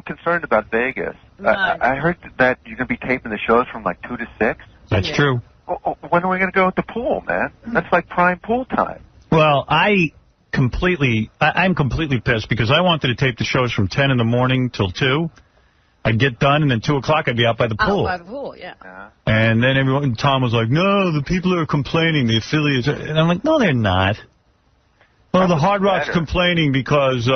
concerned about Vegas. I heard that you're going to be taping the shows from like 2 to 6. That's true. When are we going to go at the pool, man? That's like prime pool time. Well, I'm completely pissed because I wanted to tape the shows from 10 in the morning till 2. I'd get done, and then 2 o'clock I'd be out by the pool. Out by the pool, yeah. And then Tom was like, no, the people are complaining, the affiliates. And I'm like, no, they're not. Well, the Hard Rock's complaining because,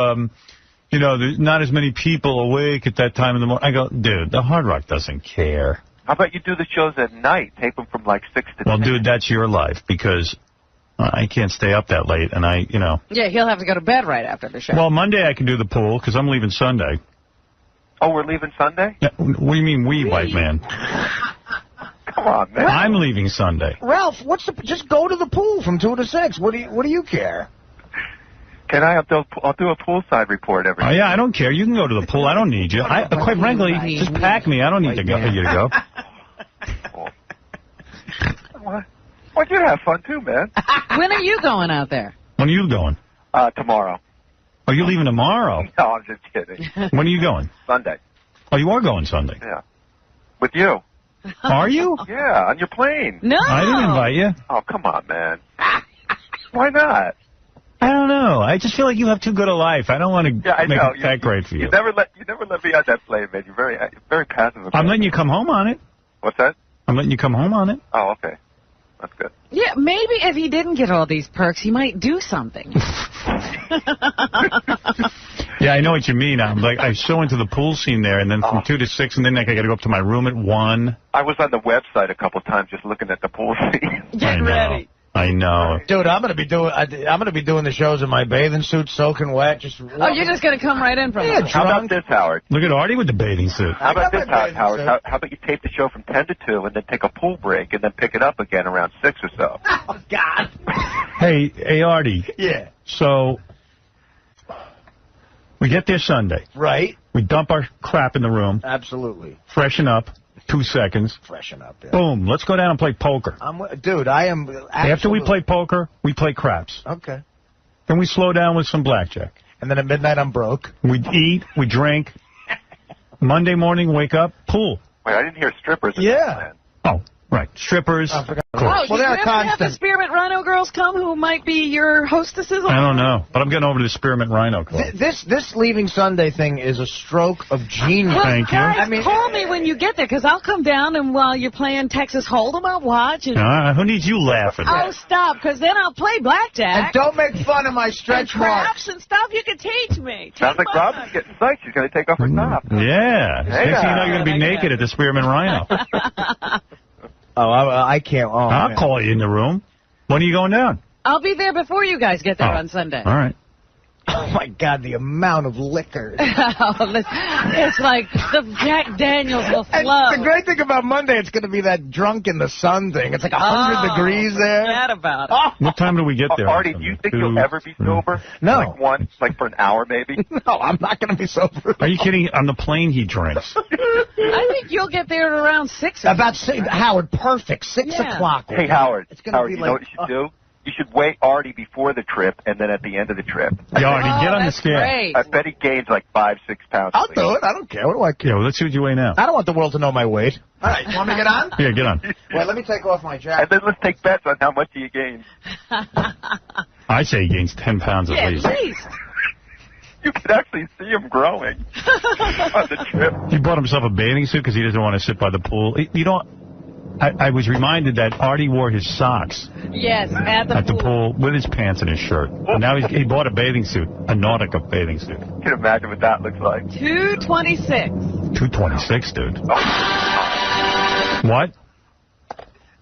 there's not as many people awake at that time in the morning. I go, dude, the Hard Rock doesn't care. How about you do the shows at night? Tape them from like 6 to 10. Well, dude, that's your life because I can't stay up that late, and Yeah, he'll have to go to bed right after the show. Well, Monday I can do the pool because I'm leaving Sunday. Oh, we're leaving Sunday? Yeah, what do you mean we, white man? Come on, man. I'm leaving Sunday. Ralph, just go to the pool from 2 to 6. What do you care? Can I? I'll do a poolside report every day. Oh, yeah, I don't care. You can go to the pool. I don't need you. Quite frankly, just pack me. I don't need you to go. Well, you have fun, too, man. When are you going out there? When are you going? Tomorrow. Oh, you're leaving tomorrow? No, I'm just kidding. When are you going? Sunday. Oh, you are going Sunday? Yeah. With you. Are you? Yeah, on your plane. No. I didn't invite you. Oh, come on, man. Why not? I don't know. I just feel like you have too good a life. I don't want to make it that great for you. You never let me on that plane, man. You're very passive. I'm letting you come home on it. What's that? I'm letting you come home on it. Oh, okay. That's good. Yeah, maybe if he didn't get all these perks, he might do something. Yeah, I know what you mean. I'm so into the pool scene there, and then from 2 to 6, and then I got to go up to my room at 1. I was on the website a couple of times just looking at the pool scene. Get ready. I know. Dude, I'm gonna be doing the shows in my bathing suit, soaking wet. You're just gonna come right in from the How about this, Howard? Look at Artie with the bathing suit. How about this, Howard? How about you tape the show from 10 to 2 and then take a pool break and then pick it up again around 6 or so? Oh, God. Hey, Artie. Yeah. So, we get there Sunday. Right. We dump our crap in the room. Absolutely. Freshen up. 2 seconds. Freshen up, yeah. Boom. Let's go down and play poker. Dude, I am... Absolutely. After we play poker, we play craps. Okay. Then we slow down with some blackjack. And then at midnight, I'm broke. We eat, we drink. Monday morning, wake up, pool. Wait, I didn't hear strippers. Yeah. Oh, right. Strippers. I forgot. Oh, well, they're constant. Have the Spearmint Rhino girls come who might be your hostesses? I don't know, but I'm getting over to the Spearmint Rhino Club. This leaving Sunday thing is a stroke of genius. Well, Thank you. Guys, call me when you get there, because I'll come down, and while you're playing Texas Hold'em, I'll watch. And who needs you laughing? Oh, stop, because then I'll play blackjack. And don't make fun of my stretch marks. Craps and stuff you can teach me. Sounds like Robin's getting psyched. She's going to take off her top. Yeah. Next thing you know, you're going to be naked at the Spearmint Rhino. Oh, I can't. Oh, I'll call you in the room. When are you going down? I'll be there before you guys get there on Sunday. All right. Oh, my God, the amount of liquor. It's like the Jack Daniels will flow. The great thing about Monday, it's going to be that drunk in the sun thing. It's like 100 degrees there. Forget about it. What time do we get there? Artie, do you think you'll ever be sober? No. Like once, like for an hour maybe? No, I'm not going to be sober. Are you kidding? On the plane, he drinks. I think you'll get there at around 6. About 6, Howard, perfect. 6 o'clock. Hey, Howard, it's gonna be you know what you should do? You should weigh Artie before the trip and then at the end of the trip. Yeah, Artie, get on the scale. Great. I bet he gains like 5-6 pounds. I'll do it. I don't care. What do I care? Yeah, well, let's see what you weigh now. I don't want the world to know my weight. All right, you want me to get on? Yeah, get on. Wait, let me take off my And jacket. then let's take bets on how much he gains. I say he gains 10 pounds at least. At least. You can actually see him growing on the trip. He bought himself a bathing suit because he doesn't want to sit by the pool. You know, I was reminded that Artie wore his socks Yes, at the pool with his pants and his shirt. And now he bought a bathing suit, a Nautica bathing suit. You can imagine what that looks like. 226. 226, dude. What?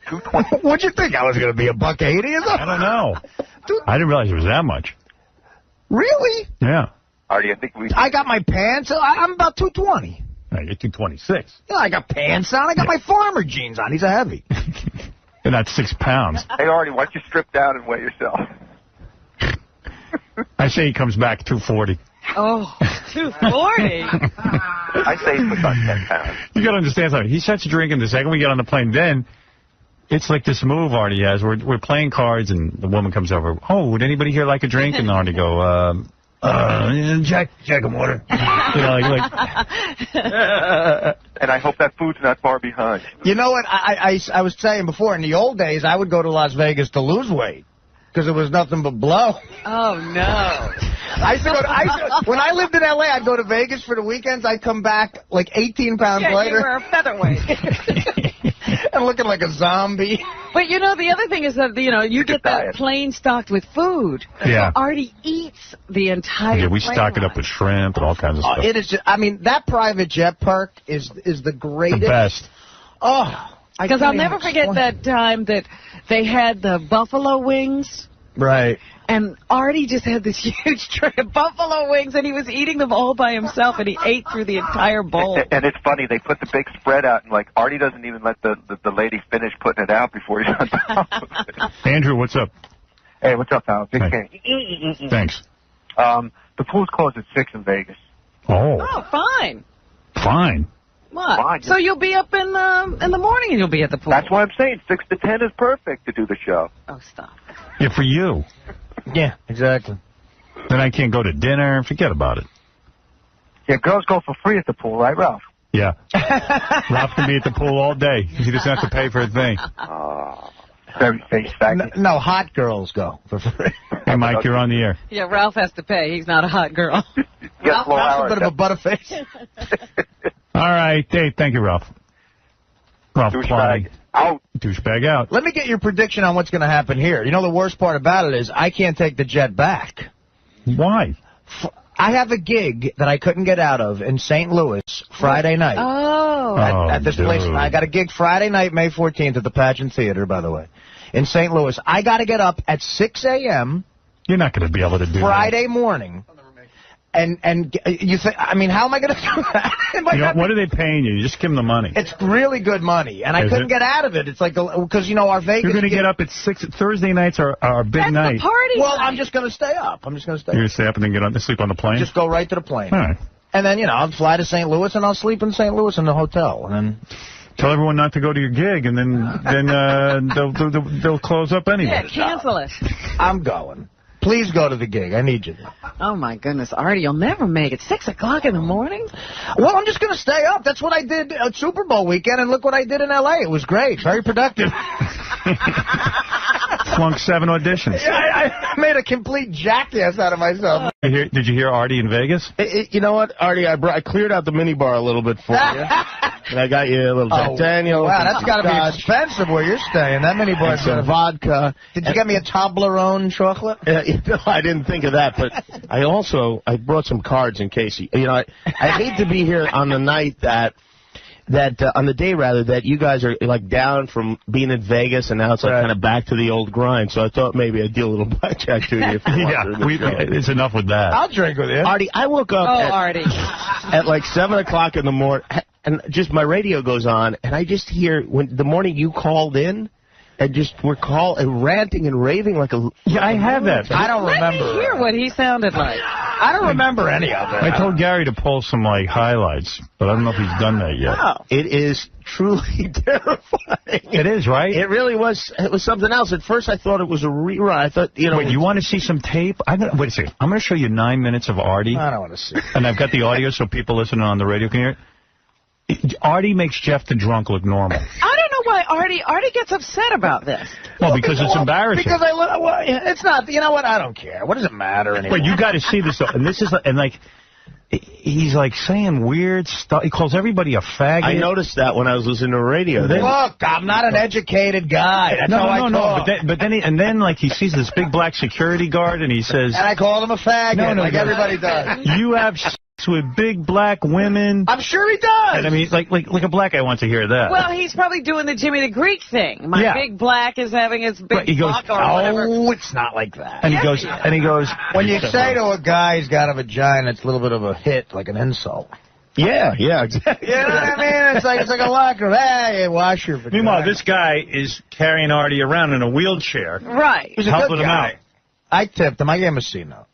220. What'd you think? I was going to be $180 or something? I don't know. I didn't realize it was that much. Really? Yeah. Artie, I think we... I got my pants. I'm about 220. I get 226. Yeah, I got pants on. I got my farmer jeans on. He's a heavy. They're not 6 pounds. Hey, Artie, why don't you strip down and weigh yourself? I say he comes back 240. Oh, 240. I say he puts on 10 pounds. You got to understand something. He starts drinking the second we get on the plane. Then it's like this move Artie has. We're playing cards, and the woman comes over. Oh, would anybody here like a drink? And Artie go, Jack and water. You know, and I hope that food's not far behind. You know what? I was saying before, in the old days, I would go to Las Vegas to lose weight because it was nothing but blow. Oh, no. When I lived in L.A., I'd go to Vegas for the weekends. I'd come back like 18 pounds later. You were a featherweight. And looking like a zombie. But, you know, the other thing is that, you know, you get that plane stocked with food. Yeah. So Artie eats the entire Yeah, we plane stock it line. up with shrimp and all kinds of stuff. It is just, I mean, that private jet perk is the greatest. The best. Oh. Because I'll never forget that time that they had the buffalo wings. Right. And Artie just had this huge tray of buffalo wings, and he was eating them all by himself, and he ate through the entire bowl. And it's funny, they put the big spread out, and, like, Artie doesn't even let the lady finish putting it out before he's on top of it. Andrew, what's up? Hey, what's up, pal? Big Hey. fan. Thanks. The pool's closed at 6 in Vegas. Oh, fine. Fine. What? Fine. So you'll be up in the morning and you'll be at the pool. That's why I'm saying 6 to 10 is perfect to do the show. Oh, stop. Yeah, for you. Yeah, exactly. Then I can't go to dinner. Forget about it. Yeah, girls go for free at the pool, right, Ralph? Yeah. Ralph can be at the pool all day. He doesn't have to pay for a thing. Very face faggot. No, hot girls go for free. Hey, Mike, you're on the air. Yeah, Ralph has to pay. He's not a hot girl. Yes, Ralph's a bit of a butterface. All right. Hey, thank you, Ralph. Ralph Plotting. Out. Douchebag out. Let me get your prediction on what's going to happen here. You know, the worst part about it is I can't take the jet back. Why? I have a gig that I couldn't get out of in St. Louis Friday night. Oh. At this place. I got a gig Friday night, May 14th at the Pageant Theater, by the way, in St. Louis. I got to get up at 6 a.m. You're not going to be able to do Friday morning. And you think, I mean, how am I going to do that? You know, what are they paying you? You just give them the money. It's really good money, and I couldn't get out of it. It's like, because, you know, our Vegas... You're going to get up at 6. Thursday nights are our big That's night. the party Well, night. I'm just going to stay up. You're going to stay up and then sleep on the plane? Just go right to the plane. All right. And then, you know, I'll fly to St. Louis, and I'll sleep in St. Louis in the hotel. And then... Tell everyone not to go to your gig, and then they'll close up anyway. Yeah, cancel it. I'm going. Please go to the gig. I need you. Oh, my goodness, Artie, you'll never make it. 6 o'clock in the morning? Well, I'm just going to stay up. That's what I did at Super Bowl weekend, and look what I did in L.A. It was great. Very productive. Flunked 7 auditions. Yeah, I made a complete jackass out of myself. Did you hear Artie in Vegas? You know what, Artie? I cleared out the minibar a little bit for you. And I got you a little Jack Daniels. Wow, that's got to be expensive where you're staying. That minibar. Some vodka. Did you get me a Toblerone chocolate? No, I didn't think of that, but I brought some cards in case. You know, I hate to be here on the night that on the day rather that you guys are like down from being in Vegas and now it's like kind of back to the old grind. So I thought maybe I'd deal a little blackjack to you. If you It's enough with that. I'll drink with you. Artie, I woke up Artie. at like 7 o'clock in the morning, and just my radio goes on, and I just hear when the morning you called in. And we're ranting and raving like a... Yeah, I have that. I don't remember. Let me hear what he sounded like. I don't remember any of it. I told Gary to pull some, like, highlights, but I don't know if he's done that yet. No. It is truly terrifying. It is, right? It really was. It was something else. At first, I thought it was a rerun. I thought, you know... Wait, you want to see some tape? Wait a second. I'm going to show you 9 minutes of Artie. I don't want to see it. And I've got the audio so people listening on the radio can hear it. Artie makes Jeff the drunk look normal. I don't know why Artie gets upset about this. Well, because it's embarrassing. Because it's not, you know what, I don't care. What does it matter anymore? Wait, you got to see this, though. And this is, and like, he's like saying weird stuff. He calls everybody a faggot. I noticed that when I was listening to the radio. Look, I'm not an educated guy. That's how I talk. But then like he sees this big black security guard and he says, and I call him a faggot, like everybody does. You have with big black women. I'm sure he does. And I mean, like a black guy wants to hear that. Well, he's probably doing the Jimmy the Greek thing. My big black is having his big he goes, buck or whatever. Oh, it's not like that. And he goes. When you say to a guy he's got a vagina, it's a little bit of a hit, like an insult. Yeah, exactly. You know what I mean? It's like a locker. Hey, wash your vagina. Meanwhile, this guy is carrying Artie around in a wheelchair. Right. He's a helping good him guy. out. I tipped him. I gave him a C note.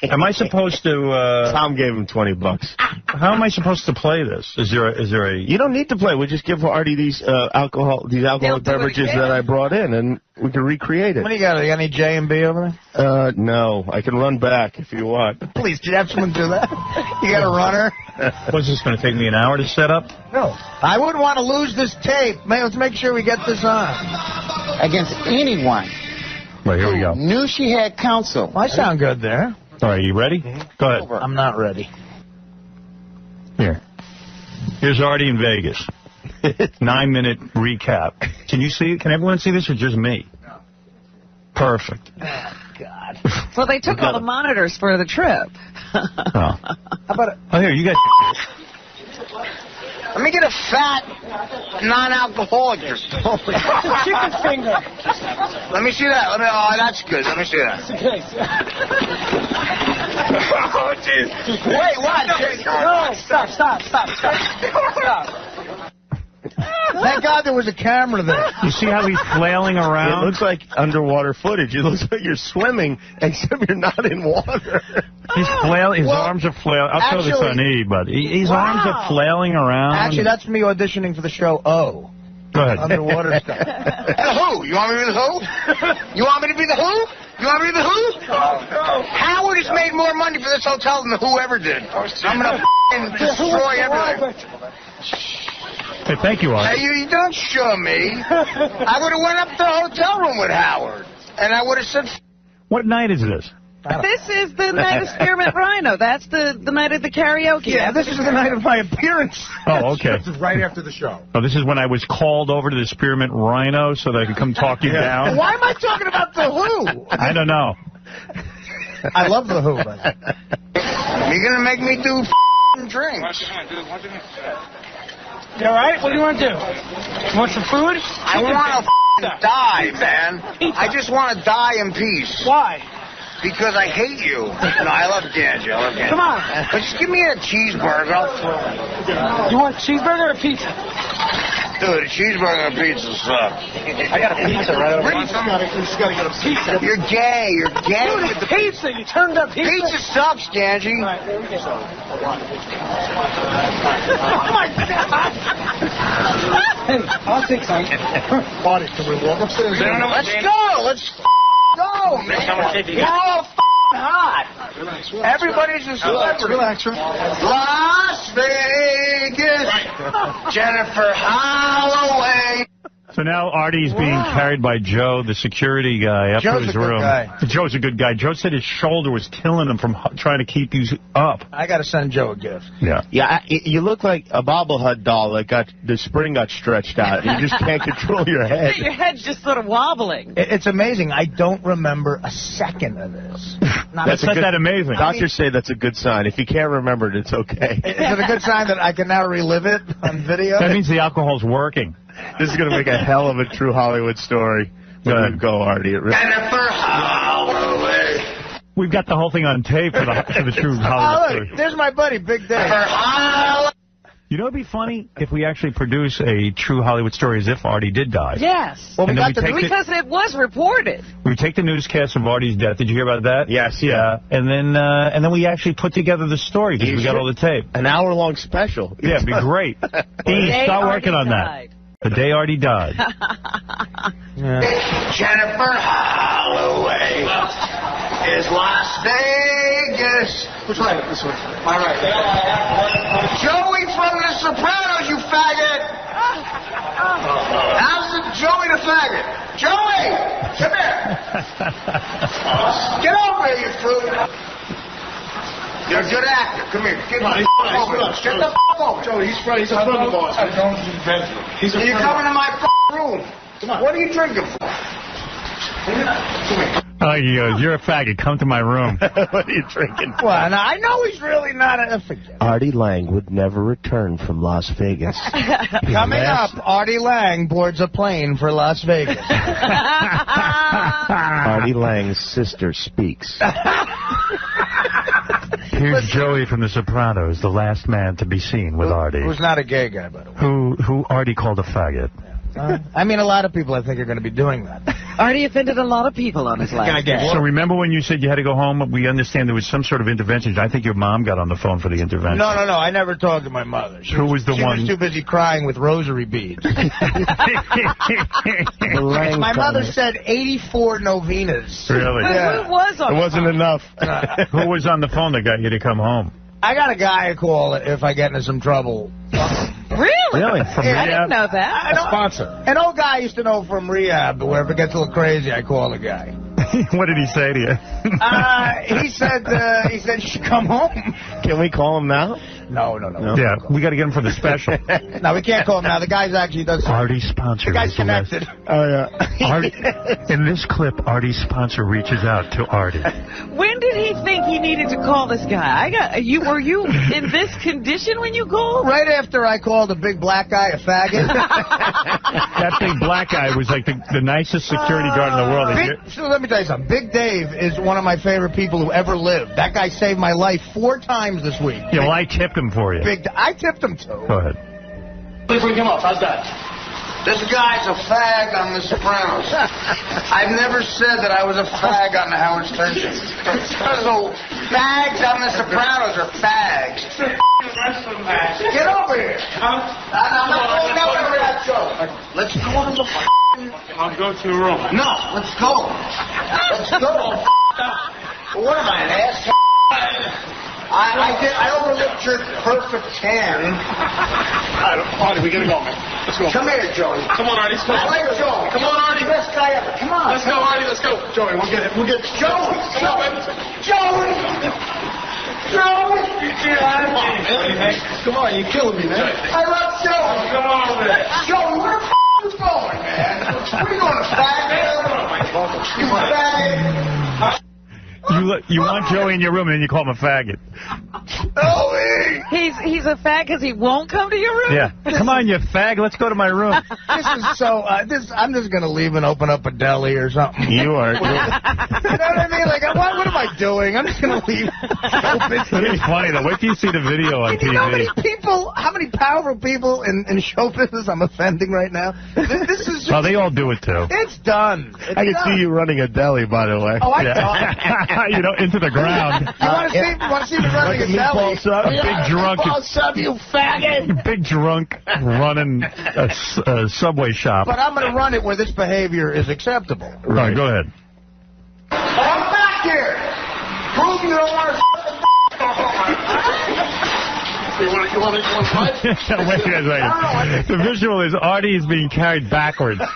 Am I supposed to... Tom gave him $20. How am I supposed to play this? Is there a... You don't need to play. We just give Artie these alcoholic beverages that I brought in, and we can recreate it. What do you got? You got any J&B over there? No. I can run back if you want. Please, did you have someone do that? You got a runner? What's this going to take me an hour to set up? No. I wouldn't want to lose this tape. Man, let's make sure we get this on. Against anyone. Right, here we go. Knew she had counsel. Well, I sound good there. All right, you ready? Go ahead. I'm not ready. Here's Artie in Vegas. 9-minute recap. Can you see it? Can everyone see this or just me? No. Perfect. Oh, God. Well, they took all the monitors for the trip. How about it? Oh, here, you got... Let me get a fat, non-alcoholic drink. Chicken finger. Let me see that. Oh, that's good. Let me see that. Oh, jeez. Wait, what? No, stop. Thank God there was a camera there. You see how he's flailing around? It looks like underwater footage. It looks like you're swimming, except you're not in water. He's flailing. His arms are flailing. I'll show this on E, but his arms are flailing around. Actually, that's me auditioning for the show O. Go ahead. Underwater stuff. The Who? You want me to be the Who? You want me to be the Who? You want me to be the Who? No. Howard has made more money for this hotel than the Who ever did. I'm going to destroy everything. Hey, thank you, Artie. Hey, you don't show me. I would have went up to the hotel room with Howard, and I would have said... What night is this? This is the night of Spearmint Rhino. That's the night of the karaoke. Yeah, this is the night of my appearance. Oh, okay. This is right after the show. Oh, this is when I was called over to the Spearmint Rhino so that I could come talk you down? Why am I talking about the Who? I don't know. I love the Who. But... You're going to make me do drinks. You all right? What do you want to do? You want some food? I want to die, man. I just want to die in peace. Why? Because I hate you. No, I love Ganji. Come on. But just give me a cheeseburger. I'll throw it. You want cheeseburger or pizza? Dude, a cheeseburger and pizza suck. I got a pizza right over there. You just got to get a pizza. You're gay. You're gay. Dude, it's pizza. You turned up pizza. Pizza sucks, Ganji. All right, there we go. Oh, my God. Hey, I'll take some. Artie, can we walk upstairs? Let's go. Let's go, man. We're all hot. Everybody's a celebrity. Relax. Las Vegas. Jennifer Holloway. So now Artie's being carried by Joe, the security guy, up to his room. Guy. Joe's a good guy. Joe said his shoulder was killing him from trying to keep you up. I got to send Joe a gift. Yeah. Yeah, you look like a bobblehead doll that the spring got stretched out. You just can't control your head. Your head's just sort of wobbling. It's amazing. I don't remember a second of this. That's not that amazing. Doctors say that's a good sign. If you can't remember it, it's okay. Is it a good sign that I can now relive it on video? That means the alcohol's working. This is going to make a hell of a true Hollywood story. Go ahead. Go, Artie. Jennifer Holloway. We've got the whole thing on tape for the true Hollywood story. Look, there's my buddy, Big Dave. You know, it'd be funny if we actually produce a true Hollywood story as if Artie did die. Yes. Well, because it was reported. We take the newscast of Artie's death. Did you hear about that? Yes. Yeah. And then we actually put together the story because we got all the tape. An hour-long special. Yeah, it'd be great. Start working on that. The day Artie died. Jennifer Holloway is Las Vegas. Which way? This way. All right. Joey from The Sopranos, you faggot. How's it, Joey the faggot? Joey, come here. Get over here, you fruit. You're a good actor. Come here. Get the f*** over. Get the f*** over. Joey, he's a friend of ours. You're coming to my f*** room. Come on. What are you drinking for? Oh, he goes, you're a faggot. Come to my room. What are you drinking for? Well, now, I know he's really not a... Artie Lang would never return from Las Vegas. Coming up, Artie Lang boards a plane for Las Vegas. Artie Lang's sister speaks. Here's Joey from The Sopranos, the last man to be seen with Artie. Who's not a gay guy, by the way. Who Artie called a faggot. I mean, a lot of people, I think, are going to be doing that. Artie offended a lot of people on his last day. So remember when you said you had to go home? We understand there was some sort of intervention. I think your mom got on the phone for the intervention. No. I never talked to my mother. Who was the one? She was too busy crying with rosary beads. My mother said 84 novenas. Really? Yeah. Who was on It wasn't enough. Who was on the phone that got you to come home? I got a guy I call if I get into some trouble. Really? From I rehab? didn't know that. Sponsor. An old guy I used to know from rehab, where if it gets a little crazy, I call the guy. What did he say to you? He said you should come home. Can we call him now? No. Yeah, we got to get him for the special. No, we can't call him now. The guy's actually does. Artie's sponsor. The guy's connected. Oh, yeah. In this clip, Artie's sponsor reaches out to Artie. When did he think he needed to call this guy? Were you in this condition when you called? Right after I called a big black guy a faggot. That big black guy was like the nicest security guard in the world. So let me tell you something. Big Dave is one of my favorite people who ever lived. That guy saved my life 4 times this week. Yeah, well, I tipped him for you. I tipped him too. Go ahead. Bring him up. How's that? This guy's a fag on The Sopranos. I've never said that I was a fag on the Howard Stern show. So, fags on The Sopranos are fags. Get over here. I'm not going over that show. Let's go to the I'll go to your room. No, let's go. Let's go. What am I, an ass? I overlooked your perfect tan. Artie, we gotta go, man. Let's go. Come here, Joey. Come on, Artie. Let's go. I like Joey. Come on, Artie. Best guy ever. Come on. Let's go, Artie. Let's go. Joey, we'll get it. We'll get Joey. Joey. Come on, you're killing me, man. I love Joey. Come on, man. Joey, where the f*** you going, man? Where are you going, a fag? You a fag? You want Joey in your room and then you call him a faggot. He's a fag because he won't come to your room? Yeah. Come on, you fag. Let's go to my room. This is so... I'm just going to leave and open up a deli or something. You are. You know what I mean? Like, what am I doing? I'm just going to leave. It's funny, though. Wait till you see the video on TV. You know how many powerful people in show business I'm offending right now? This is just... Oh, they all do it, too. It's done. I can see you running a deli, by the way. Oh, I know. You know, into the ground. You want to see me running a deli? A big drunk. Sub, you faggot. Big drunk running a Subway shop. But I'm going to run it where this behavior is acceptable. All right, go ahead. I'm back here. Prove you don't want You want to fight? Wait a second. The visual is Artie is being carried backwards. Look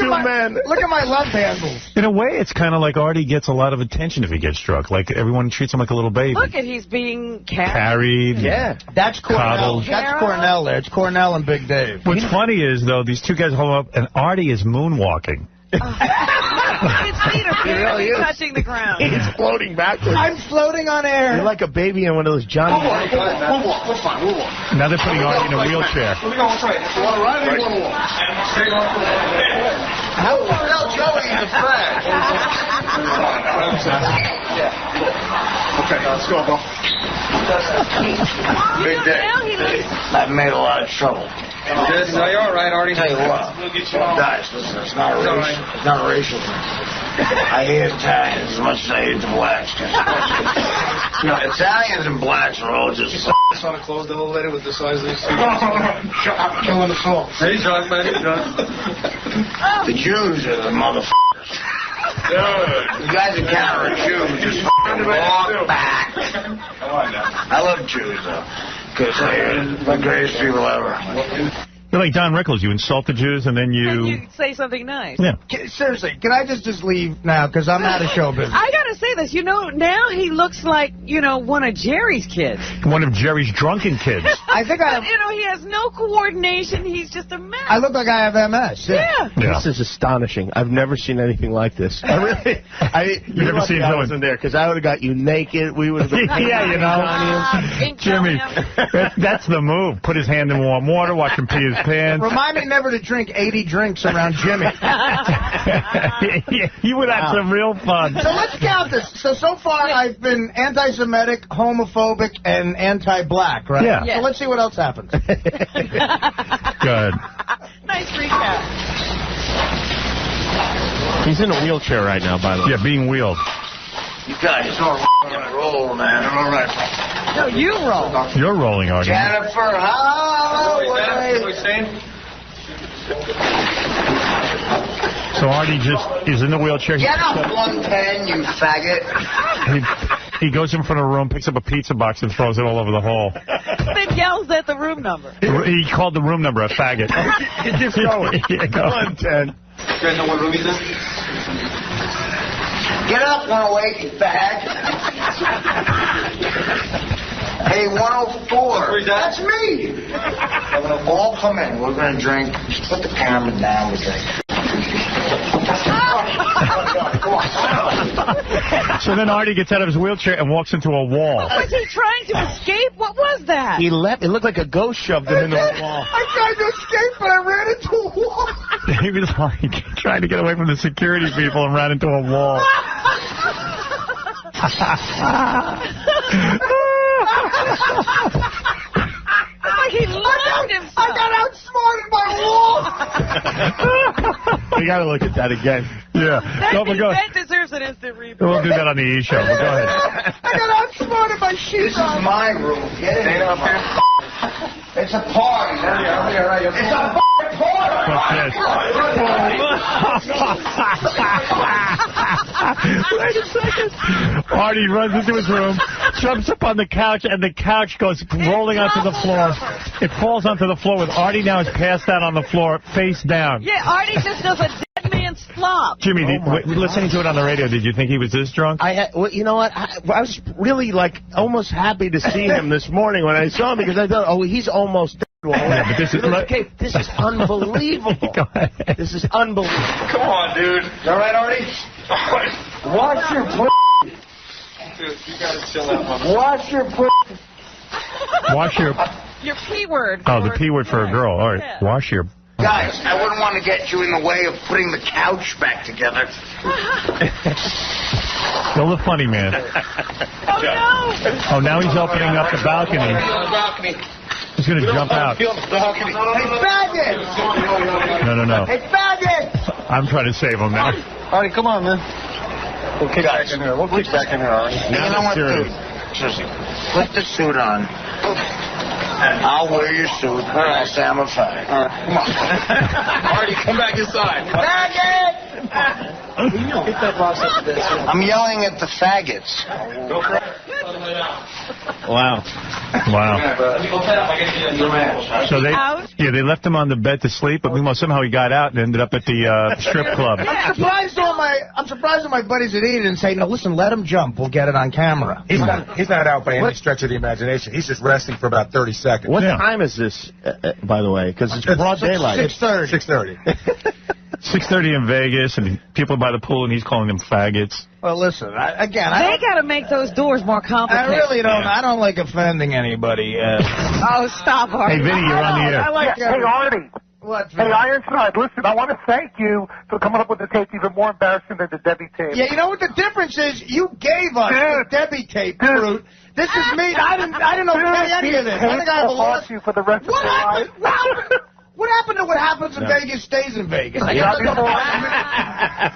at my love handles. In a way, it's kind of like Artie gets a lot of attention if he gets struck. Like, everyone treats him like a little baby. Look at he's being carried. Yeah. That's Cornell. That's Cornell there. It's Cornell and Big Dave. What's funny is, though, these two guys hold up, and Artie is moonwalking. His feet are barely touching the ground. He's floating backwards. I'm floating on air. You're like a baby in one of those Johnny... We'll walk. We're fine. We'll walk. Now they're putting Artie in a wheelchair. We're going straight. You want to ride or you want to walk? How the hell Joey is a fag? Okay, let's go, bro. Big day. I've made a lot of trouble. Good. No, you're all right, Artie. Tell you what, guys, listen, it's not a racial thing. I hate Italians as much as I hate the blacks. Italians and blacks are all just... I just want to close the whole letter with the size of these two. Shut up, killing us all. Hey, John, man. Hey, John. The Jews are the motherfuckers. You guys are counter Jews. Just walk back. I love Jews, though, because they're the greatest people ever. You're like Don Rickles. You insult the Jews, and then you say something nice. Yeah. Seriously, can I just leave now? Because I'm out of show business. I got to say this. Now he looks like, one of Jerry's kids. One of Jerry's drunken kids. I think he has no coordination. He's just a mess. I look like I have MS. Yeah. This is astonishing. I've never seen anything like this. You've never seen I wasn't there, because I would have got you naked. We would have been Jimmy, that's the move. Put his hand in warm water, watch him pee his pants. Remind me never to drink 80 drinks around Jimmy. You would have some real fun. So let's count this. So far I've been anti-Semitic, homophobic, and anti-black, right? Yeah. So let's see see what else happens. Good. Nice recap. He's in a wheelchair right now, by the way. Yeah, being wheeled. You guys don't roll, man. All right. No, you roll. You're rolling, Artie. Jennifer Holloway. So Artie just is in the wheelchair. Get up, 110, you faggot. He goes in front of a room, picks up a pizza box, and throws it all over the hall. Then yells at the room number. He called the room number a faggot. Just going. Yeah, go. 110. You guys know what room he's in? Get up, 108, you fag. Hey, 104. That's me. All come in. We're going to drink. Just put the camera down. We'll drink. So then Artie gets out of his wheelchair and walks into a wall. Was he trying to escape? What was that? He left. It looked like a ghost shoved him into a wall. I tried to escape, but I ran into a wall. He was like trying to get away from the security people and ran into a wall. Like he locked himself. I got outsmarted by a wall. We got to look at that again. Yeah. That deserves an instant replay. We'll do that on the E! Show. But go ahead. I got outsmarted by sheep. This is my room. Get in up here. It's a party. It's a party. What's this? Wait a second. Artie runs into his room, jumps up on the couch, and the couch goes rolling onto the floor. It falls onto the floor with Artie now is passed out on the floor, face down. Yeah, Artie just does a dead man's flop. Jimmy, listening to it on the radio, did you think he was this drunk? Well, you know what? I was really, almost happy to see him this morning when I saw him because I thought, he's almost dead. Yeah, but this is this is unbelievable. Go ahead. This is unbelievable. Come on, dude. You all right, Artie? Wash your pussy. Dude, you gotta chill out, mother. Wash your pussy. Wash your... Your P word. Oh, the P word for a girl. All right. Yeah. Wash your... Guys, I wouldn't want to get you in the way of putting the couch back together. Still the funny man. Oh, no. Oh, now he's opening up the balcony. He's going to jump out. Hey, faggot! No. Hey, faggot! I'm trying to save him now. Artie, come on, man. We'll kick back in here. We'll kick back in here, Artie. You know what, dude? Put the suit on. I'll wear your suit, or I'll say I'm a fag. All right, come on. Artie, come back inside. Faggot! Get that box up to this. I'm yelling at the faggots. Wow. So they left him on the bed to sleep, but meanwhile somehow he got out and ended up at the strip club. I'm surprised all my buddies at E! didn't say, no, listen, let him jump. We'll get it on camera. He's not out by any stretch of the imagination. He's just resting for about 30 seconds. What time is this, by the way? Because it's broad daylight. 6:30. 6:30 in Vegas, and people by the pool, and he's calling them faggots. Well, listen, they got to make those doors more complicated. I really don't. I don't like offending anybody. Oh, stop, Artie. Hey, Vinny, you're on the air. Hey, Artie. What? Hey, Ironside, listen, I want to thank you for coming up with a tape even more embarrassing than the Debbie tape. Yeah, you know what the difference is? You gave us the Debbie tape, fruit. This is me. I didn't know any of this. I think I have a loss. You for the rest of your life. What happened to what happens in Vegas stays in Vegas? Not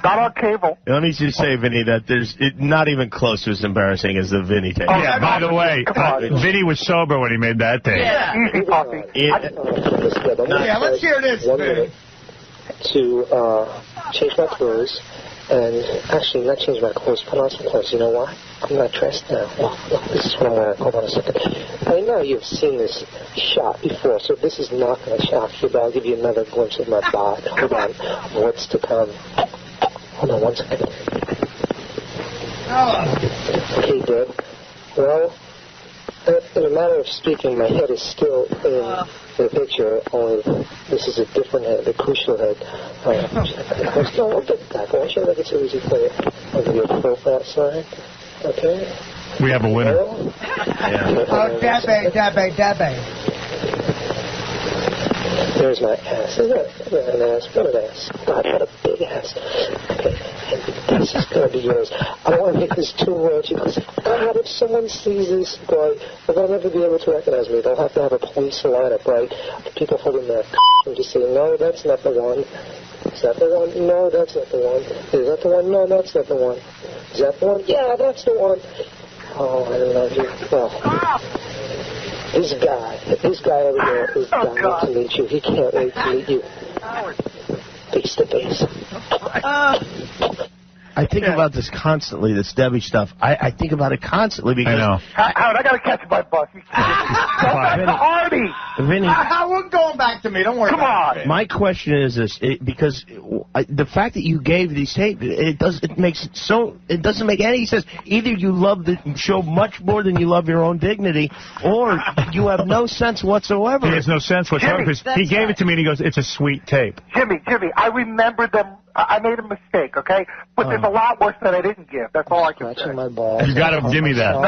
on cable. Let me just say, Vinny, that there's not even close to as embarrassing as the Vinny tape. Yeah, by the way, Vinny was sober when he made that tape. Yeah. Easy, Poppy. Yeah, let's hear this. 1 minute to change my clothes, and actually not change my clothes, put on some clothes. You know why? I'm not dressed now. Look, this is what I'm wearing. Hold on a second. I know you've seen this shot before, so this is not going to shock you, but I'll give you another glimpse of my bod. Hold on. What's to come? Hold on 1 second. Okay, Deb. Well, in a matter of speaking, my head is still in the picture, only this is a different head, a crucial head. No, I'll get back. I want you to make it so easy for you. I'll give you a profile sign. Okay? We have a winner. Oh, Debbie. There's my ass. Isn't that an ass? What an ass. God, what a big ass. Okay, and this is going to be yours. I want to make this 2 words. Because, God, if someone sees this, boy, they'll never be able to recognize me. They'll have to have a police lineup, right? People holding their and just say, no, that's not the one. Is that the one? No, that's not the one. Is that the one? No, that's not the one. Is that the one? Yeah, that's the one. Oh, I love you. Well, this guy over there is dying to meet you. He can't wait to meet you. Face to face. I think about this constantly, this Debbie stuff. I think about it constantly because... I know. Howard, I got to catch my bus. Go back to Artie. Vinny, we're going back to me. Don't worry about it. My question is this, because the fact that you gave these tapes, it doesn't make any sense. Either you love the show much more than you love your own dignity, or you have no sense whatsoever. He has no sense whatsoever because he gave it to me and he goes, it's a sweet tape. Jimmy, I remember them. I made a mistake, okay? But there's a lot worse that I didn't give. That's all I can say. My balls. You got to give me that. No.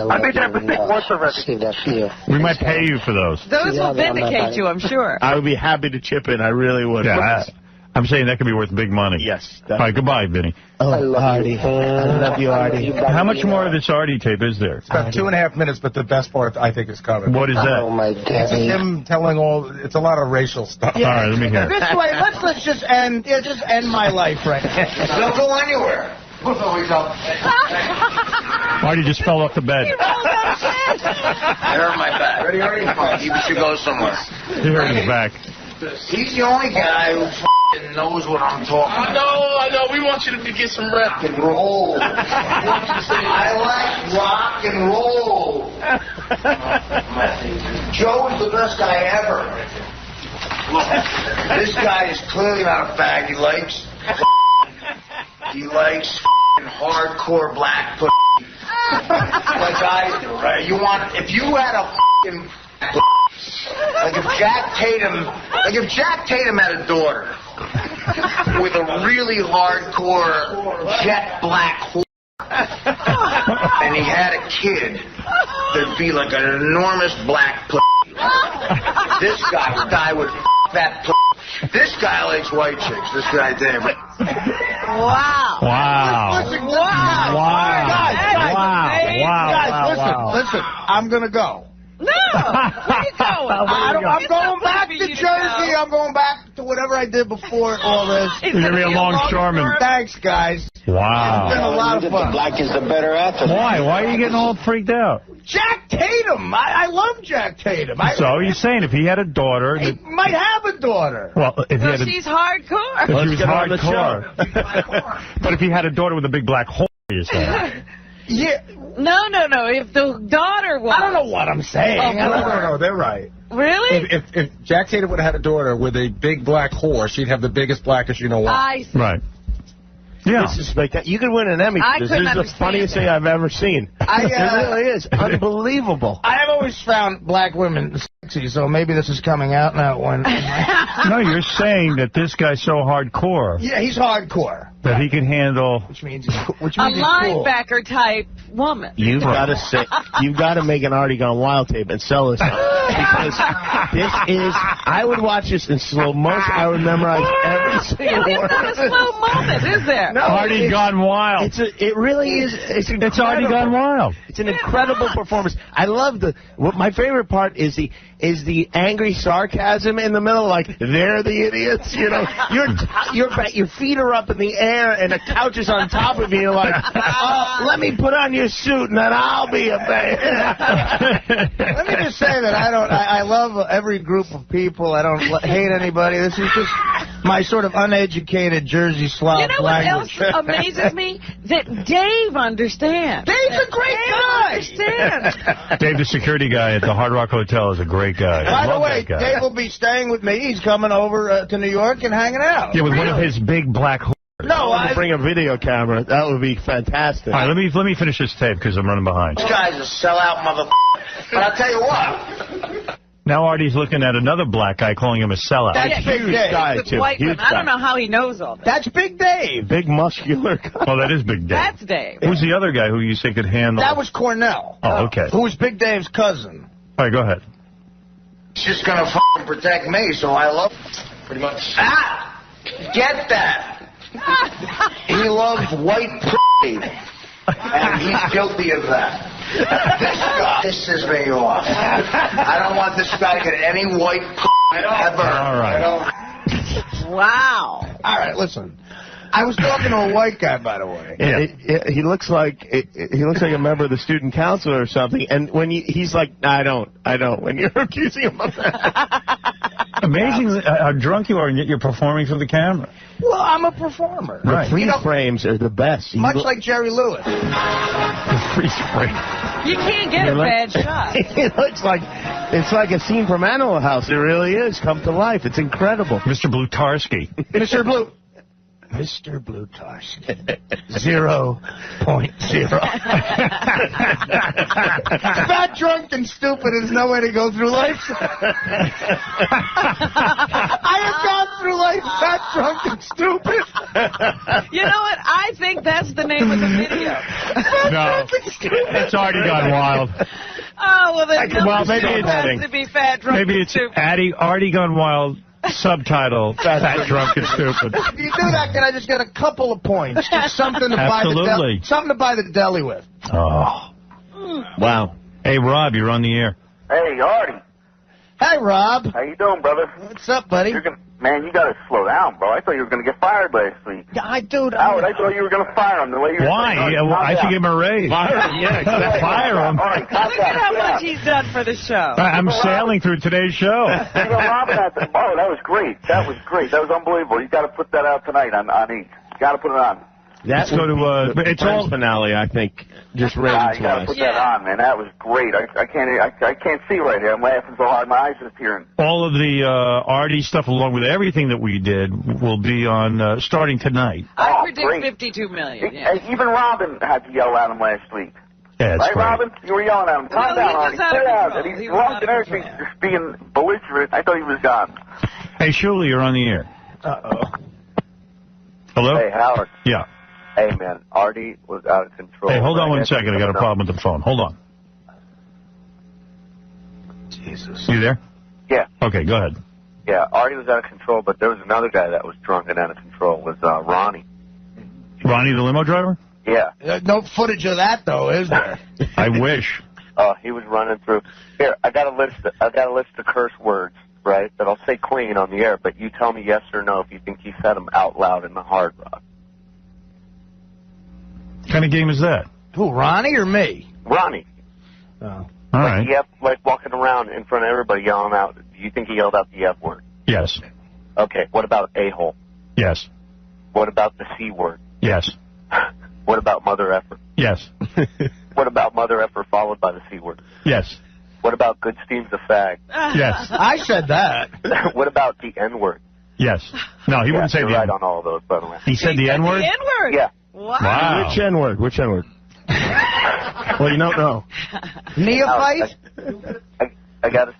I made that mistake once already. See that for you. We might pay you for those. Those will vindicate you, I'm sure. I would be happy to chip in. I really would. Yeah, I'm saying that could be worth big money. Yes. All right, goodbye, Vinny. Oh, Artie. I love you, Artie. How much more of this Artie tape is there? It's about 2.5 minutes, but the best part, I think, is coming. What is that? Oh, my It's daddy. him telling it's a lot of racial stuff. All right, let me hear it. This way, let's just end my life right now. Don't go anywhere. Artie just fell off the bed. I hurt my back. Ready, Artie? You should go somewhere. He hurt his back. He's the only guy who knows what I'm talking about. I know. We want you to get some rep. Rock and roll. I like rock and roll. Joe is the best guy ever. Look, this guy is clearly not a fag. He likes hardcore black pussy. Like I do, right? If you had a fucking like if Jack Tatum had a daughter with a really hardcore jet black whore, and he had a kid, there'd be like an enormous black pussy. This guy would that pussy. This guy likes white chicks. This guy did. Wow. Wow. Listen, I'm going to go. No! Where are you going? I'm going back to Jersey. I'm going back to whatever I did before all this. It's going to be a longshoreman. Thanks, guys. Wow. It's been a lot of fun. Black is the better athlete. Why? Why are you getting all freaked out? Jack Tatum. I love Jack Tatum. So you're saying if he had a daughter... He might have a daughter. Well, if he had she's hardcore. If she was hardcore. But if he had a daughter with a big black hole, you're saying... Yeah. No. If the daughter was... I don't know what I'm saying. Oh, No, they're right. Really? If Jack Tatum would have had a daughter with a big black whore, she'd have the biggest, blackest you-know-what. I see. Right. Yeah. This is spectacular. You could win an Emmy. This is the funniest thing I've ever seen. It really is. Unbelievable. I have always found black women sexy, so maybe this is coming out now. No, you're saying that this guy's so hardcore. Yeah, he's hardcore. That he can handle... Which means a linebacker type woman. You've got to make an Artie Gone Wild tape and sell this because this is. I would watch this in slow motion. I would memorize every single word. It's not a slow moment, is there? No, Artie Gone Wild. It really is. It's Artie Gone Wild. It's an incredible performance. I love my favorite part is the angry sarcasm in the middle. Like they're the idiots. You know, your feet are up in the air and a couch is on top of you. You're like, oh, let me put on your suit and then I'll be a man. Let me just say that I love every group of people. I don't hate anybody. This is just my sort of uneducated Jersey Slav language. You know what else amazes me? That Dave understands. Dave's a great guy. Understands. Dave, the security guy at the Hard Rock Hotel, is a great guy. By the way, Dave will be staying with me. He's coming over to New York and hanging out. Yeah, with one of his big black holes. No, I bring a video camera. That would be fantastic. All right, let me finish this tape because I'm running behind. This guy's a sellout motherfucker. But I'll tell you what. Now Artie's looking at another black guy calling him a sellout. That's Big Dave. Guy, too. Huge I don't know how he knows all that. That's Big Dave. Big muscular guy. Oh, that is Big Dave. That's Dave. Who's the other guy who you say could handle? That was Cornell. Oh, okay. Who was Big Dave's cousin. All right, go ahead. just gonna fucking protect me, so I love pretty much. Ah! Get that! He loves white pussy, and he's guilty of that. This guy pisses me off. I don't want this guy to get any white pussy ever. All right. Wow. All right, listen. I was talking to a white guy, by the way. Yeah. He looks like a member of the student council or something. And when he's like, I don't. When you're accusing him of that. Amazing how drunk you are, and yet you're performing for the camera. Well, I'm a performer. The freeze frames are the best. Much like Jerry Lewis. The freeze frame. You can't get a bad shot. It looks like it's like a scene from Animal House. It really is come to life. It's incredible. Mr. Blutarski. Mr. Blutarski. 0.0. Fat, drunk, and stupid is no way to go through life. I have gone through life fat, drunk, and stupid. You know what? I think that's the name of the video. No, it's already gone wild. Oh, well, then maybe it's has to be fat, drunk, maybe and it's stupid. Artie gone wild. Subtitle: Fat, drunk, and stupid. If you do that, can I just get a couple of points? Just something to buy the deli with. Oh, wow. Hey, Rob, you're on the air. Hey, Artie. Hey, Rob. How you doing, brother? What's up, buddy? Man, you gotta slow down, bro. I thought you were gonna get fired last week. Dude. Howard, I thought you were gonna fire him the way you were. Why? I should give him a raise. Fire him, yeah. Fire him. All right, Look at how much he's done for the show. I'm sailing through today's show. Robin had that was great. That was great. That was unbelievable. You got to put that out tonight on E. You got to put it on. Let's go to it's all finale, I think. Just you got to ratings-wise. put that on, man. That was great. I can't see right here. I'm laughing so hard my eyes are tearing. all of the Artie stuff, along with everything that we did, will be on starting tonight. I predict great. 52 million. Yeah. And even Robin had to yell at him last week. Yeah, that's right, great. Robin? You were yelling at him. Calm down, Artie. Sit down. And he's drunk and everything, just being belligerent. I thought he was gone. Hey, Shuli, you're on the air. Uh-oh. Hello? Hey, Howard. Yeah. Hey, man, Artie was out of control. Hey, hold on 1 second. I got a problem with the phone. Hold on. Jesus. You there? Yeah. Okay, go ahead. Yeah, Artie was out of control, but there was another guy that was drunk and out of control. Was Ronnie. Ronnie, the limo driver? Yeah. No footage of that, though, is there? I wish. He was running through. Here, I got a list of curse words, right? That I'll say clean on the air, but you tell me yes or no if you think he said them out loud in the Hard Rock. What kind of game is that? Who, Ronnie or me? Ronnie. Oh. All right. Like walking around in front of everybody yelling out. Do you think he yelled out the F word? Yes. Okay. What about a-hole? Yes. What about the C word? Yes. What about mother effer? Yes. What about mother effer followed by the C word? Yes. What about good steam's a fag? Yes. I said that. What about the N word? Yes. No, he wouldn't say you're the right N-word. on all of those, by the way. He said the N-word? The N-word? Yeah. Wow. Which N-word? Which N-word? Well, you don't know. Neophyte? I got to...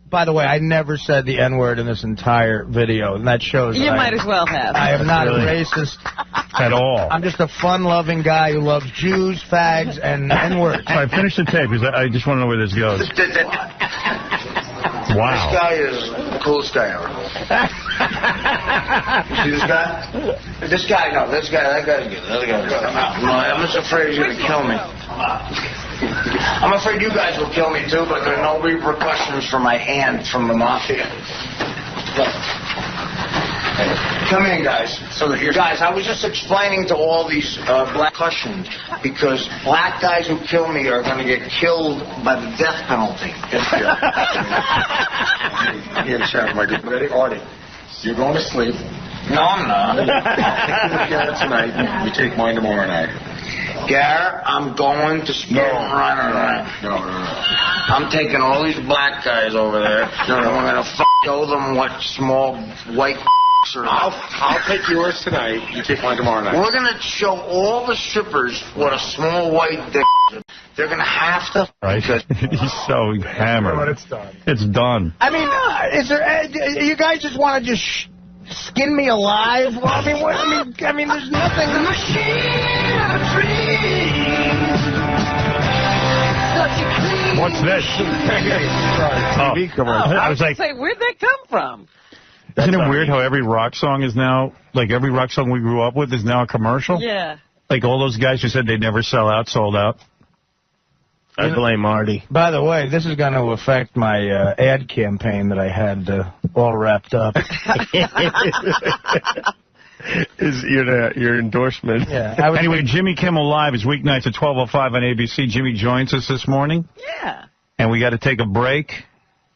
By the way, I never said the N-word in this entire video, and that shows You that might as well have. I am not Really? a racist. At all. I'm just a fun-loving guy who loves Jews, fags, and N-words. All right, finish the tape, because I just want to know where this goes. Wow. This guy is the coolest guy ever. You see this guy? That guy's good. The other guy's good. I'm just afraid he's going to kill me. I'm afraid you guys will kill me too, but there are no repercussions for my hand from the mafia. Come in, guys. Guys, I was just explaining to all these black cushions because black guys who kill me are going to get killed by the death penalty. Here, Sheriff, my dude. Ready? Artie, you're going to sleep. No, I'm not. You take Garrett tonight. You take mine tomorrow night. Garrett, I'm going to spin run tonight. No. I'm taking all these black guys over there, and we're going to show them what small white are. I'll take yours tonight. You take mine tomorrow night. We're going to show all the strippers what a small white dick is. They're going to have to... Right? He's so hammered. But it's done. It's done. I mean, is there? You guys just want to just skin me alive? Well, I mean, there's nothing. The machine of dreams, such a clean What's this? TV commercial. I was like, say, where'd that come from? isn't it weird how every rock song is now, like every rock song we grew up with is now a commercial? Yeah. Like all those guys who said they'd never sell out, sold out. I blame Artie. By the way, this is going to affect my ad campaign that I had all wrapped up. Is your endorsement? Yeah. Anyway, Jimmy Kimmel Live is weeknights at 12:05 on ABC. Jimmy joins us this morning. Yeah. And we got to take a break.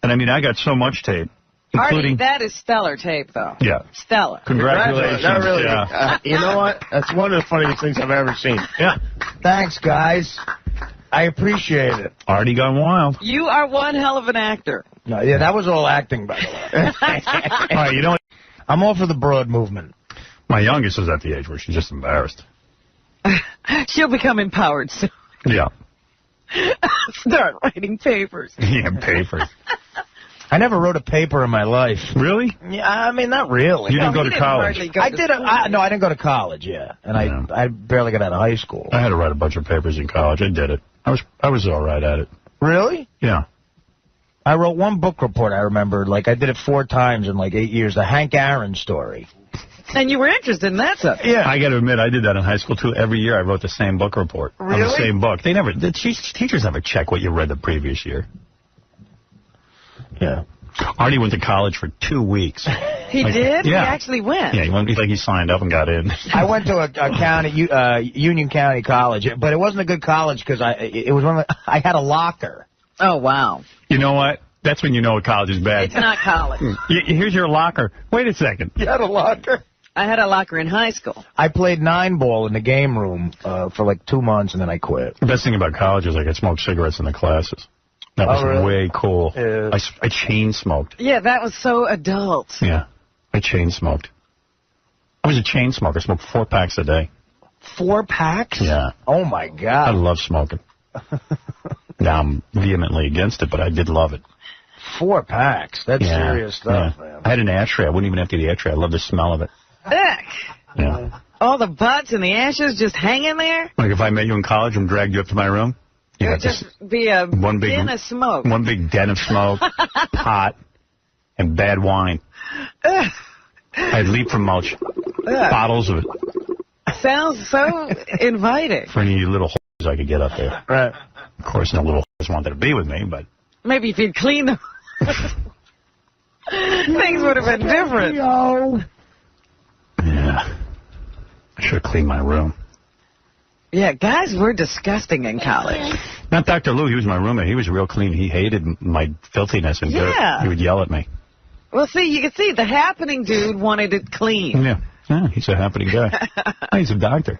And I mean, I got so much tape, including. Artie, that is stellar tape, though. Yeah. Stellar. Congratulations. That really, yeah. you know what? That's one of the funniest things I've ever seen. Yeah. Thanks, guys. I appreciate it. Artie gone wild. You are one hell of an actor. No, yeah, that was all acting, by the way. All right, you know what? I'm all for the broad movement. My youngest is at the age where she's just embarrassed. She'll become empowered soon. Yeah. Start writing papers. Yeah, papers. I never wrote a paper in my life. Really? Yeah, I mean, not really. You didn't go to college? I didn't go to college, yeah. And I barely got out of high school. I had to write a bunch of papers in college. I did it. I was all right at it. Really? Yeah. I wrote one book report, I remember. Like, I did it 4 times in, like, 8 years. The Hank Aaron story. And you were interested in that subject. Yeah. I got to admit, I did that in high school, too. Every year I wrote the same book report. Really? On the same book. The teachers never check what you read the previous year. Yeah. Artie went to college for 2 weeks. He did? Yeah. He actually went? Yeah, he signed up and got in. I went to a Union County college, but it wasn't a good college because I had a locker. Oh, wow. You know what? That's when you know a college is bad. It's not college. Here's your locker. Wait a second. You had a locker? I had a locker in high school. I played 9-ball in the game room for like 2 months, and then I quit. The best thing about college is I could smoke cigarettes in the classes. That was really? way cool. Yeah. I chain smoked. Yeah, that was so adult. Yeah, I chain smoked. I was a chain smoker. I smoked 4 packs a day. 4 packs? Yeah. Oh, my God. I love smoking. Now I'm vehemently against it, but I did love it. 4 packs? That's serious stuff, man. I had an ashtray. I wouldn't even empty the ashtray. I love the smell of it. Heck. Yeah. All the butts and the ashes just hanging there? Like if I met you in college and dragged you up to my room? It would just be a den of smoke. One big den of smoke, pot, and bad wine. I'd leap from mulch. Bottles of it. Sounds so inviting. For any little hoes I could get up there. Right. Of course, no little hoes wanted to be with me, but... Maybe if you'd clean them, things would have been different. Yeah. I should have cleaned my room. Yeah, guys were disgusting in college. Not Dr. Lou. He was my roommate. He was real clean. He hated my filthiness and dirt. He would yell at me. Well, see, you can see the happening dude wanted it clean. Yeah, he's a happening guy. He's a doctor.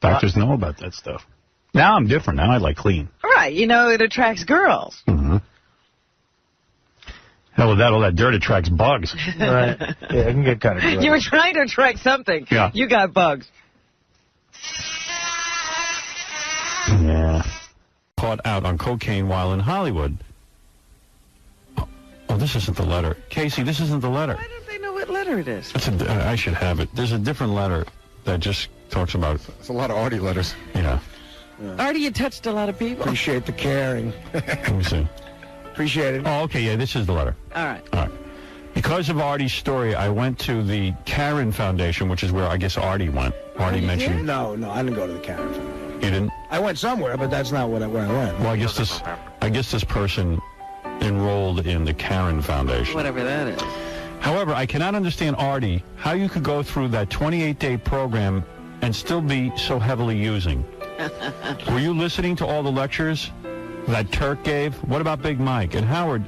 Doctors know about that stuff. Now I'm different. Now I like clean. Right. You know, it attracts girls. Mm-hmm. Hell, with that, all that dirt attracts bugs. Right. Yeah, it can get kind of gross. You were trying to attract something. Yeah. You got bugs. Yeah. Caught out on cocaine while in Hollywood. Oh, this isn't the letter. Casey, this isn't the letter. Why don't they know what letter it is? I should have it. There's a different letter that just talks about... It's a lot of Artie letters. Yeah. Artie, you touched a lot of people. Appreciate the caring. Let me see. Appreciate it. Oh, okay, yeah, this is the letter. All right. All right. Because of Artie's story, I went to the Karen Foundation, which is where I guess Artie went. Artie mentioned... No, I didn't go to the Karen Foundation. You didn't? I went somewhere, but that's not where I went. Well, I guess this person enrolled in the Karen Foundation. Whatever that is. However, I cannot understand, Artie, how you could go through that 28-day program and still be so heavily using. Were you listening to all the lectures that Turk gave? What about Big Mike? And Howard,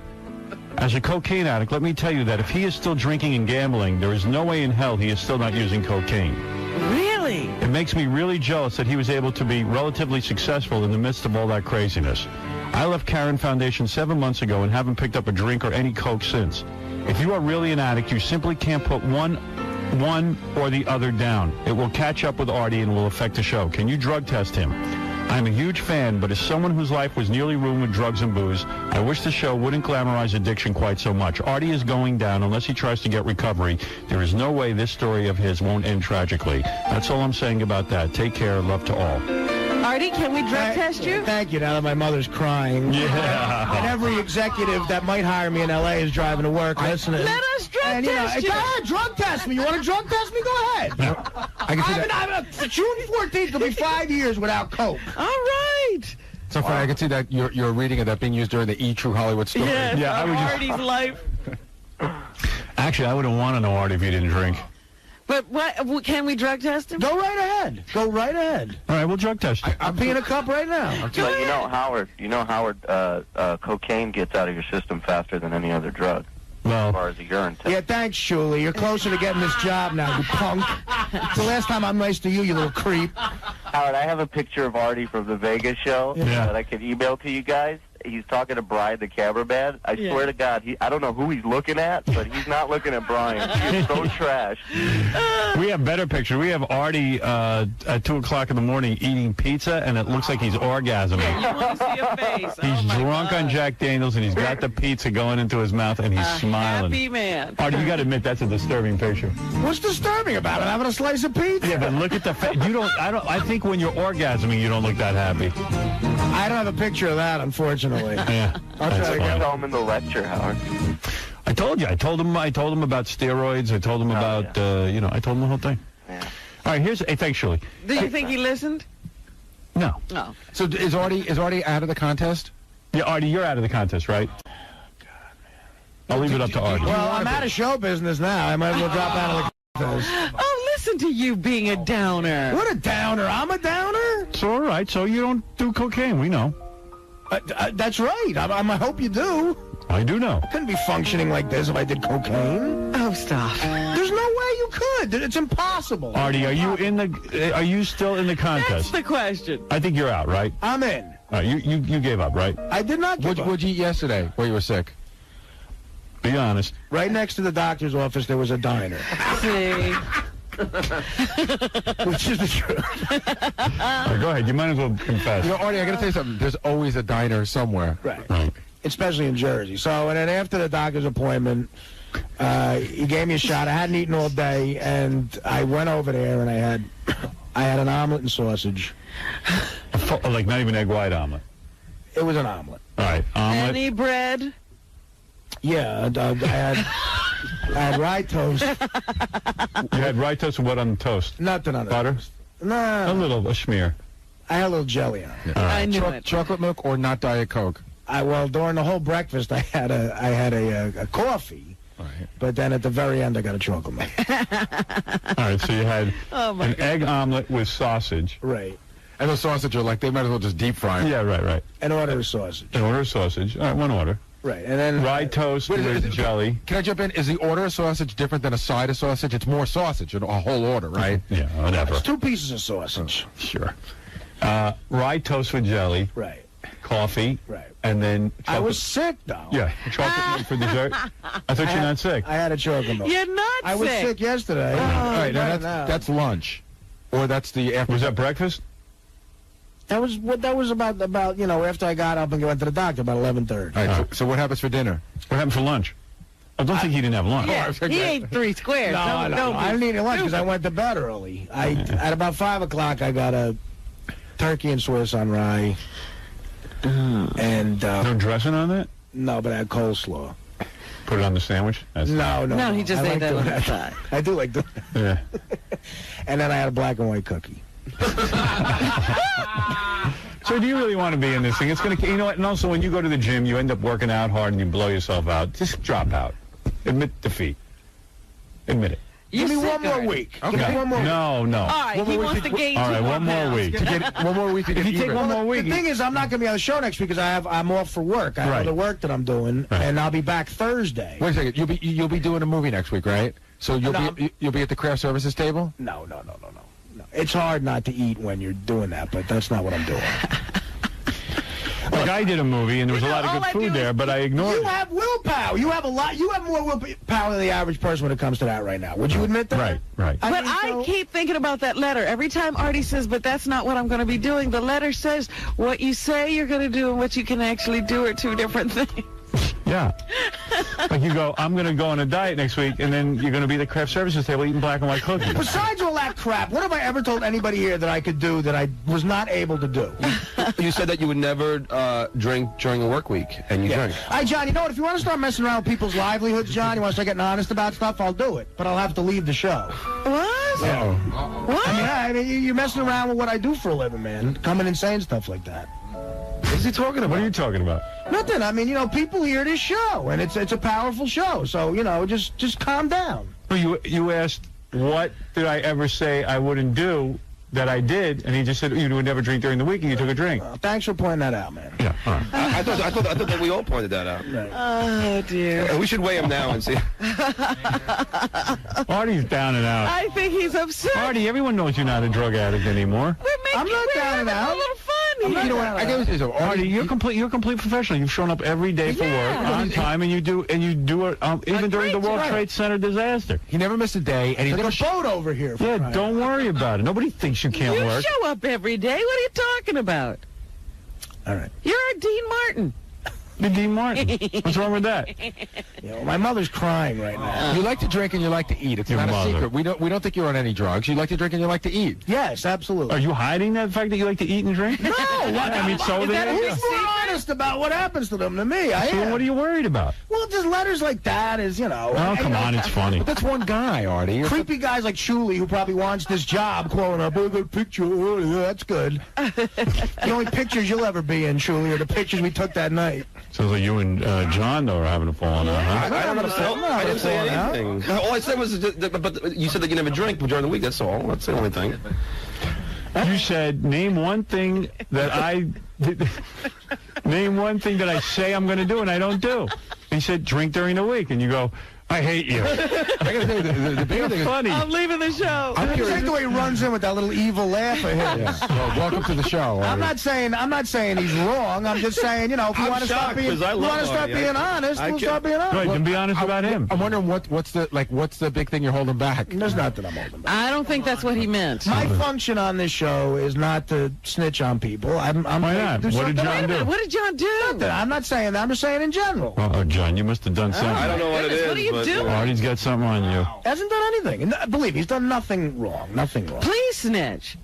as a cocaine addict, let me tell you that if he is still drinking and gambling, there is no way in hell he is still not using cocaine. Really? It makes me really jealous that he was able to be relatively successful in the midst of all that craziness. I left Karen Foundation 7 months ago and haven't picked up a drink or any coke since. If you are really an addict, you simply can't put one or the other down. It will catch up with Artie and will affect the show. Can you drug test him? I'm a huge fan, but as someone whose life was nearly ruined with drugs and booze, I wish the show wouldn't glamorize addiction quite so much. Artie is going down unless he tries to get recovery. There is no way this story of his won't end tragically. That's all I'm saying about that. Take care. Love to all. Artie, can we drug test you? Thank you, now that my mother's crying. Yeah. And every executive that might hire me in L.A. is driving to work listening. Let us drug test you. Go ahead, drug test me. You want to drug test me? Go ahead. I can see that. June 14th will be 5 years without coke. All right. So funny. I can see that you're reading of that being used during the E! True Hollywood story. Yes, Yeah, I would just- Artie's life. Actually, I wouldn't want to know, Artie, if you didn't drink. But what? Can we drug test him? Go right ahead. Go right ahead. All right, we'll drug test you. I'm peeing a cup right now. But you know, Howard, cocaine gets out of your system faster than any other drug. Well, as far as the urine test. Yeah, thanks, Shuli. You're closer to getting this job now, you punk. It's the last time I'm nice to you, you little creep. Howard, I have a picture of Artie from the Vegas show that I can email to you guys. He's talking to Brian, the cameraman. I swear to God, I don't know who he's looking at, but he's not looking at Brian. He's so trash. We have better picture. We have Artie at 2 o'clock in the morning eating pizza, and it looks like he's orgasming. You want to see a face. He's drunk on Jack Daniels, and he's got the pizza going into his mouth, and he's smiling. Happy man. Artie, you got to admit that's a disturbing picture. What's disturbing about it? Having a slice of pizza? Yeah, but look at the face. I think when you're orgasming, you don't look that happy. I don't have a picture of that, unfortunately. Yeah. I'll try to get Tell him in the lecture, Howard. I told you. I told him about steroids. I told him about, I told him the whole thing. Yeah. All right, hey, thanks, Shirley. Do you think he listened? No. No. So is Artie out of the contest? Yeah, Artie, you're out of the contest, right? I'll leave it up to Artie. Well, I'm out of show business now. I might as well drop out of the contest. Oh, listen to you being a downer. What a downer. I'm a downer? It's all right. So you don't do cocaine. We know. That's right. I hope you do. I do know. I couldn't be functioning like this if I did cocaine. Oh, stop. There's no way you could. It's impossible. Artie, are you still in the contest? That's the question. I think you're out, right? I'm in. All right, you gave up, right? I did not give up. What'd you eat yesterday while you were sick? Be honest. Right next to the doctor's office, there was a diner. See? Which is the truth. All right, go ahead. You might as well confess. You know, Artie, I got to tell you something. There's always a diner somewhere. Right. Especially in Jersey. So, and then after the doctor's appointment, he gave me a shot. I hadn't eaten all day, and I went over there, and I had an omelet and sausage. Like not even egg white omelet. It was an omelet. All right, omelet. Any bread? Yeah, I had rye toast. You had rye toast and what on the toast? Nothing on it. Butter? No. A smear. I had a little jelly on it. Right. I knew it. Chocolate milk or not Diet Coke? Well, during the whole breakfast, I had a coffee. Right. But then at the very end, I got a chocolate milk. All right, so you had an egg omelet with sausage. Right. And the sausage are like, they might as well just deep fry them. Yeah, right. An order of sausage. An order of sausage. All right, one order. Right, and then rye toast with jelly. Can I jump in? Is the order of sausage different than a side of sausage? It's more sausage, a whole order, right? Yeah, whatever. It's 2 pieces of sausage. Sure. Rye toast with jelly. Right. Coffee. Right. And then I was sick, though. Yeah, chocolate milk for dessert. I thought you're not sick. I had a chocolate milk. You're not I was sick yesterday. All right, now that's lunch. Or that's the after. Was that breakfast? That was about after I got up and went to the doctor about 11:30. All right, so what happens for dinner? What happened for lunch? I don't think he didn't have lunch. Yeah, he ate 3 squares. No, I didn't eat lunch because I went to bed early. At about 5 o'clock, I got a turkey and Swiss on rye. And no dressing on that? No, but I had coleslaw. Put it on the sandwich? No, he just ate that on the side. I do like doing that. Yeah. And then I had a black and white cookie. So do you really want to be in this thing? It's going to, you know what? And also, when you go to the gym, you end up working out hard and you blow yourself out. Just drop out. Admit defeat. Admit it. Give me one more week. Okay. Give me one more week. No. All right, he wants to gain 2 more pounds. One more week. If you take one more week. The thing is, I'm not going to be on the show next week because I'm off for work. I have other work that I'm doing, and I'll be back Thursday. Wait a second. You'll be doing a movie next week, right? So you'll be at the craft services table? No. It's hard not to eat when you're doing that, but that's not what I'm doing. Like I did a movie, and there was a lot of good food there, but I ignored it. You have willpower. You have more willpower than the average person when it comes to that right now. Would you admit that? Right. But I keep thinking about that letter. Every time Artie says, but that's not what I'm going to be doing, the letter says what you say you're going to do and what you can actually do are 2 different things. Yeah. Like you go, I'm going to go on a diet next week, and then you're going to be at the craft services table eating black and white cookies. Besides all that crap, what have I ever told anybody here that I could do that I was not able to do? You said that you would never drink during a work week, and you drink. All right, John, you know what? If you want to start messing around with people's livelihoods, John, you want to start getting honest about stuff, I'll do it. But I'll have to leave the show. What? Yeah. What? I mean, you're messing around with what I do for a living, man. Coming and saying stuff like that. What's he talking about? What are you talking about? Nothing. I mean, people hear this show, and it's a powerful show. So, just calm down. Well, you asked, what did I ever say I wouldn't do that I did, and he just said you would never drink during the week, and you took a drink. Thanks for pointing that out, man. Yeah. All right. I thought that we all pointed that out. Right. Oh, dear. We should weigh him now and see. Artie's down and out. I think he's upset. Artie, everyone knows you're not a drug addict anymore. I'm not down and out. A little fun. You know what? I guess so. Artie, you're a complete professional. You've shown up every day for work on time, and you do it even during the World Trade Center disaster. He never missed a day, and he's There's a boat over here. Yeah, don't worry about it. Nobody thinks you can't You work. show up every day. What are you talking about? All right. You're a Dean Martin. You're Dean Martin. What's wrong with that? My mother's crying right now. You like to drink and you like to eat. It's Your not mother. a secret. We don't think you're on any drugs. You like to drink and you like to eat. Yes, absolutely. Are you hiding that fact that you like to eat and drink? No. I mean, so Is that a they big are. secret? We're honest about what happens to them to me. I So am. what are you worried about? Well, just letters like that is, Oh, come on, it's funny. But that's one guy, Artie. Creepy guys like Shuley who probably wants this job calling up, oh, good picture. Oh, yeah, that's good. The only pictures you'll ever be in, Shuley, are the pictures we took that night. Sounds like you and John, though, are having a falling out, huh? I didn't say anything. All I said was, but you said that you never drink during the week. That's all. That's the only thing. You said, name one thing that I say I'm going to do and I don't do. He said, drink during the week. And you go, I hate you. I gotta tell you, the big thing is funny. I'm leaving the show. I like the way he runs in with that little evil laugh of his. Yeah. Well, welcome to the show, Artie. I'm not saying he's wrong. I'm just saying, if you want to start being honest, we'll start being honest. Right, then be honest about him. I'm wondering what's the big thing you're holding back? There's nothing I'm holding back. I don't think that's what he meant. My function on this show is not to snitch on people. I'm Why not? What did John do? What did John do? I'm not saying that. I'm just saying in general. Oh, John, you must have done something. I don't know what it is. What are you doing? Artie's got something on you. Hasn't done anything. And believe me, he's done nothing wrong. Nothing wrong. Please snitch.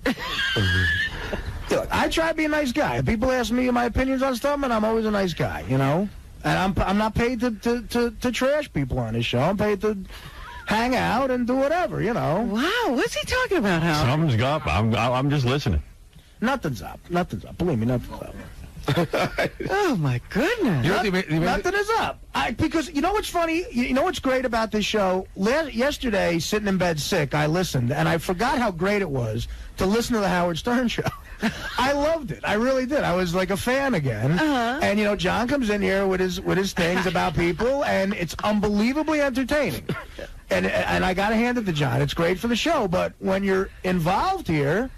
Look, I try to be a nice guy. If people ask me my opinions on stuff, and I'm always a nice guy, And I'm not paid to trash people on this show. I'm paid to hang out and do whatever, Wow, what's he talking about, Howard? Something's up. I'm just listening. Nothing's up. Nothing's up. Believe me, nothing's up. Oh, my goodness. Nothing is up. Because you know what's funny? You know what's great about this show? Yesterday, sitting in bed sick, I listened, and I forgot how great it was to listen to the Howard Stern show. I loved it. I really did. I was like a fan again. And, John comes in here with his things about people, and it's unbelievably entertaining. And I got to hand it to John. It's great for the show, but when you're involved here,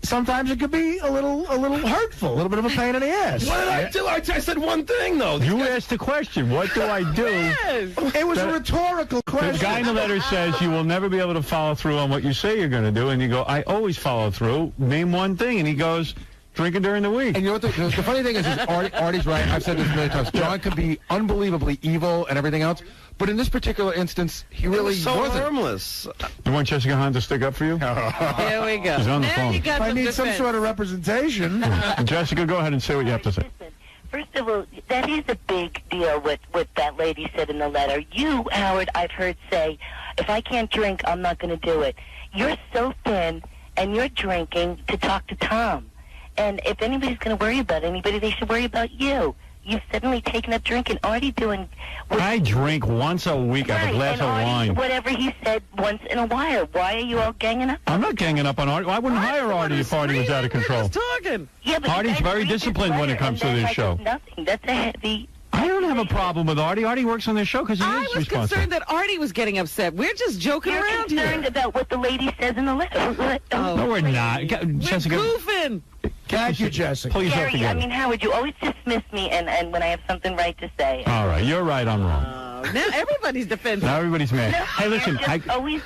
sometimes it could be a little hurtful, a little bit of a pain in the ass. What did I do? I said one thing, though. You asked the question, what do I do? It was a rhetorical question. The guy in the letter says you will never be able to follow through on what you say you're going to do, and you go, I always follow through. Name one thing, and he goes, drinking during the week. And you know what the funny thing is Artie's right. I've said this a million times. John can be unbelievably evil and everything else, but in this particular instance, he really wasn't. Harmless. You want Jessica Hahn to stick up for you? Here we go. She's on the now phone. You got I need some sort of representation. Jessica, go ahead and say what you have to say. First of all, that is a big deal what that lady said in the letter. You, Howard, I've heard say, if I can't drink, I'm not going to do it. You're so thin, and you're drinking to talk to Tom. And if anybody's going to worry about anybody, they should worry about you. You've suddenly taken up drinking. Artie doing... I drink once a week. I have a glass and of Artie, wine. Whatever he said once in a while. Why are you all ganging up? I'm not ganging up on Artie. I wouldn't hire Artie if Artie was out of control. Talking. Yeah, but Artie's very disciplined when it comes to this show. Nothing. That's a heavy... I don't have a problem with Artie. Artie works on this show because he I is was responsible. concerned that Artie was getting upset. We're just joking You're around concerned here. about what the lady says in the letter. No, we're not. Jessica, we're goofing. Thank you, Jessica. Pull yourself Gary, together. I mean, Howard, you always dismiss me and when I have something right to say. All right, you're right, I'm wrong. Now everybody's defensive. Now everybody's mad. No, Hey, listen, you're just always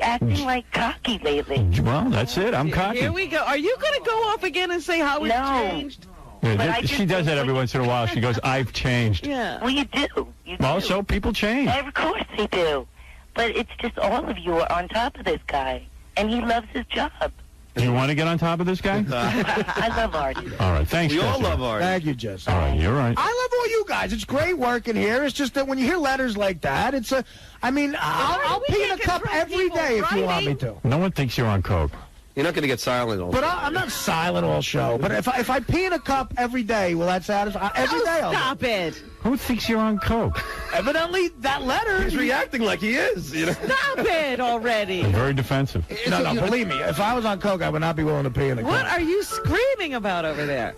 acting like cocky lately. Well, that's it. I'm cocky. Here we go. Are you going to go off again and say how it's changed? Yeah, she does that every once in a while. She goes, I've changed. Yeah. Well, you do. Also, people change. Of course they do. But it's just all of you are on top of this guy, and he loves his job. Do you want to get on top of this guy? I love Artie. All right, thanks, We all Jesse. love Artie. Thank you, Jesse. All right, you're right. I love all you guys. It's great working here. It's just that when you hear letters like that, it's a... I mean, I'll pee in a cup every day if you want me to. No one thinks you're on coke. You're not going to get silent all But day. I'm not silent all show. But if I pee in a cup every day, will that satisfy? Every day I'll... Stop it. Who thinks you're on coke? Evidently, that letter... He's reacting like he is. You know? Stop it already. You're very defensive. No, believe me. If I was on coke, I would not be willing to pee in a cup. What are you screaming about over there?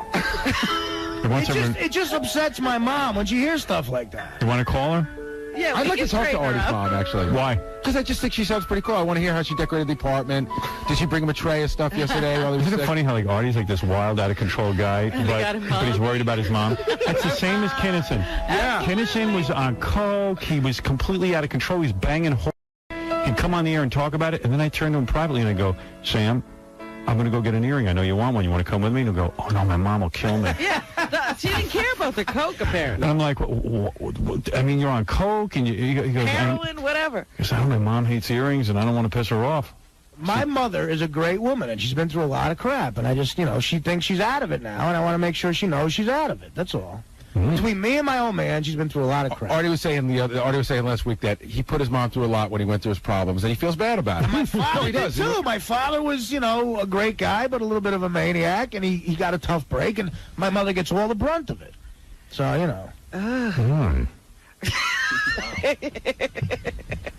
It just upsets my mom when she hears stuff like that. You want to call her? Yeah, I'd like to talk to Artie's mom, actually. Why? Because I just think she sounds pretty cool. I want to hear how she decorated the apartment. Did she bring him a tray of stuff yesterday while he was Isn't it sick? funny how like Artie's like this wild, out of control guy, but he's worried about his mom? That's the same as Kinnison. Yeah. Kinnison was on coke. He was completely out of control. He's banging. He'd come on the air and talk about it, and then I turn to him privately and I go, Sam, I'm going to go get an earring. I know you want one. You want to come with me? And he'll go, oh, no, my mom will kill me. Yeah, she didn't care about the coke, apparently. And I'm like, I mean, you're on coke, and he goes, heroin, whatever. He goes, my mom hates earrings, and I don't want to piss her off. My mother is a great woman, and she's been through a lot of crap, and I just, she thinks she's out of it now, and I want to make sure she knows she's out of it. That's all. Between me and my old man, she's been through a lot of crap. Artie was saying last week that he put his mom through a lot when he went through his problems, and he feels bad about it. My father he does too. My father was, a great guy, but a little bit of a maniac, and he got a tough break, and my mother gets all the brunt of it. So, Wow.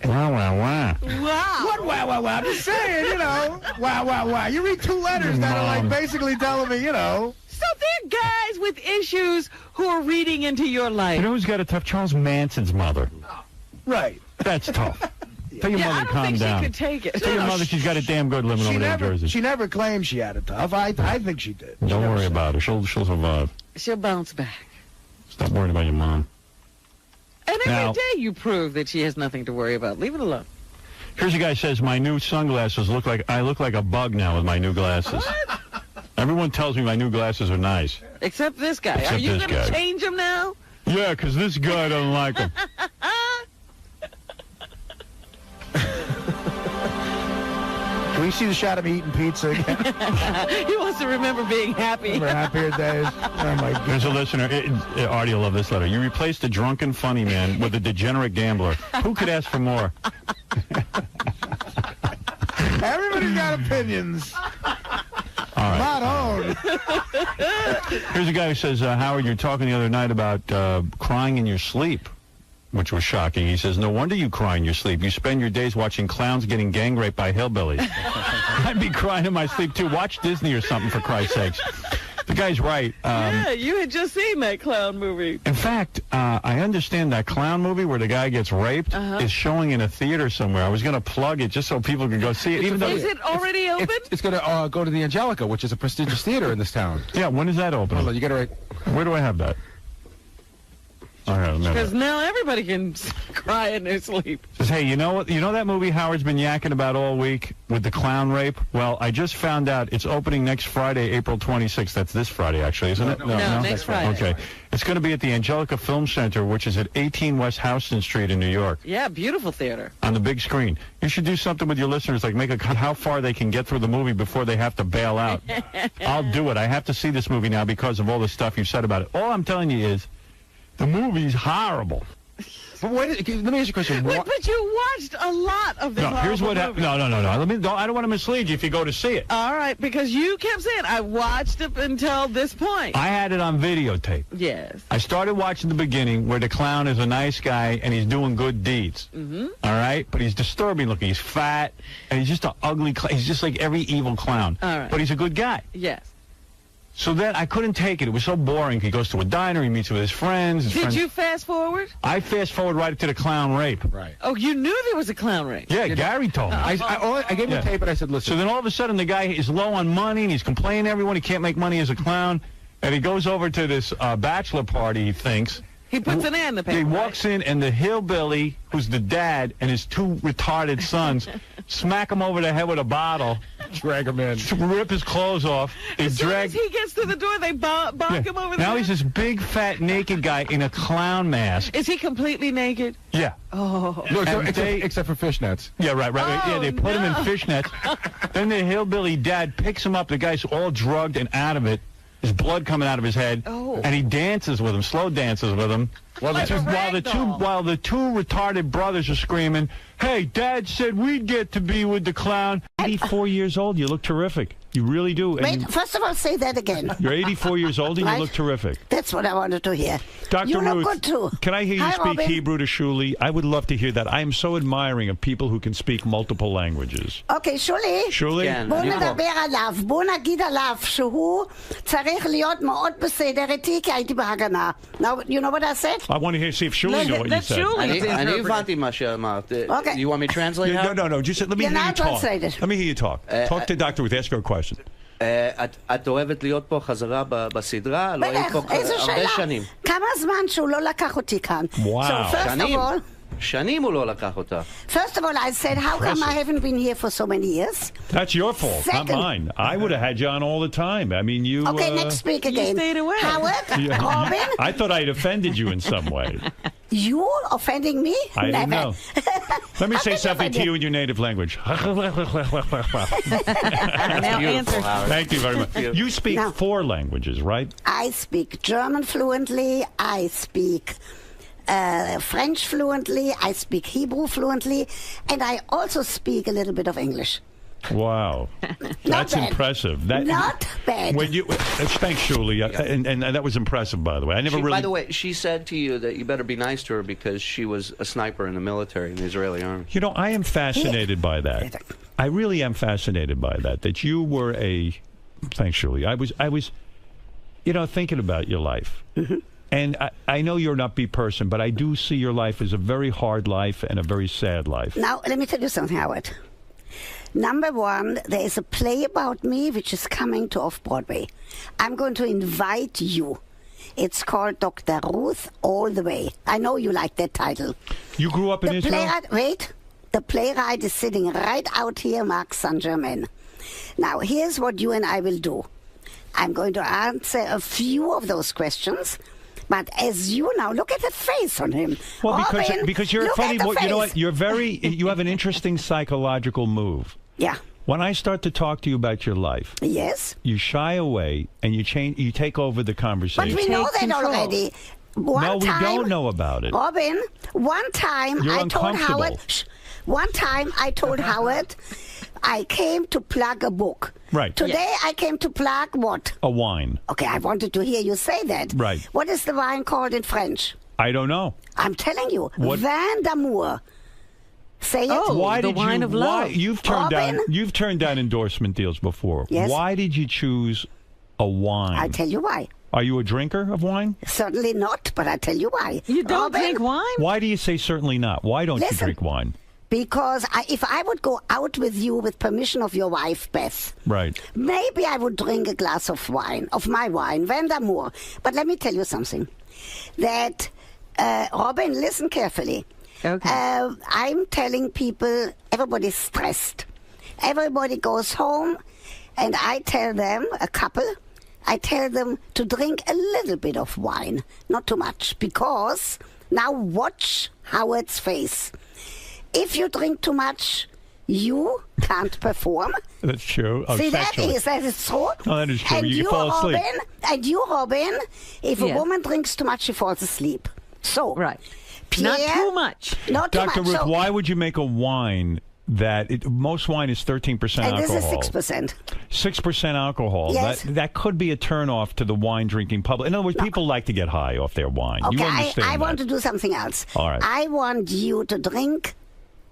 Wow. What wow? I'm just saying, wow. You read two letters that are like basically telling me, So there are guys with issues who are reading into your life. You know who's got a tough? Charles Manson's mother. Right. That's tough. Tell your mother to calm down. She could take it. Tell your mother she's got it damn good living over there in Jersey. She never claimed she had it tough. I think she did. Don't worry about her. She'll survive. She'll bounce back. Stop worrying about your mom. And every day you prove that she has nothing to worry about. Leave it alone. Here's a guy who says, my new sunglasses look like a bug now with my new glasses. What? Everyone tells me my new glasses are nice. Except this guy. Except are you this going guy. to change them now? Yeah, because this guy doesn't like them. Can we see the shot of me eating pizza again? He wants to remember being happy. Remember happier days? Oh, my God. There's a listener. Artie will love this letter. You replaced a drunken funny man with a degenerate gambler. Who could ask for more? Everybody's got opinions. All right. Not own. Here's a guy who says, Howard, you're talking the other night about crying in your sleep, which was shocking. He says, no wonder you cry in your sleep. You spend your days watching clowns getting gang raped by hillbillies. I'd be crying in my sleep, too. Watch Disney or something, for Christ's sakes. The guy's right. Yeah, you had just seen that clown movie. In fact, I understand that clown movie where the guy gets raped is showing in a theater somewhere. I was going to plug it just so people could go see it. Is it already open? It's going to go to the Angelica, which is a prestigious theater in this town. Yeah, when is that open? Hold on, you got it right. Where do I have that? Because now everybody can cry in their sleep. Says, hey, you know what? You know that movie Howard's been yakking about all week with the clown rape? Well, I just found out it's opening next Friday, April 26th. That's this Friday, actually, isn't it? No, next Friday. Okay. It's going to be at the Angelica Film Center, which is at 18 West Houston Street in New York. Yeah, beautiful theater. On the big screen. You should do something with your listeners, like make a cut how far they can get through the movie before they have to bail out. I'll do it. I have to see this movie now because of all the stuff you said about it. All I'm telling you is, the movie's horrible. But let me ask you a question. Wait, but you watched a lot of this. No, here's what happened. No. I don't want to mislead you if you go to see it. All right, because you kept saying, I watched it until this point. I had it on videotape. Yes. I started watching the beginning where the clown is a nice guy and he's doing good deeds. Mm-hmm. All right? But he's disturbing looking. He's fat and he's just an ugly clown. He's just like every evil clown. All right. But he's a good guy. Yes. So then I couldn't take it. It was so boring. He goes to a diner. He meets with his friends. Did you fast forward? I fast forward right to the clown rape. Right. Oh, you knew there was a clown rape? Yeah, Gary told me. I gave him the tape and I said, listen. So then all of a sudden the guy is low on money and he's complaining to everyone. He can't make money as a clown. And he goes over to this bachelor party, he thinks. He puts an ad in the paper. He walks in and the hillbilly, who's the dad, and his two retarded sons, smack him over the head with a bottle. Drag him in. Rip his clothes off. As soon as he gets to the door, they bonk him over the Now head. he's this big, fat, naked guy in a clown mask. Is he completely naked? Yeah. Oh. No, except for fishnets. Yeah, right. Yeah, they put him in fishnets. Then the hillbilly dad picks him up. The guy's all drugged and out of it. His blood coming out of his head. Oh. And he dances with him, slow dances with him. While the two retarded brothers are screaming, "Hey, Dad said we'd get to be with the clown." 84 years old. You look terrific. You really do. Wait, first of all, say that again. You're 84 years old and you look terrific. That's what I wanted to hear. Dr. You Ruth, look good too. Can I hear you Hi, speak Robin. Hebrew to Shuli? I would love to hear that. I am so admiring of people who can speak multiple languages. אוקיי, שולי. שולי? בוא נדבר עליו. בוא נגיד עליו שהוא צריך להיות מאוד בסדר איתי, כי הייתי בהגנה. Now, you know what I said? I want to hear, see if Shuli know what you said. אני הבנתי מה שאמרת. Okay. You want me to translate now? No. Just let me hear you talk. translated. Let me hear you talk. Talk to Dr. Ruth. Ask her a question. את אוהבת להיות פה חזרה בסדרה? לא היית פה בטח, איזו הרבה שאלה. שנים. כמה זמן שהוא לא לקח אותי כאן. Wow. So first of all, שנים הוא לא לקח אותה. first of all, I said, how come I haven't been here for so many years? That's your fault, not Second. mine. I would have had you on all the time. I mean, you... Okay, next speak again. stayed away. Howard, Robin, I thought I'd offended you in some way. you offending me? I didn't Never. know. Let me How say can something to offend you in your native language. Now answer. Thank you very much. You speak 4 languages, right? I speak German fluently. I speak French fluently. I speak Hebrew fluently. And I also speak a little bit of English. Wow. That's bad. impressive. Not bad. When you, thanks, Shuli. And that was impressive, by the way. I never really... By the way, she said to you that you better be nice to her because she was a sniper in the military, in the Israeli army. You know, I am fascinated by that. I really am fascinated by that. That you were a... Thanks, Shuli. I was, you know, thinking about your life. Mm-hmm. And I know you're an upbeat person, but I do see your life as a very hard life and a very sad life. Now, let me tell you something, Howard. Number one, there is a play about me which is coming to Off-Broadway. I'm going to invite you. It's called Dr. Ruth All the Way. I know you like that title. You grew up in Israel? Wait. The playwright is sitting right out here, Marc Saint-Germain. Now, here's what you and I will do. I'm going to answer a few of those questions. But as you now, look at the face on him. Well, Robin, because you're look funny. at the You know face. what? You have an interesting psychological move. Yeah. When I start to talk to you about your life, yes, you shy away and you take over the conversation. But we know that already. No, we don't know about it. Robin, one time You're I told uncomfortable. Howard. One time I told Howard, I came to plug a book. Right. Today I came to plug what? A wine. Okay, I wanted to hear you say that. Right. What is the wine called in French? I don't know. I'm telling you. What? Vin d'amour. Say it. Oh, Why the did wine you, of love. You've turned down endorsement deals before. Yes. Why did you choose a wine? I'll tell you why. Are you a drinker of wine? Certainly not, but I'll tell you why. You don't Robin, drink wine? Why do you say certainly not? Why don't you Listen. drink wine? Because if I would go out with you with permission of your wife, Beth, Right. maybe I would drink a glass of wine, of my wine, Vin d'amour. But let me tell you something. That, Robin, listen carefully. Okay. I'm telling people, everybody's stressed. Everybody goes home, and I tell them, a couple, I tell them to drink a little bit of wine, not too much, because now watch Howard's face. If you drink too much, you can't perform. That's true. Oh, See, sexually. that is true. Oh, that is true. And You fall asleep. Robin, if a Yes. woman drinks too much, she falls asleep. So, Right. Pierre, Not too much. Not too Dr. much. Ruth, So- why would you make a wine that most wine is 13% and alcohol? this is 6%. 6% alcohol. Yes. That could be a turnoff to the wine drinking public. In other words, people like to get high off their wine. Okay, You understand I want that. to do something else. All right. I want you to drink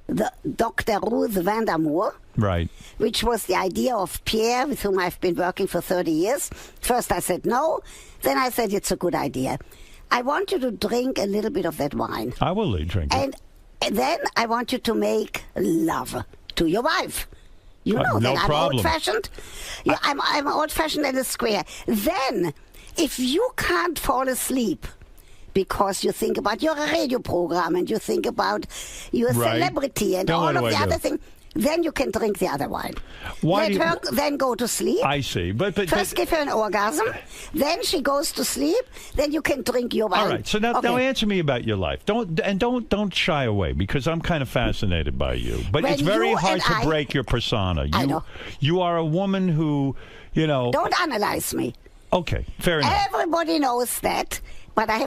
the Dr. Ruth Vin d'amour, Right. which was the idea of Pierre, with whom I've been working for 30 years. First I said no, then I said it's a good idea. I want you to drink a little bit of that wine. I will drink it. And then I want you to make love to your wife. You know no that I'm problem. old-fashioned. Yeah, I'm old-fashioned and a square. Then, if you can't fall asleep because you think about your radio program and you think about your Right. celebrity and Then all what of do the I do? other things, then you can drink the other wine. Why Let her then go to sleep. I see. But First give her an orgasm, then she goes to sleep, then you can drink your wine. All right. So now answer me about your life. Don't shy away, because I'm kind of fascinated by you. But When it's very you hard and to break your persona. I know. You are a woman who, Don't analyze me. Okay, fair enough. Everybody knows that. But I'll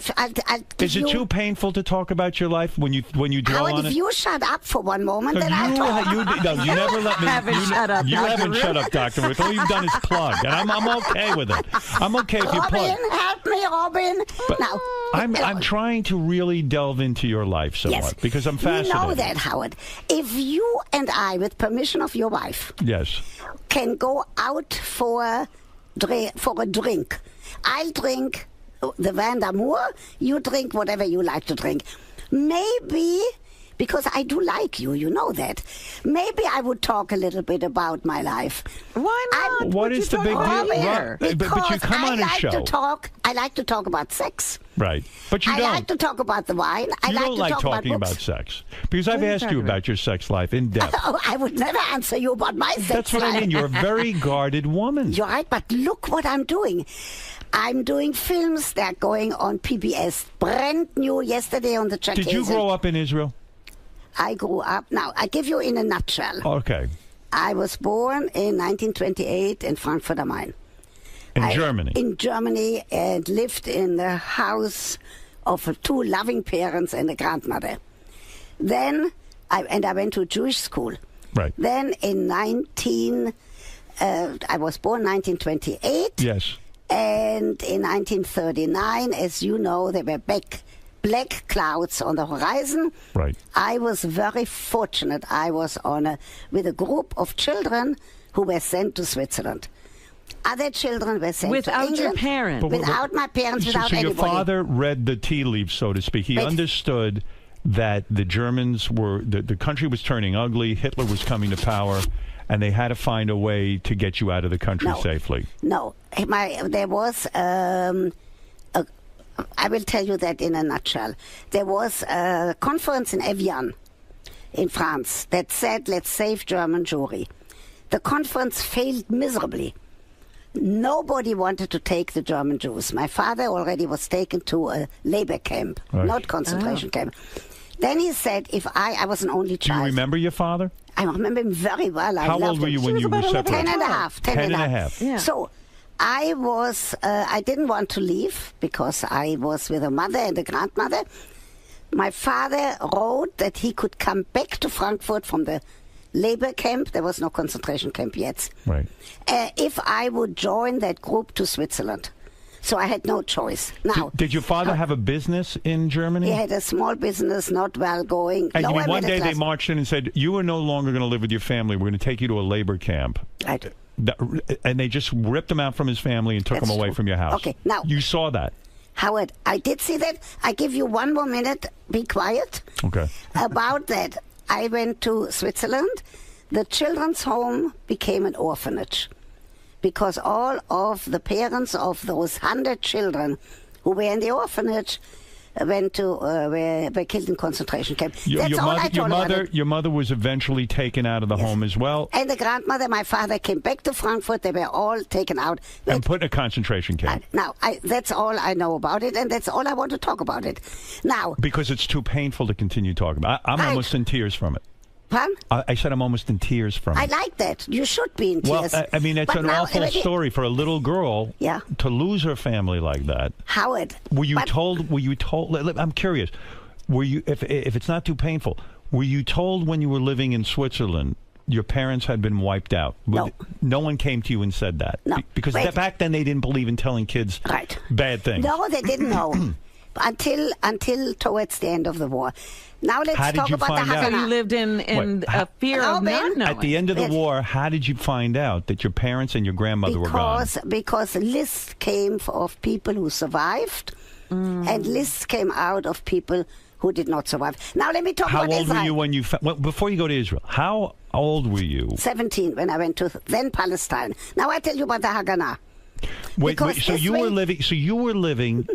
Is it too painful to talk about your life when you dwell Howard, on if it? you shut up for one moment, then I'll talk. You never let me. Haven't shut up, You Dr. haven't Ruth. shut up, Dr. Ruth. All you've done is plug, and I'm okay with it. I'm okay if you plug. Robin, help me, Robin. But now, I'm trying to really delve into your life somewhat, yes, because I'm fascinated. You know that, Howard. If you and I, with permission of your wife, Yes. can go out for a drink, I'll drink the Van d'Amour, you drink whatever you like to drink. Maybe, because I do like you, you know that, maybe I would talk a little bit about my life. Why not? What is the big deal? Right. But you come on a show. I like to talk about sex. Right. But you I don't. like to talk about the wine. I You like don't to like talk talking about about books. sex. Because I've asked you about your sex life in depth. Oh, I would never answer you about my sex That's what life. I mean. You're a very guarded woman. You're right, but look what I'm doing. I'm doing films that are going on PBS. Brand new yesterday on the Czech. Did you grow up in Israel? I grew up. Now, I give you in a nutshell. Okay. I was born in 1928 in Frankfurt am Main. Germany? In Germany, and lived in the house of two loving parents and a grandmother. Then, I went to a Jewish school. Right. Then in I was born 1928. Yes. And in 1939, as you know, there were black clouds on the horizon. Right. I was very fortunate. I was with a group of children who were sent to Switzerland. Other children were sent Without to England. your parents? Without my parents, without so anybody. your father read the tea leaves, so to speak. He understood that the Germans the country was turning ugly, Hitler was coming to power, and they had to find a way to get you out of the country safely. No. There was, I will tell you that in a nutshell. There was a conference in Evian in France that said, let's save German Jewry. The conference failed miserably. Nobody wanted to take the German Jews. My father already was taken to a labor camp, not concentration camp. Then he said, I was an only child. Do you remember your father? I remember him very well. How old were you when you were separated? 10 and a half. 10 and a half. Yeah. So I didn't want to leave because I was with a mother and a grandmother. My father wrote that he could come back to Frankfurt from the labor camp. There was no concentration camp yet. Right. If I would join that group to Switzerland. So I had no choice. Now, did your father have a business in Germany? He had a small business, not well going. And you mean one day they marched in and said, you are no longer going to live with your family. We're going to take you to a labor camp. Right. And they just ripped him out from his family and took him away from your house. Okay, now. You saw that. Howard, I did see that. I give you one more minute. Be quiet. Okay. About that, I went to Switzerland. The children's home became an orphanage because all of the parents of those 100 children who were in the orphanage were killed in concentration camp. That's all I told about it. Your mother was eventually taken out of the home as well. And the grandmother, my father, came back to Frankfurt. They were all taken out. And put in a concentration camp. Now, that's all I know about it, and that's all I want to talk about it. Now, because it's too painful to continue talking about. I'm almost in tears from it. Pardon? I said I'm almost in tears from it. I like that. You should be in tears. Well, I mean, it's an awful story for a little girl to lose her family like that. Howard. Were you told? I'm curious. Were you, if it's not too painful, were you told when you were living in Switzerland your parents had been wiped out? No. No one came to you and said that? No. Because back then they didn't believe in telling kids bad things. No, they didn't know. Until towards the end of the war. Now let's talk about the Haganah. So you lived in a fear of not knowing. At the end of the war, how did you find out that your parents and your grandmother were gone? Because lists came of people who survived, and lists came out of people who did not survive. Now let me talk about Israel. How old were you when you... before you go to Israel, how old were you? 17 when I went to then Palestine. Now I tell you about the Haganah. Wait, so you were living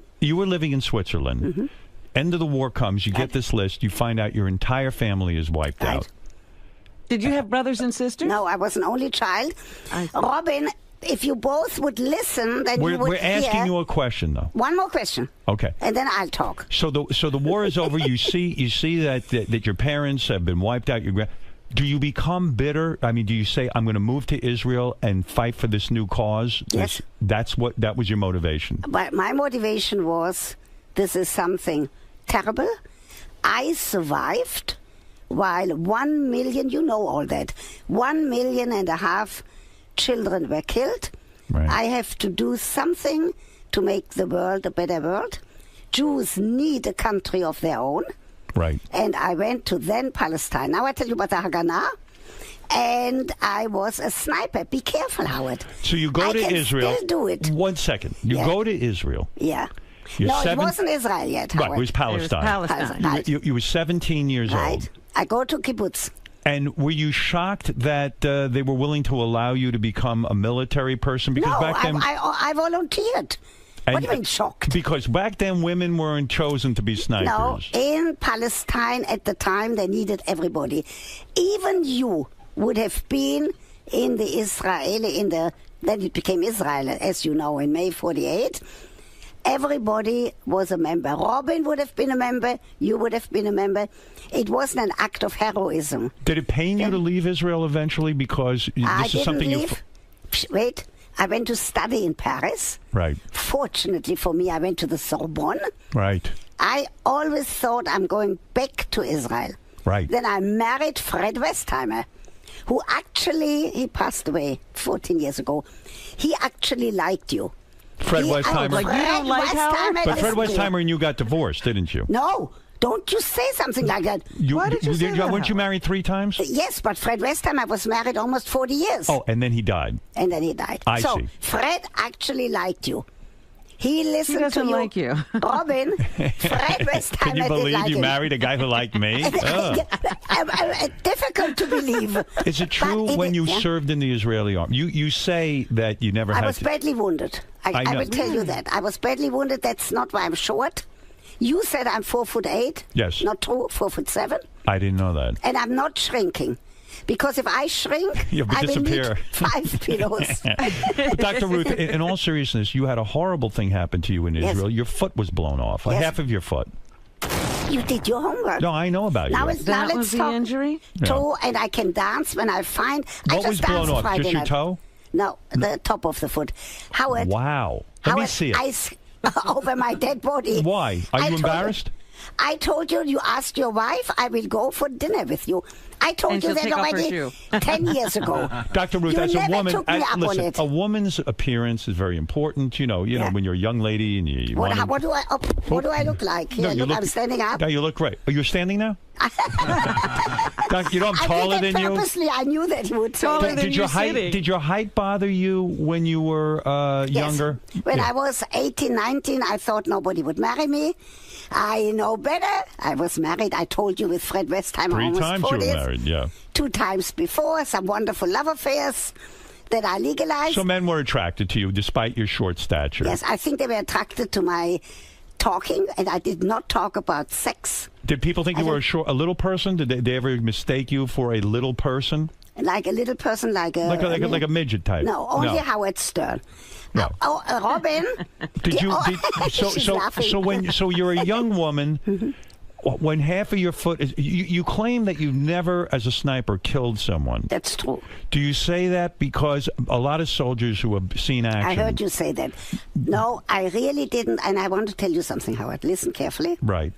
in Switzerland. Mm-hmm. End of the war comes, you get this list, you find out your entire family is wiped out. Did you have brothers and sisters? No, I was an only child. Robin, if you both would listen, then you would We're asking you a question, though. One more question. Okay. And then I'll talk. So the war is over. You see that your parents have been wiped out. Do you become bitter? I mean, do you say, I'm going to move to Israel and fight for this new cause? Yes. That was your motivation. But my motivation was, this is something terrible. I survived while 1 million, you know all that, 1.5 million children were killed. Right. I have to do something to make the world a better world. Jews need a country of their own. Right. And I went to then Palestine. Now I tell you about the Haganah. And I was a sniper. Be careful, Howard. So you go to Israel. Still do it. 1 second. You go to Israel. Yeah. You're it wasn't Israel yet, Howard. Right, it was Palestine. Right. You were 17 years old. I go to kibbutz. And were you shocked that they were willing to allow you to become a military person? Because No, back then, I volunteered. What do you mean shocked? Because back then women weren't chosen to be snipers. No, in Palestine at the time they needed everybody. Even you would have been in the Israeli, then it became Israel, as you know, in May 48. Everybody was a member. Robin would have been a member. You would have been a member. It wasn't an act of heroism. Did it pain you to leave Israel eventually because this is something you... Wait, I went to study in Paris. Right. Fortunately for me, I went to the Sorbonne. Right. I always thought I'm going back to Israel. Right. Then I married Fred Westheimer, who actually, he passed away 14 years ago. He actually liked you. Fred Westheimer. Like you don't like Howard? But Fred Westheimer and you got divorced, didn't you? No. Don't you say something like that. Why did you say that? Weren't you married 3 times? Yes, but Fred Westheimer was married almost 40 years. Oh, and then he died. And then he died. I so, see. Fred actually liked you. He listened doesn't to you. like you. Robin, Fred Westheimer Can you believe like you him. married a guy who liked me? Difficult to believe. Is it true when you served in the Israeli army? You say that you never had I was badly wounded. I will tell you that. I was badly wounded. That's not why I'm short. You said I'm 4'8". Yes. Not true, 4'7". I didn't know that. And I'm not shrinking. Because if I shrink, You'll I will disappear. need 5 kilos. But Dr. Ruth, in all seriousness, you had a horrible thing happen to you in Israel. Your foot was blown off, half of your foot. You did your homework. No, I know about now you. Let's was the talk injury? toe, and I can dance when I find. What was blown off? Just your toe? No, the top of the foot. Howard. Wow. Let me see it. Over my dead body. Why? Are you embarrassed? I told you, you asked your wife, I will go for dinner with you. I told you that already 10 years ago. Dr. Ruth, you as a never woman, took me up on it. a woman's appearance is very important. You know, when you're a young lady and you what do I look like? Here, No, I'm standing up. No, you look great. Are you standing now? Doc, you know I'm I taller did than you. Purposely, I knew that you would say that. Did your height bother you when you were younger? When I was 18, 19, I thought nobody would marry me. I know better. I was married, I told you, with Fred Westheimer. 3 almost times 40. you were married, yeah. 2 times before, some wonderful love affairs that I legalized. So men were attracted to you despite your short stature. Yes, I think they were attracted to my talking, and I did not talk about sex. Did people think you were a little person? Did they ever mistake you for a little person? Like a little person, like a midget type? No, only Howard Stern. No. Robin. So you're a young woman. When half of your foot is, you claim that you never, as a sniper, killed someone. That's true. Do you say that because a lot of soldiers who have seen action? I heard you say that. No, I really didn't, and I want to tell you something, Howard. Listen carefully. Right.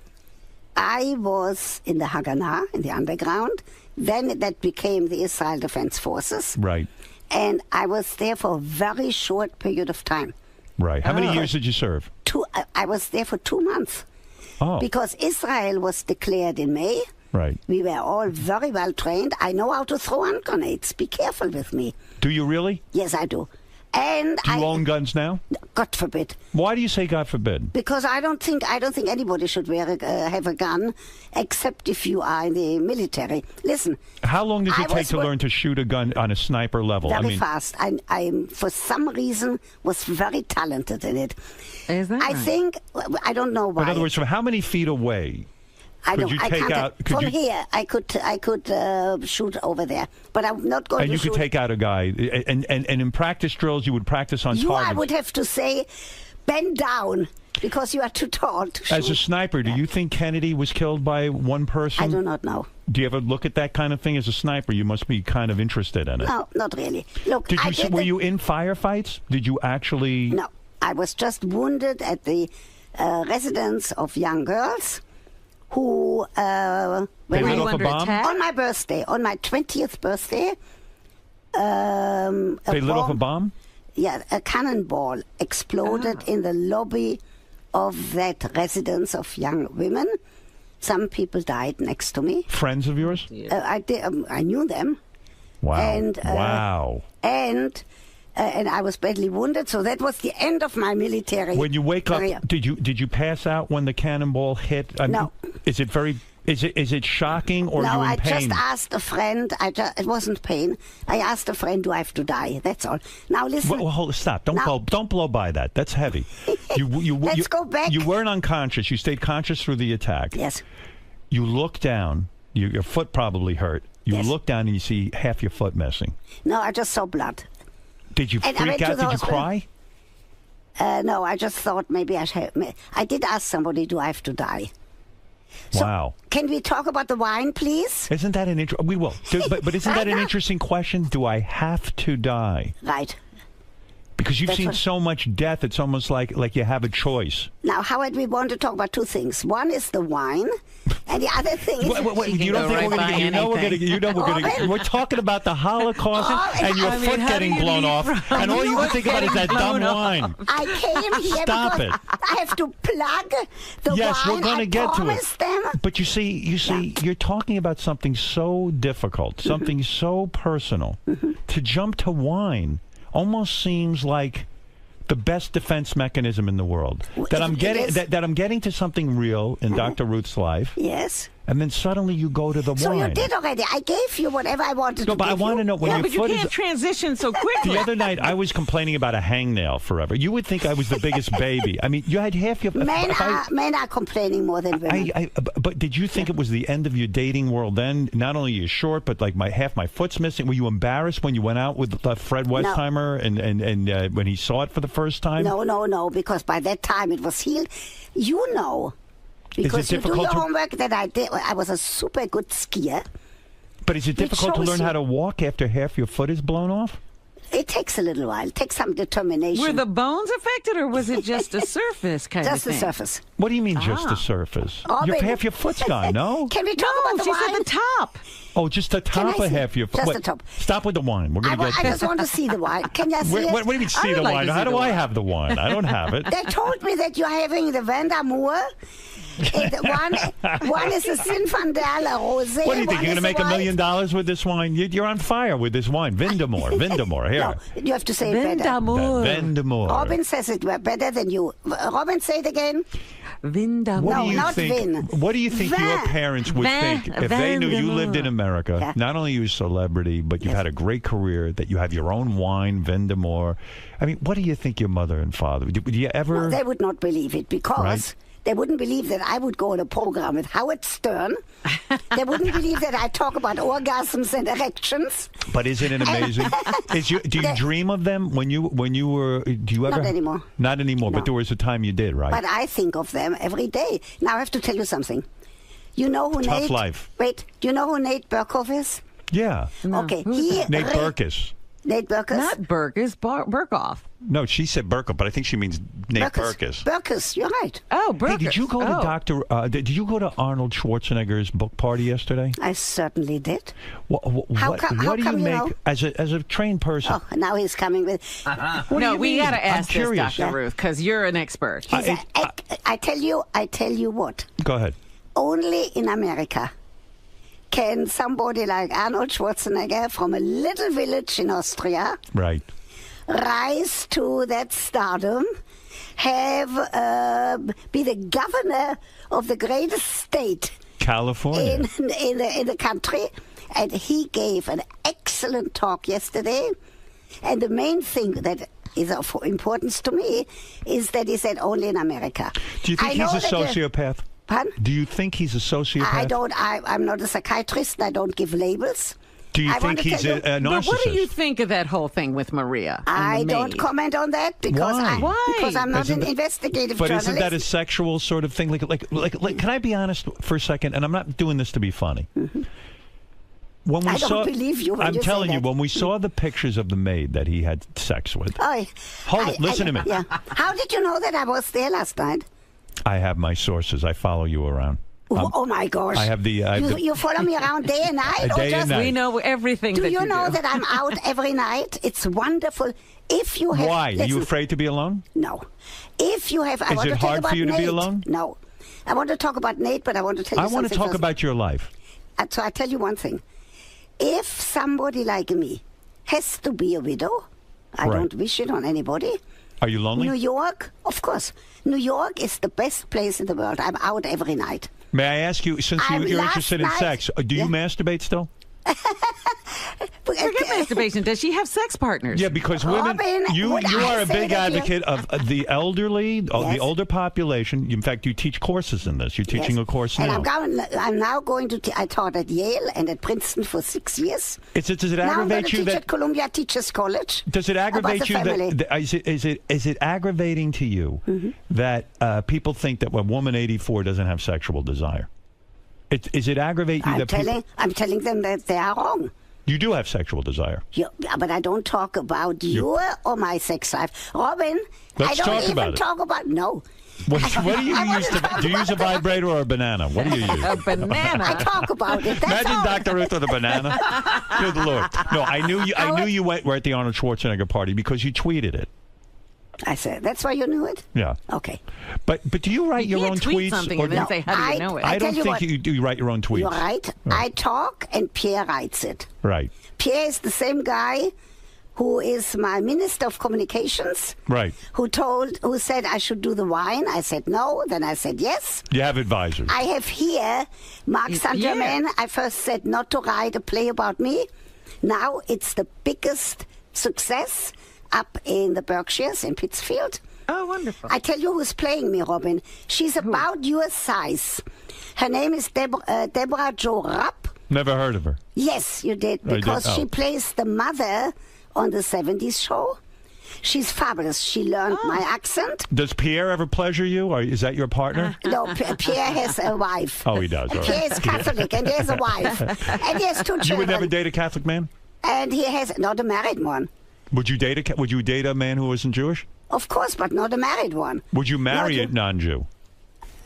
I was in the Haganah, in the underground. Then that became the Israel Defense Forces. Right. And I was there for a very short period of time. Right. How many years did you serve? I was there for 2 months. Oh. Because Israel was declared in May. Right. We were all very well trained. I know how to throw hand grenades. Be careful with me. Do you really? Yes, I do. And do you own guns now? God forbid. Why do you say God forbid? Because I don't think anybody should have a gun, except if you are in the military. Listen. How long does it take to learn to shoot a gun on a sniper level? Very fast. I for some reason was very talented in it. Is that I think I don't know why. In other words, from how many feet away? Could you take out? From here, I could shoot over there, but I'm not going to shoot. And you could take out a guy, and in practice drills, you would practice on targets. I would have to say, bend down, because you are too tall to shoot. As a sniper, do you think Kennedy was killed by one person? I do not know. Do you ever look at that kind of thing as a sniper? You must be kind of interested in it. No, not really. Look, were you in firefights? Did you actually? No, I was just wounded at the residence of young girls who they lit off a bomb? On my birthday, on my 20th birthday. They lit off a bomb? Yeah, a cannonball exploded in the lobby of that residence of young women. Some people died next to me. Friends of yours? I knew them. Wow. And, wow. And I was badly wounded, so that was the end of my military When you wake career. up, did you pass out when the cannonball hit? No. Is it shocking or are you in pain? I just asked a friend. It wasn't pain. I asked a friend, "Do I have to die?" That's all. Now listen. Well, hold, stop! Don't blow by that. That's heavy. Let's go back. You weren't unconscious. You stayed conscious through the attack. Yes. You look down. Your foot probably hurt. You look down and you see half your foot missing. No, I just saw blood. Did you freak out? Did you cry? No, I just thought maybe I did ask somebody, "Do I have to die?" So, wow. Can we talk about the wine, please? Isn't that an We will. But isn't that an interesting question? Do I have to die? Right. Because you've seen so much death, it's almost like you have a choice. Now, Howard, we want to talk about two things. One is the wine, and the other thing is... You don't think we're going to... We're talking about the Holocaust and your foot getting blown off, and all you can think about is that dumb wine. I came here Stop it. I have to plug the wine. Yes, we're going to get to it. Them. But you see, you're talking about something so difficult, something so personal. To jump to wine almost seems like the best defense mechanism in the world. That I'm getting to something real in Dr. Ruth's life. Yes. And then suddenly you go to the wine. So you did already. I gave you whatever I wanted to give you. No, but I want to know when your but foot you can't transition so quickly. The other night I was complaining about a hangnail forever. You would think I was the biggest baby. I mean, you had half your... Men are complaining more than women. But did you think it was the end of your dating world then? Not only are you short, but like half my foot's missing. Were you embarrassed when you went out with Fred Westheimer and when he saw it for the first time? No, because by that time it was healed. You know... Because you do your homework that I did. I was a super good skier. But is it difficult to learn how to walk after half your foot is blown off? It takes a little while. It takes some determination. Were the bones affected, or was it just a surface kind of thing? Just the surface. What do you mean just the surface? Half your foot's gone, no? Can we talk about the wine? She said the top. Oh, just the top of half your foot. Just the top. Stop with the wine. We're going to get I just want to see the wine. Can you see it? What do you mean see the wine? How do I have the wine? I don't have it. They told me that you're having the Van d'Amour. One is a Zinfandel, a rosé. What do you think? You're going to make $1 million with this wine? You're on fire with this wine. Vin d'Amour. Here. No, you have to say it better. Vin d'Amour. Robin says it better than you. Robin, say it again. Vin d'Amour. What do you think your parents would think if they knew you lived in America? Yeah. Not only are you a celebrity, but you've had a great career, that you have your own wine, Vin d'Amour. I mean, what do you think your mother and father would you ever? No, they would not believe it because they wouldn't believe that I would go on a program with Howard Stern. They wouldn't believe that I talk about orgasms and erections. But isn't it amazing? Do you dream of them when you were? Do you ever? Not anymore. Not anymore. No. But there was a time you did, right? But I think of them every day. Now I have to tell you something. You know who Tough life. Wait. Do you know who Nate Berkoff is? Yeah. No. Okay. Nate Berkus. Nate Berkus? Not Berkus, Berkoff. No, she said Berkoff, but I think she means Nate Berkus. Berkus, you're right. Oh, Berkus. Hey, did you go to Did you go to Arnold Schwarzenegger's book party yesterday? I certainly did. What do you make as a trained person? Oh, now he's coming with. No, we got to ask this, Dr. Ruth, because you're an expert. I tell you what. Go ahead. Only in America can somebody like Arnold Schwarzenegger from a little village in Austria rise to that stardom, be the governor of the greatest state, California, in the country, and he gave an excellent talk yesterday. And the main thing that is of importance to me is that he said only in America. Do you think he's a sociopath? Pardon? Do you think he's a sociopath? I don't. I'm not a psychiatrist. And I don't give labels. Do you think he's a narcissist? But what do you think of that whole thing with Maria? I don't comment on that because Why? Because I'm not an investigative journalist. But isn't that a sexual sort of thing? Like, can I be honest for a second? And I'm not doing this to be funny. When we I don't believe you when I'm you telling say you, that. when we saw the pictures of the maid that he had sex with. Hold it. Listen to me. Yeah. How did you know that I was there last night? I have my sources. I follow you around. Oh my gosh! I have the. You follow me around day and night, or Day and just night. We know everything. Do that you know do. that I'm out every night? It's wonderful. If you have, Why? Are you listen, afraid to be alone? No. If you have, I Is want it to talk hard about for you to be Nate. alone? No. I want to talk about Nate, but I want to tell you I something. want to talk first. about your life. So I tell you one thing. If somebody like me has to be a widow, I Right. don't wish it on anybody. Are you lonely? New York, of course. New York is the best place in the world. I'm out every night. May I ask you, since you're last interested in night- sex, do you masturbate still? Forget masturbation. Does she have sex partners? Yeah, because women, Robin, you would are I a say big that you- advocate of the elderly, the Yes. older population. In fact, you teach courses in this. You're teaching Yes. a course and now. I'm now going to. I taught at Yale and at Princeton for 6 years. Does it Now I'm going aggravate to you teach that? at Columbia Teachers College. Does it about aggravate the you family. that? Is it aggravating to you that people think that a woman 84 doesn't have sexual desire? Is it aggravate you that I'm telling them that they are wrong. you do have sexual desire? Yeah, but I don't talk about your or my sex life. Robin, Let's I don't talk even about it. talk about, no. What do you I use? Do you use a vibrator or a banana? What do you use? A banana. I talk about it. That's Imagine all. Dr. Ruth with a banana. Good Lord. No, I knew you. I knew you were at the Arnold Schwarzenegger party because you tweeted it. I said, that's why you knew it? Yeah. Okay. But do you write your can't own tweet tweets? something or and then say, how do you know it? I tell don't you think what. you do. You write your own tweets. You're right. I talk and Pierre writes it. Right. Pierre is the same guy who is my Minister of Communications, Right. who said I should do the wine. I said no. Then I said yes. You have advisors. I have here Mark It's Saint-Germain. I first said not to write a play about me. Now it's the biggest success up in the Berkshires in Pittsfield. Oh, wonderful. I tell you who's playing me, Robin. She's about your size. Her name is Deborah Jo Rapp. Never heard of her. Yes, you did, I did? because she Oh. plays the mother on the 70s show. She's fabulous. She learned my accent. Does Pierre ever pleasure you, or is that your partner? No, Pierre has a wife. Oh, he does. All right. Pierre is Catholic, and he has a wife. And he has 2 children. You would never date a Catholic man? And he has not a married one. Would you date a man who wasn't Jewish? Of course, but not a married one. Would you marry No, a non-Jew?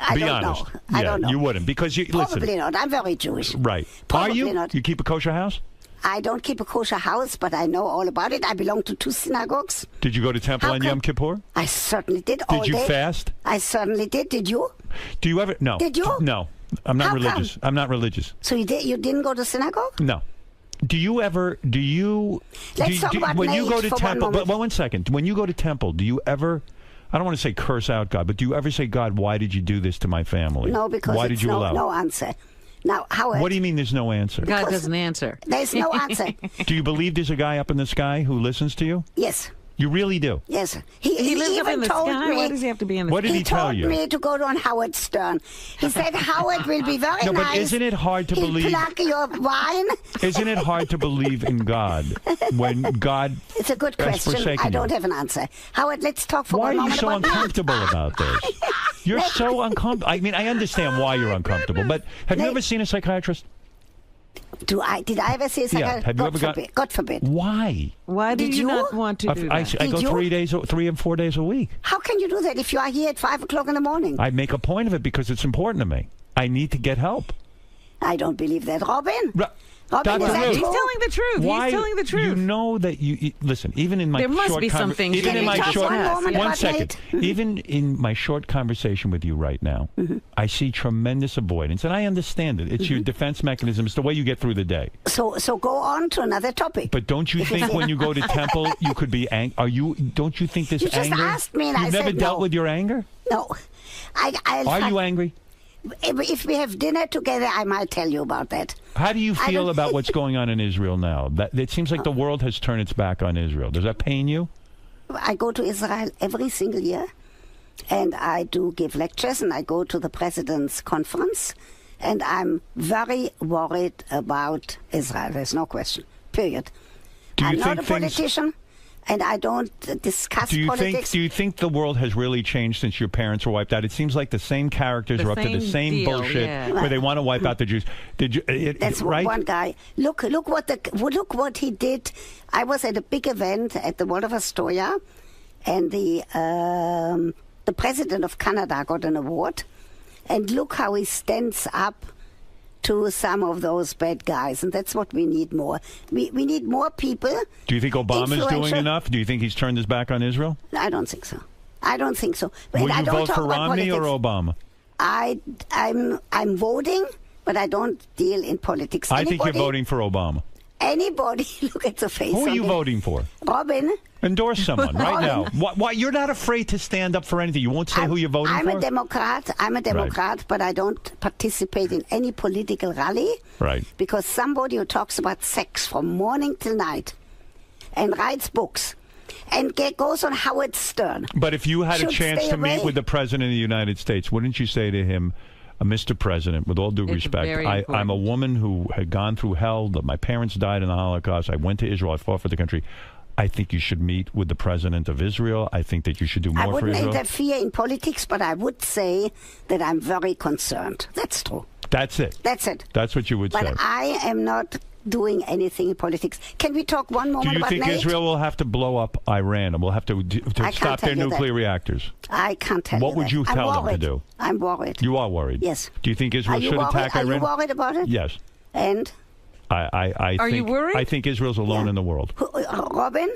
I Be don't honest. know. I don't know. You wouldn't, because you Probably listen. not. I'm very Jewish. Right. Probably Are you? not. You keep a kosher house? I don't keep a kosher house, but I know all about it. I belong to 2 synagogues. Did you go to temple How on come- Yom Kippur? I certainly did. All Did you day. fast? I certainly did. Did you? Do you ever? No. Did you? No. I'm not How religious. come? I'm not religious. So you did? You didn't go to synagogue? No. Do you ever? Do you? Let's talk about when you go Nate to for one temple. moment. But 1 second. When you go to temple, do you ever? I don't want to say curse out God, but do you ever say, God, why did you do this to my family? No, because why it's did you allow? no answer. Now, Howard. What do you mean? There's no answer. God doesn't answer. There's no answer. Do you believe there's a guy up in the sky who listens to you? Yes. You really do? Yes. He lives up even in the told sky. me. Why does he have to be in the What did sky? he tell told you? me to go on Howard Stern. He said Howard will be very No, but nice. isn't it hard to He'll believe? plug your wine. Isn't it hard to believe in God when God It's a good has question. forsaken I don't you? have an answer. Howard, let's talk for Why one are you moment so about uncomfortable about this? You're so uncomfortable. I mean, I understand why you're uncomfortable, but have you ever seen a psychiatrist? Did I ever say Yeah. Have you ever got? God forbid. Why? Why do Did you you? not want to do I that? go Did you? 3 and 4 days a week. How can you do that if you are here at 5 o'clock in the morning? I make a point of it because it's important to me. I need to get help. I don't believe that. Robin? Robin, Dr. is that Ruth. He's true? telling the truth. Why? He's telling the truth. You know that you listen. Even in my There must short be some things even you in need my to short discuss. Moment one about second. Nate. Even in my short conversation with you right now, I see tremendous avoidance, and I understand it. It's your defense mechanism. It's the way you get through the day. So go on to another topic. But don't you think when you go to temple, you could be Are you? Don't you think this You just anger? asked me and You've I never said dealt no. with your anger. No. Are you angry? If we have dinner together, I might tell you about that. How do you I feel don't- about what's going on in Israel now? That it seems like the world has turned its back on Israel. Does that pain you? I go to Israel every single year. and I do give lectures, and I go to the president's conference, and I'm very worried about Israel. There's no question, period. I'm not a politician, and I don't discuss politics. Do you think the world has really changed since your parents were wiped out? It seems like the same characters are up to the same bullshit where they want to wipe out the Jews. That's right? one guy. Look what he did. I was at a big event at the Waldorf Astoria, and the president of Canada got an award, and look how he stands up to some of those bad guys, and that's what we need more. We need more people. Do you think Obama's doing enough? Do you think he's turned his back on Israel? I don't think so. I don't think so. Will you vote for Romney or Obama? I'm voting, but I don't deal in politics. I think you're voting for Obama. Anybody, look at the face. Who are you voting for? Robin. Endorse someone right now. Why you're not afraid to stand up for anything? You won't say who you're voting for? I'm a Democrat, but I don't participate in any political rally. Right. Because somebody who talks about sex from morning till night and writes books and goes on Howard Stern. But if you had a chance to meet with the President of the United States, wouldn't you say to him, Mr. President, with all due respect, I'm a woman who had gone through hell. My parents died in the Holocaust. I went to Israel. I fought for the country. I think you should meet with the president of Israel. I think that you should do more for Israel. I wouldn't interfere in politics, but I would say that I'm very concerned. That's true. That's it. That's it. That's what you would say. But I am not doing anything in politics. Can we talk one moment about Do you think Israel will have to blow up Iran and will have to stop their nuclear reactors? I can't tell you What would you tell them to do? I'm worried. You are worried? Yes. Do you think Israel should attack Iran? Are you worried about it? Yes. And? Are you worried? I think Israel's alone in the world. Robin?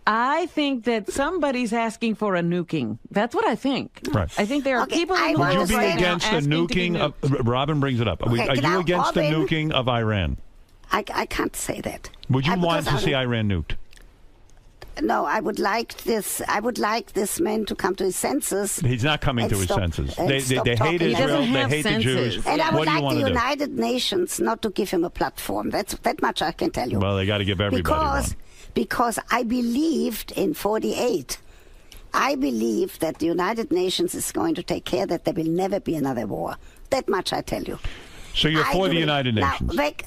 I think that somebody's asking for a nuking. That's what I think. Right. I think there are people in the Would world you be right now against the nuking of... Robin brings it up. Are you against the nuking of Iran? I can't say that. Would you want to see Iran nuked? No, I would like this. I would like this man to come to his senses. He's not coming to his senses. They hate Israel. They hate the Jews. And I would like the United Nations not to give him a platform. That much I can tell you. Well, they got to give everybody one. Because I believed in 48. I believe that the United Nations is going to take care that there will never be another war. That much I tell you. So you're for the United Nations? Right.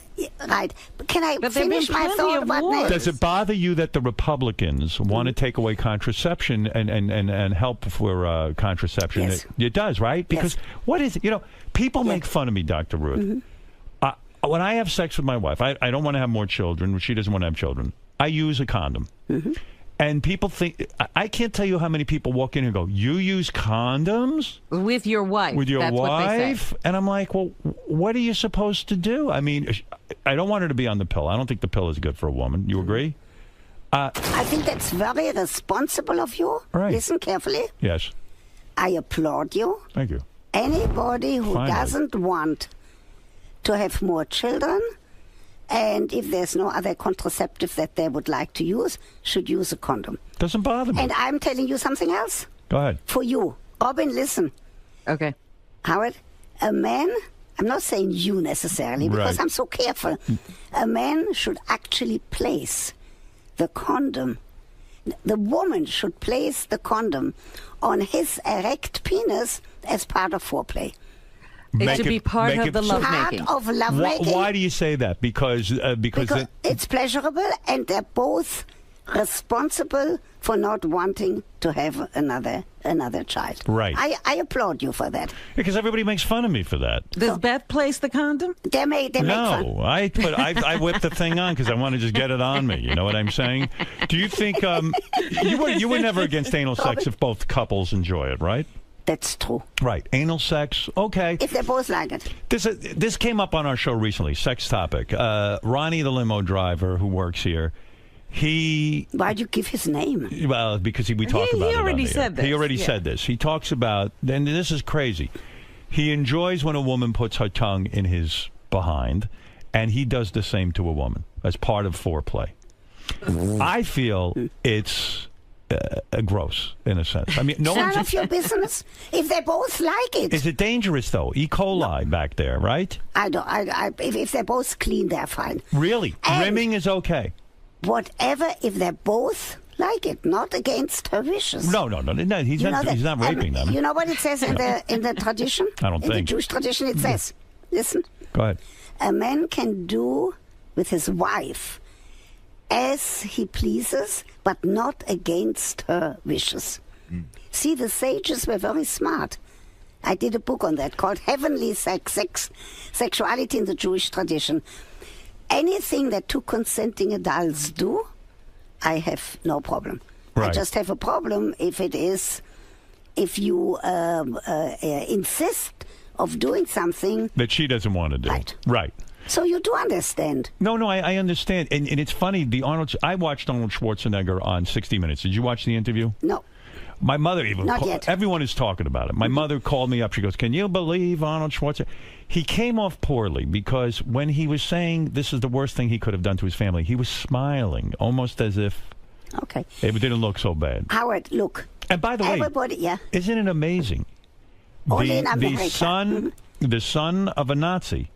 Can I finish my thought about nations? Does it bother you that the Republicans want to take away contraception and help for contraception? Yes. It does, right? Because what is it? You know, people make fun of me, Dr. Ruth. When I have sex with my wife, I don't want to have more children. She doesn't want to have children. I use a condom. And people think, I can't tell you how many people walk in and go, you use condoms? With your wife. With your That's wife? What they say. And I'm like, well, what are you supposed to do? I mean, I don't want her to be on the pill. I don't think the pill is good for a woman. You agree? I think that's very responsible of you. Right. Listen carefully. Yes. I applaud you. Thank you. Anybody who doesn't want to have more children, and if there's no other contraceptive that they would like to use, should use a condom. Doesn't bother me. And I'm telling you something else. Go ahead. For you. Robin, listen. Okay. Howard, a man, I'm not saying you necessarily, because I'm so careful. A man should actually place the condom. The woman should place the condom on his erect penis as part of foreplay. It should be part of the lovemaking. Part of lovemaking. Why do you say that? Because it's pleasurable, and they're both responsible for not wanting to have another child. Right. I applaud you for that. Because everybody makes fun of me for that. Does Beth place the condom? They make fun. No, I whip the thing on because I want to just get it on me. You know what I'm saying? Do you think you were never against anal sex if both couples enjoy it, right? That's true. Right. Anal sex, okay. If they both like it. This came up on our show recently, sex topic. Ronnie, the limo driver who works here, Why'd you give his name? Well, because we talk about it. He already said this. He already said this. He talks about, and this is crazy, he enjoys when a woman puts her tongue in his behind, and he does the same to a woman as part of foreplay. I feel it's... gross, in a sense. I mean, none of your business. If they both like it, is it dangerous though? E. coli back there, right? I don't. If they're both clean, they're fine. Really, rimming is okay. Whatever. If they both like it, not against her wishes. No. He's not raping them. You know what it says in the tradition? I don't think. In the Jewish tradition, it says, listen. Go ahead. A man can do with his wife as he pleases, but not against her wishes. See, the sages were very smart. I did a book on that called Heavenly Sexuality in the Jewish Tradition. Anything that two consenting adults do, I have no problem. Right. I just have a problem if you insist of doing something that she doesn't want to do. Right. So you do understand. No, I understand. And it's funny, I watched Arnold Schwarzenegger on 60 Minutes. Did you watch the interview? No. My mother even Not yet. Everyone is talking about it. My mother called me up. She goes, "Can you believe Arnold Schwarzenegger?" He came off poorly because when he was saying this is the worst thing he could have done to his family, he was smiling, almost as if it didn't look so bad. Howard, look. And by the way, isn't it amazing? Only in America. The son of a Nazi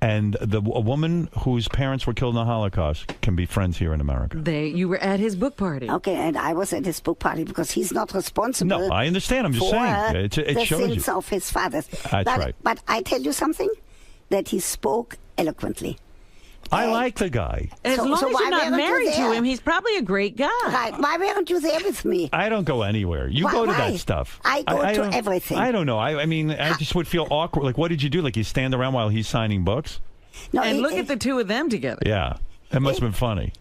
and a woman whose parents were killed in the Holocaust can be friends here in America. You were at his book party. Okay, and I was at his book party because he's not responsible. No, I understand. I'm just saying. It the shows sins you. of his fathers. That's right. But I tell you something, that he spoke eloquently. I like the guy. As long as you're not married to him, he's probably a great guy. Right. Why weren't you there with me? I don't go anywhere. You go to that stuff. I go to everything. I don't know. I mean, I just would feel awkward. Like, what did you do? Like, you stand around while he's signing books? No, and look at the two of them together. Yeah. That must have been funny.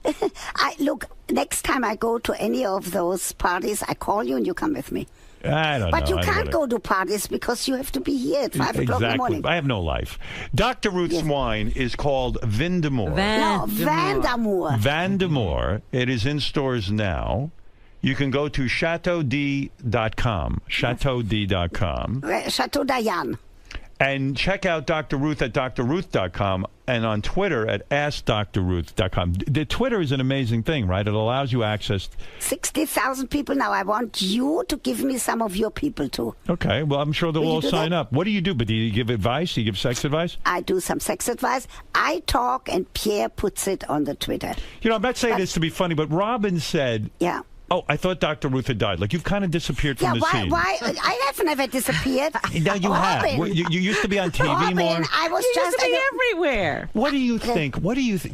Look, next time I go to any of those parties, I call you and you come with me. I don't know. But you can't go to parties because you have to be here at 5 o'clock in the morning. I have no life. Dr. Ruth's wine is called Vindemore. Vandamour. Vandamour. It is in stores now. You can go to chateaud.com. Chateaud.com. Chateau Diane. And check out Dr. Ruth at drruth.com and on Twitter at askdrruth.com. The Twitter is an amazing thing, right? It allows you access. 60,000 people now. I want you to give me some of your people, too. Okay. Well, I'm sure they'll all sign up. What do you do? But do you give advice? Do you give sex advice? I do some sex advice. I talk, and Pierre puts it on the Twitter. You know, I'm not saying this to be funny, but Robin said... Yeah. Oh, I thought Dr. Ruth had died. Like, you've kind of disappeared from the scene. Why? I have never disappeared. No, you have. You used to be on TV more. I was just used to be everywhere. What do you think?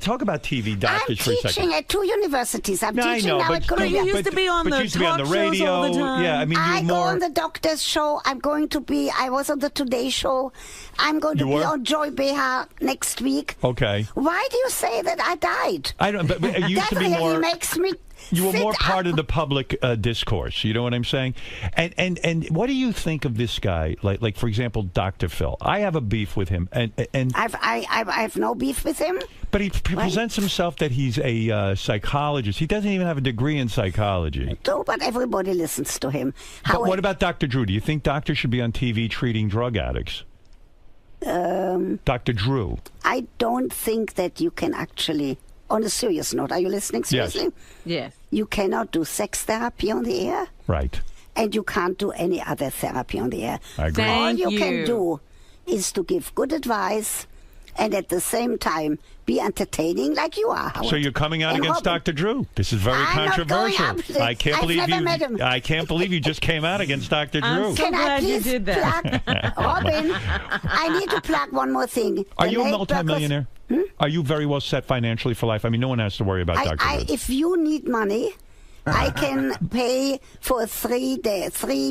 Talk about TV doctors for a second. I'm teaching at 2 universities. I'm teaching now at Columbia. You used to be on the talk shows all the time. Yeah, I mean, I go on the doctor's show. I was on the Today Show. I'm going to be on Joy Behar next week. Okay. Why do you say that I died? I don't. But it used to be more. That really makes me. You were more part of the public discourse. You know what I'm saying? And what do you think of this guy? Like for example, Dr. Phil. I have a beef with him, and I have no beef with him. But he presents himself that he's a psychologist. He doesn't even have a degree in psychology. No, but everybody listens to him. But what about Dr. Drew? Do you think doctors should be on TV treating drug addicts? Dr. Drew. I don't think that you can actually. On a serious note, are you listening seriously? Yes. You cannot do sex therapy on the air. Right. And you can't do any other therapy on the air. I agree. All you can do is to give good advice and at the same time be entertaining like you are, Howard. So you're coming out against Dr. Drew. This is very controversial. I can't believe I can't believe you just came out against Dr. Drew. I'm so glad you did that. Robin, I need to plug one more thing. Are you a multimillionaire? Are you very well set financially for life? I mean, no one has to worry about Dr. Drew. If you need money, I can pay for 3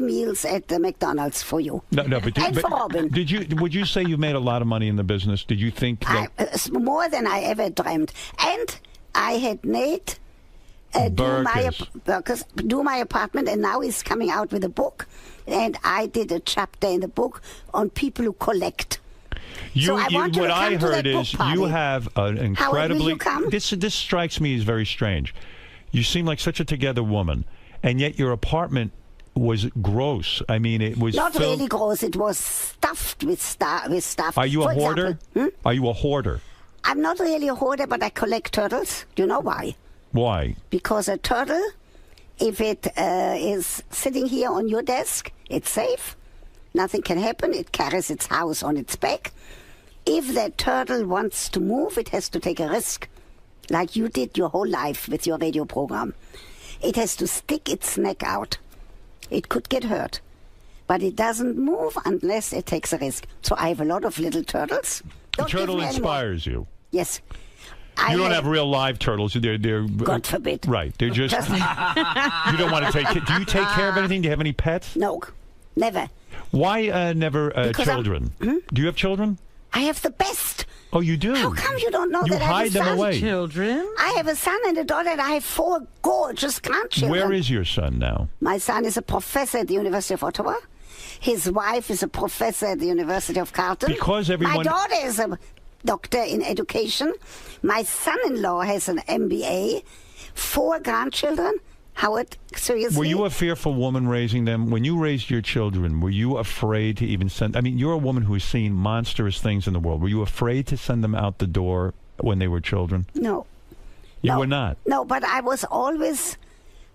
meals at the McDonald's for you. No, but for Robin. Would you say you made a lot of money in the business? Did you think that more than I ever dreamed? And I had Nate do my apartment, and now he's coming out with a book. And I did a chapter in the book on people who collect. What I heard is you have an incredibly. Howard, will you come? This strikes me as very strange. You seem like such a together woman, and yet your apartment was gross. I mean, it was not really gross. It was stuffed with stuff. Are you a hoarder? Are you a hoarder? I'm not really a hoarder, but I collect turtles. Do you know why? Why? Because a turtle, if it is sitting here on your desk, it's safe. Nothing can happen. It carries its house on its back. If that turtle wants to move, it has to take a risk, like you did your whole life with your radio program. It has to stick its neck out. It could get hurt. But it doesn't move unless it takes a risk. So I have a lot of little turtles. The turtle inspires you. Yes. You don't have real live turtles. They're God forbid. Right. They're just. You don't want to take. Do you take care of anything? Do you have any pets? No, never. Why never children? Do you have children? I have the best. Oh, you do? How come you don't know you that I have a son? hide them away. Children? I have a son and a daughter, and I have 4 gorgeous grandchildren. Where is your son now? My son is a professor at the University of Ottawa. His wife is a professor at the University of Carleton. Because everyone... My daughter is a doctor in education. My son-in-law has an MBA. 4 grandchildren. Howard, seriously? Were you a fearful woman raising them? When you raised your children, were you afraid to even send... I mean, you're a woman who has seen monstrous things in the world. Were you afraid to send them out the door when they were children? No. You were not? No, but I was always...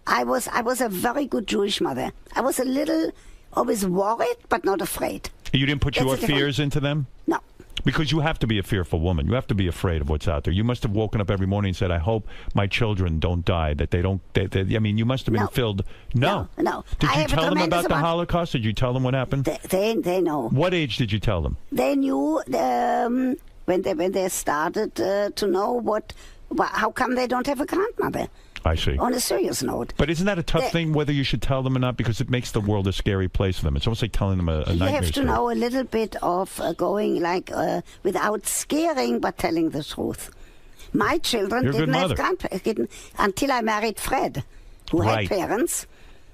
I was a very good Jewish mother. I was a little... always worried, but not afraid. You didn't put your fears into them? No. Because you have to be a fearful woman. You have to be afraid of what's out there. You must have woken up every morning and said, I hope my children don't die, that they don't... I mean, you must have been filled... No. Did you tell them about the Holocaust? Did you tell them what happened? They know. What age did you tell them? They knew when they started to know how come they don't have a grandmother. I see. On a serious note. But isn't that a tough thing, whether you should tell them or not? Because it makes the world a scary place for them. It's almost like telling them a nightmare story. You have to know a little bit of going without scaring, but telling the truth. My children didn't have grandparents until I married Fred, who had parents.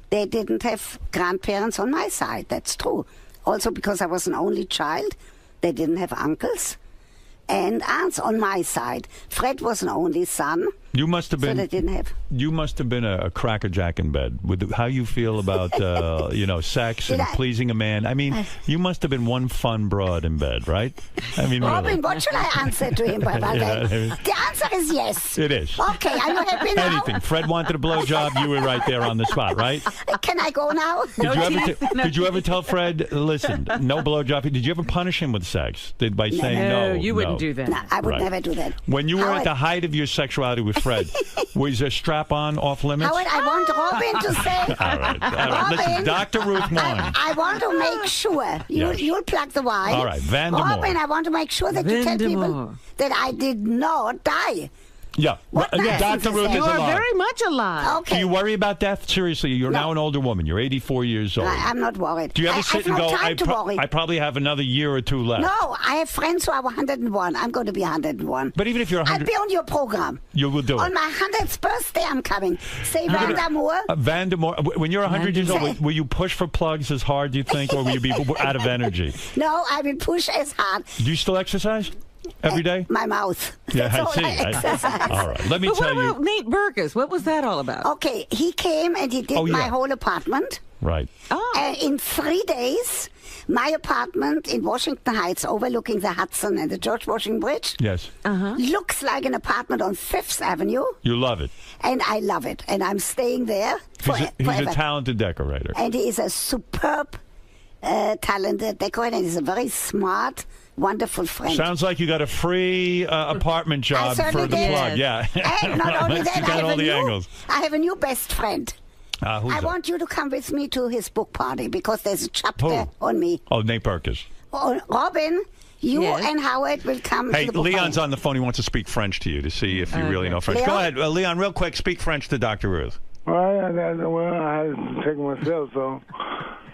They didn't have grandparents on my side. That's true. Also because I was an only child, they didn't have uncles and aunts on my side. Fred was an only son. You must have been. So they didn't have. You must have been a crackerjack in bed with how you feel about sex and pleasing a man. I mean, you must have been one fun broad in bed, right? I mean, Robin, really. what should I answer to him? The answer is yes. It is. Okay, are you happy now? Anything. Fred wanted a blowjob. You were right there on the spot, right? Can I go now? Did you ever tell Fred, listen, no blowjob? Did you ever punish him with sex by saying no? No, you wouldn't do that. No, I would never do that. When you were at the height of your sexuality with Fred, was a strap-on off limits? Howard, I want Robin to say. All right. Robin, listen, Dr. Ruth Moyne. I want to make sure you'll plug the wine. All right, Vandermoor. Robin, I want to make sure that you tell people that I did not die. Yeah. Dr. Ruth is alive. You are very much alive. Okay. Do you worry about death? Seriously, you're now an older woman. You're 84 years old. I'm not worried. Do you ever sit and go, worry. I probably have another year or 2 left? No, I have friends who are 101. I'm going to be 101. But even if you're 100... I'll be on your program. You will do it. On my 100th birthday, I'm coming. Say Vandermoor. Vandermoor. When you're 100 years old, will you push for plugs as hard, do you think, or will you be out of energy? No, I will push as hard. Do you still exercise? Every day? My mouth. Yeah, That's I see. All right. Let me tell you. What about Nate Berkus? What was that all about? Okay, he came and he did my whole apartment. Right. And in 3 days, my apartment in Washington Heights, overlooking the Hudson and the George Washington Bridge, looks like an apartment on 5th Avenue. You love it. And I love it. And I'm staying there forever. He's a talented decorator. And he is a superb, talented decorator. And he's a very smart, wonderful friend. Sounds like you got a free apartment job for the plug. Yeah. And not only that, you got all the angles. I have a new best friend. I want you to come with me to his book party because there's a chapter on me. Oh, Nate Berkus. Oh, Robin, you and Howard will come to the book Leon's party. on the phone. He wants to speak French to you to see if you really know French. Leon? Go ahead, Leon, real quick. Speak French to Dr. Ruth. Well, I had to take myself, so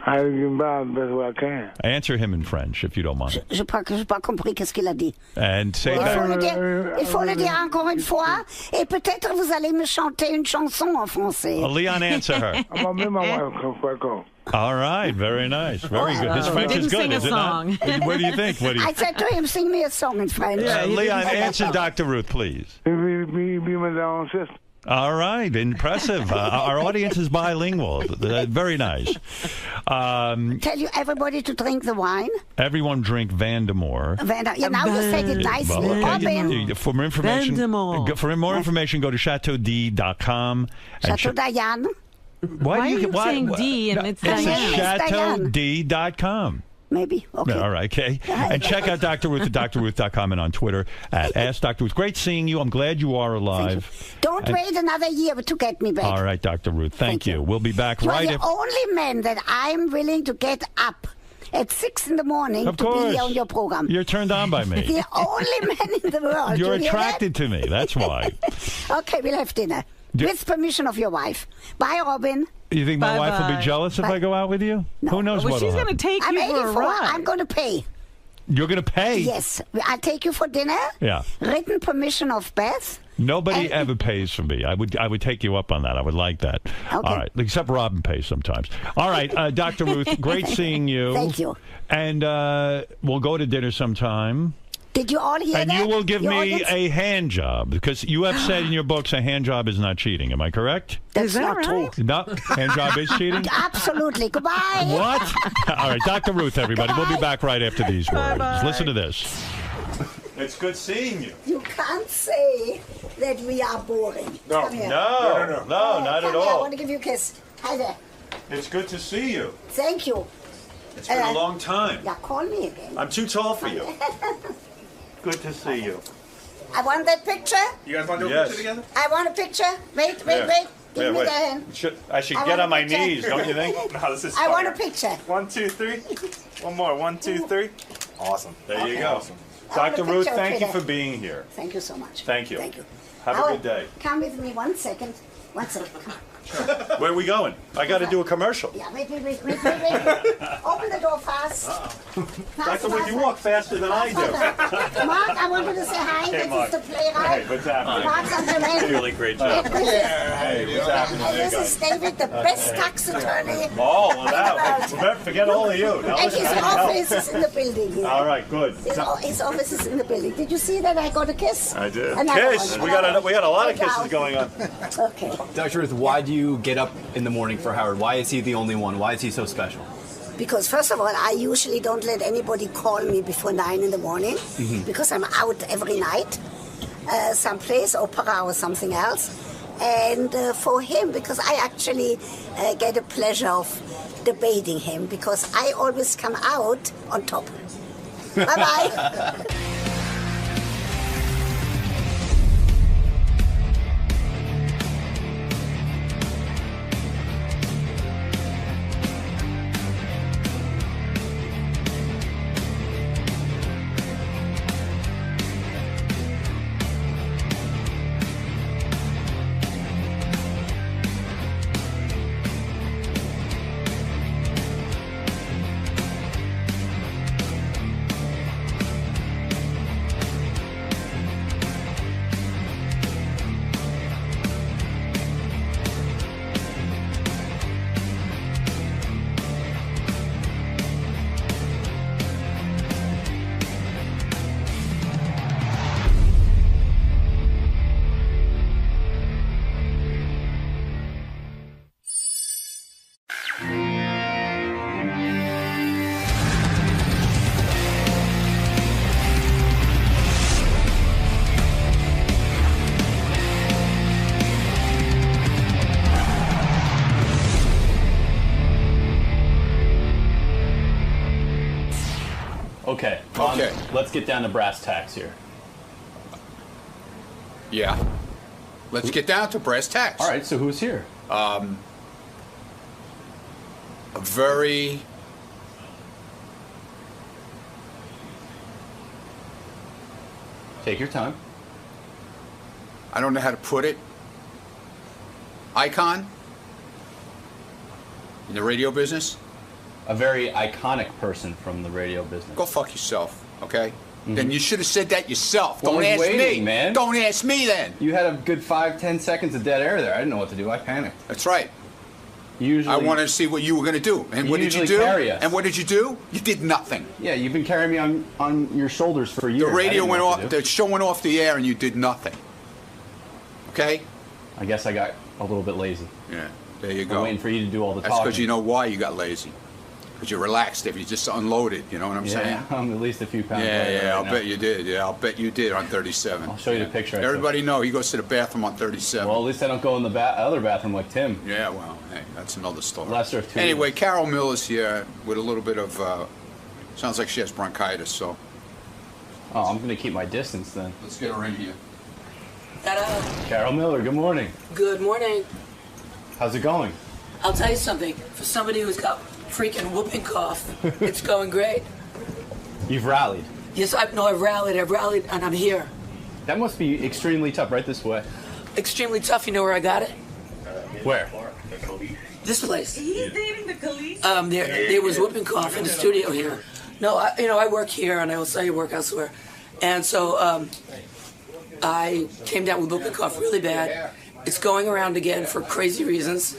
I had to get by the best way I can. Answer him in French, if you don't mind. Je crois que je n'ai pas compris qu'est-ce qu'il a dit. And say Il faut le dire encore une fois, et peut-être vous allez me chanter une chanson en français. Leon, answer her. I'm going to make my wife back home. All right, very nice, very good. His French is good, is it not? What do you think? I said to him, sing me a song in French. Leon, answer Dr. Ruth, please. Be my own sister. All right, impressive. Our audience is bilingual. Very nice. Tell you everybody to drink the wine. Everyone drink Vandermoor. Now you said it nicely. Robin. For more information, go to chateaud.com. Chateau Diane. Why are you saying D and it's Diane? Chateaud.com. Maybe. Okay. Yeah, all right, okay. And check out Dr. Ruth at drruth.com and on Twitter at Ask Dr. Ruth. Great seeing you. I'm glad you are alive. Don't wait another year to get me back. All right, Dr. Ruth. Thank you. We'll be back You're right the only man that I'm willing to get up at 6 in the morning to be here on your program. You're turned on by me. The only man in the world. You're you hear attracted to me. That's why. Okay, we'll have dinner. With permission of your wife. Bye, Robin. You think my wife will be jealous if I go out with you? No. Who knows what she's going to take I'm you 84. for a ride. I'm going to pay. You're going to pay? Yes. I'll take you for dinner. Yeah. Written permission of Beth. Nobody ever pays for me. I would take you up on that. I would like that. Okay. All right. Except Robin pays sometimes. All right, Dr. Ruth, great seeing you. Thank you. And we'll go to dinner sometime. Did you all hear and that? you will give Your me audience? a hand job, because you have said in your books a hand job is not cheating. Am I correct? That's not true. No, hand job is cheating? Absolutely. Goodbye. What? All right, Dr. Ruth, everybody. We'll be back right after these words. Listen to this. It's good seeing you. You can't say that we are boring. No, Come here. no, not at Come here. I all. want to give you a kiss. Hi there. It's good to see you. Thank you. It's been a long time. Yeah, call me again. I'm too tall for you. Good to see you. I want that picture. You guys want to do a picture together? I want a picture. Wait. Give me the hand. I should I get want on a my picture. knees, don't you think? No, this is I fun. want a picture. 1, 2, 3. One more. 1, 2, 3. Awesome. There you go. Awesome. I want Dr. a Ruth, picture of thank you Twitter. for being here. Thank you so much. Thank you. Thank you. Have a Oh, good day. Come with me 1 second. 1 second. Come on. Where are we going? I got to do a commercial. Yeah, wait. Open the door fast. Dr. Ruth, you walk faster than I do. Mark, I want you to say hi. Hey, This Mark. is the playwright. Hey, what's happening? Mark Santaman. Really great job. Hey, what's happening? And There, this is guys? David, the best tax attorney. Oh, well, now, forget all of you. Now And listen his to me help. office is in the building here. All right, good. His office is in the building. Did you see that I got a kiss? I did. Another Kiss. one. We got a lot of Go kisses down. going on. Okay. Dr. Ruth, why do you get up in the morning for Howard? Why is he the only one? Why is he so special? Because first of all, I usually don't let anybody call me before 9 in the morning because I'm out every night, someplace, opera or something else. And for him, because I actually get a pleasure of debating him, because I always come out on top. Bye-bye. Okay. Let's get down to brass tacks here. Yeah. Let's get down to brass tacks. All right, so who's here? A very Take your time. I don't know how to put it. Icon in the radio business. A very iconic person from the radio business. Go fuck yourself, okay? Then you should have said that yourself. Well, Don't I was ask waiting, me, man. Don't ask me then. You had a good 5-10 seconds of dead air there. I didn't know what to do. I panicked. That's right. Usually, I wanted to see what you were going to do. And what did you usually do? carry us. And what did you do? You did nothing. Yeah, you've been carrying me on your shoulders for years. The radio I didn't went know what off. to do. The show went off the air, and you did nothing. Okay? I guess I got a little bit lazy. Yeah. There you I'm go. waiting for you to do all the That's talking. because you know why you got lazy. Because you're relaxed if you just unloaded. You know what I'm saying? I'm at least a few pounds Yeah, lighter yeah, right I'll now. bet you did. Yeah, I'll bet you did on 37. I'll show you the picture I took. Everybody know he goes to the bathroom on 37. Well, at least I don't go in the other bathroom like Tim. Yeah, well, hey, that's another story. Lesser of two Anyway, Carol Miller's here with a little bit of Sounds like she has bronchitis, so. Oh, I'm going to keep my distance then. Let's get her in here. Carol Miller, good morning. Good morning. How's it going? I'll tell you something. For somebody who's got freaking whooping cough, it's going great. You've rallied. Yes, I've rallied, and I'm here. That must be extremely tough, right this way. Extremely tough. You know where I got it? Where? This place. He's dating the Khaleesi. There was whooping cough in the studio here. No, I work here, and I also work elsewhere. And so I came down with whooping cough really bad. It's going around again for crazy reasons.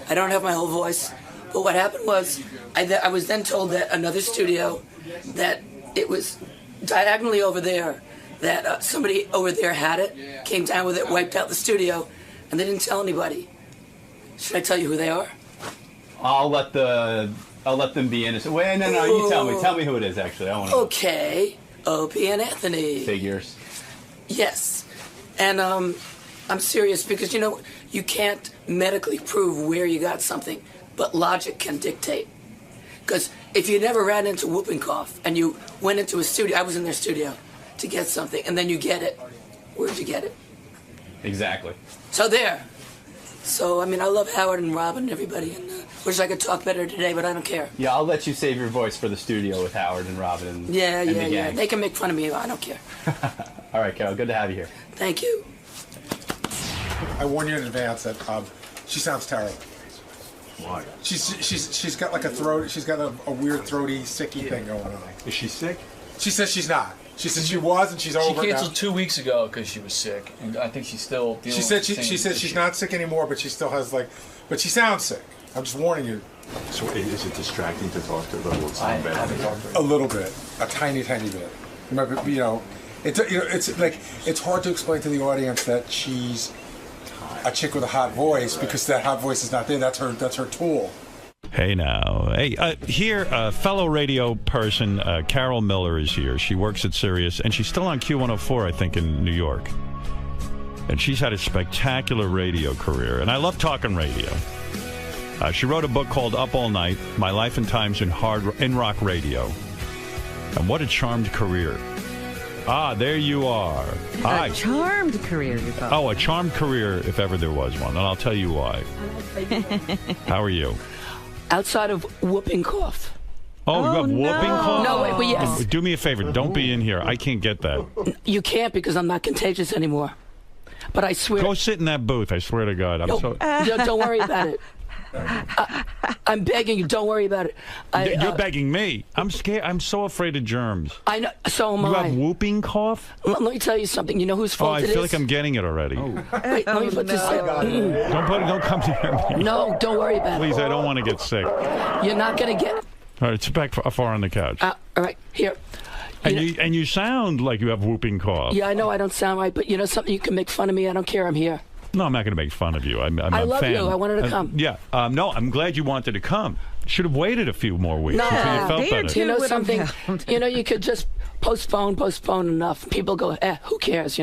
I don't have my whole voice. But what happened was I was then told that another studio, that it was diagonally over there, that somebody over there had it, came down with it, wiped out the studio, and they didn't tell anybody. Should I tell you who they are? I'll let them be innocent. Wait, no, you tell me. Tell me who it is, actually. I want to. Okay, Opie and Anthony. Figures. Yes, and I'm serious because you can't medically prove where you got something, but logic can dictate. Because if you never ran into whooping cough and you went into a studio, I was in their studio to get something, and then you get it, where'd you get it? Exactly. So there. So, I mean, I love Howard and Robin and everybody, and wish I could talk better today, but I don't care. Yeah, I'll let you save your voice for the studio with Howard and Robin and Yeah. the gang. They can make fun of me, I don't care. All right, Carol, good to have you here. Thank you. I warn you in advance that she sounds terrible. Why? She's got like a throat. She's got a weird throaty, sicky thing going on. Is she sick? She says she's not. She said she was, and she's over. She it canceled now. 2 weeks ago because she was sick, and I think she's still dealing. She said with the she same said she's issue. not sick anymore, but she still has but she sounds sick. I'm just warning you. So is it distracting to talk to her? Will it sound bad? A little bit, a tiny bit. Remember, it's hard to explain to the audience that she's a chick with a hot voice because that hot voice is not there. That's her tool. Hey now. Hey, here, fellow radio person, Carol Miller is here. She works at Sirius, and she's still on Q104, I think, in New York. And she's had a spectacular radio career, and I love talking radio. She wrote a book called Up All Night, My Life and Times in Rock Radio. And what a charmed career. Ah, there you are. Hi. A charmed career, you thought. Oh, a charmed career, if ever there was one, and I'll tell you why. How are you? Outside of whooping cough. Oh, you have whooping cough? No, wait, but yes. Do me a favor. Don't be in here. I can't get that. You can't because I'm not contagious anymore. But I swear. Go sit in that booth. I swear to God. Don't worry about it. I'm begging you. Don't worry about it. You're begging me. I'm scared. I'm so afraid of germs. I know. So am I. You have whooping cough? Let me tell you something. You know whose fault I it is? feel like I'm getting it already. Wait, let me put this in. Don't come near me. No, don't worry about it. Please, I don't want to get sick. You're not going to get it. All right, sit back far on the couch. All right, here. And you sound like you have whooping cough. Yeah, I know I don't sound right, but you know something? You can make fun of me. I don't care. I'm here. No, I'm not going to make fun of you. I'm I a love fan. you. I wanted to come. Yeah. No, I'm glad you wanted to come. Should have waited a few more weeks until you felt better. You know something? You could just postpone enough. People go, who cares,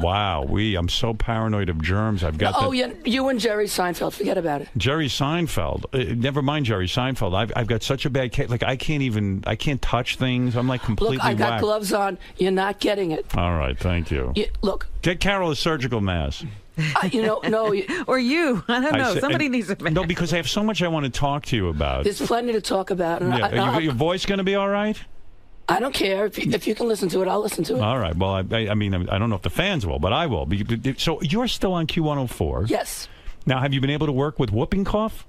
Wow, I'm so paranoid of germs. I've got yeah, you and Jerry Seinfeld, forget about it. Jerry Seinfeld. Never mind Jerry Seinfeld. I've got such a bad case. Like I can't touch things. I'm like completely Look, I got whacked. gloves on. You're not getting it. All right, thank you. Look. Get Carol a surgical mask. No. Or you. I don't know. Somebody needs a mask. No, because I have so much I want to talk to you about. There's plenty to talk about. Yeah. Your voice going to be all right? I don't care. If you can listen to it, I'll listen to it. All right. Well, I mean, I don't know if the fans will, but I will. So you're still on Q104? Yes. Now, have you been able to work with whooping cough?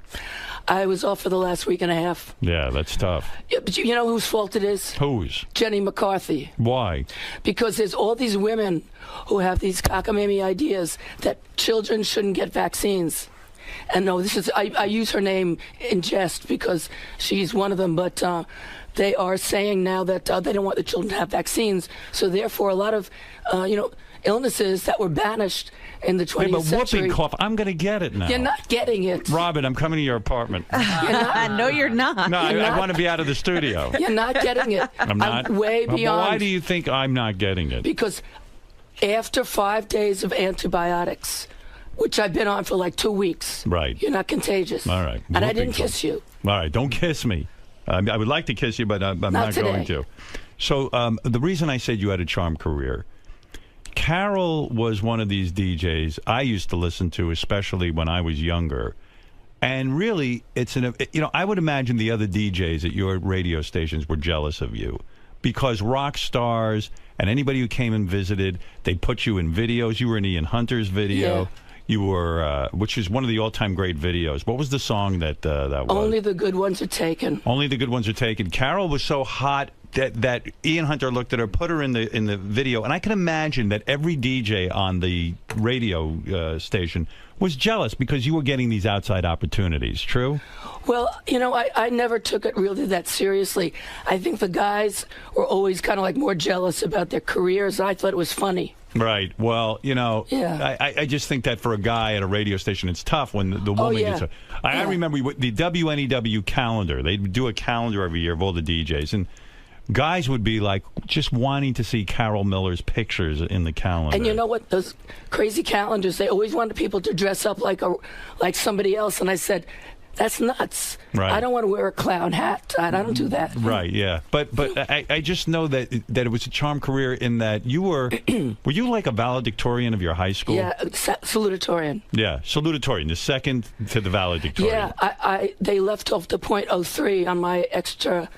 I was off for the last week and a half. Yeah, that's tough. Yeah, but you know whose fault it is? Whose? Jenny McCarthy. Why? Because there's all these women who have these cockamamie ideas that children shouldn't get vaccines. And no, I use her name in jest because she's one of them, but they are saying now that they don't want the children to have vaccines. So therefore, a lot of, illnesses that were banished in the 20th century. But whooping cough, I'm going to get it now. You're not getting it. Robin, I'm coming to your apartment. No, you're not. No, I want to be out of the studio. You're not getting it. I'm not. I'm way beyond. Why do you think I'm not getting it? Because after 5 days of antibiotics, which I've been on for like 2 weeks, right? You're not contagious. All right. And I didn't kiss you. All right, don't kiss me. I would like to kiss you, but I'm not going to. So the reason I said you had a charmed career, Carol was one of these DJs I used to listen to, especially when I was younger. And really, I would imagine the other DJs at your radio stations were jealous of you, because rock stars and anybody who came and visited, they'd put you in videos. You were in Ian Hunter's video. Yeah. You were, which is one of the all-time great videos. What was the song that was? Only the Good Ones Are Taken. Only the Good Ones Are Taken. Carol was so hot that Ian Hunter looked at her, put her in the video, and I can imagine that every DJ on the radio station was jealous because you were getting these outside opportunities. True? Well, I never took it really that seriously. I think the guys were always kind of like more jealous about their careers. I thought it was funny. Right. Well, yeah. I just think that for a guy at a radio station, it's tough when the woman gets a... I remember the WNEW calendar. They do a calendar every year of all the DJs, and guys would be like just wanting to see Carol Miller's pictures in the calendar. And you know what? Those crazy calendars, they always wanted people to dress up like somebody else, and I said, that's nuts. Right. I don't want to wear a clown hat. I don't do that. Right, yeah. But I just know that it was a charmed career in that you were you like a valedictorian of your high school? Yeah, salutatorian. Yeah, salutatorian, the second to the valedictorian. Yeah, they left off the .03 on my extra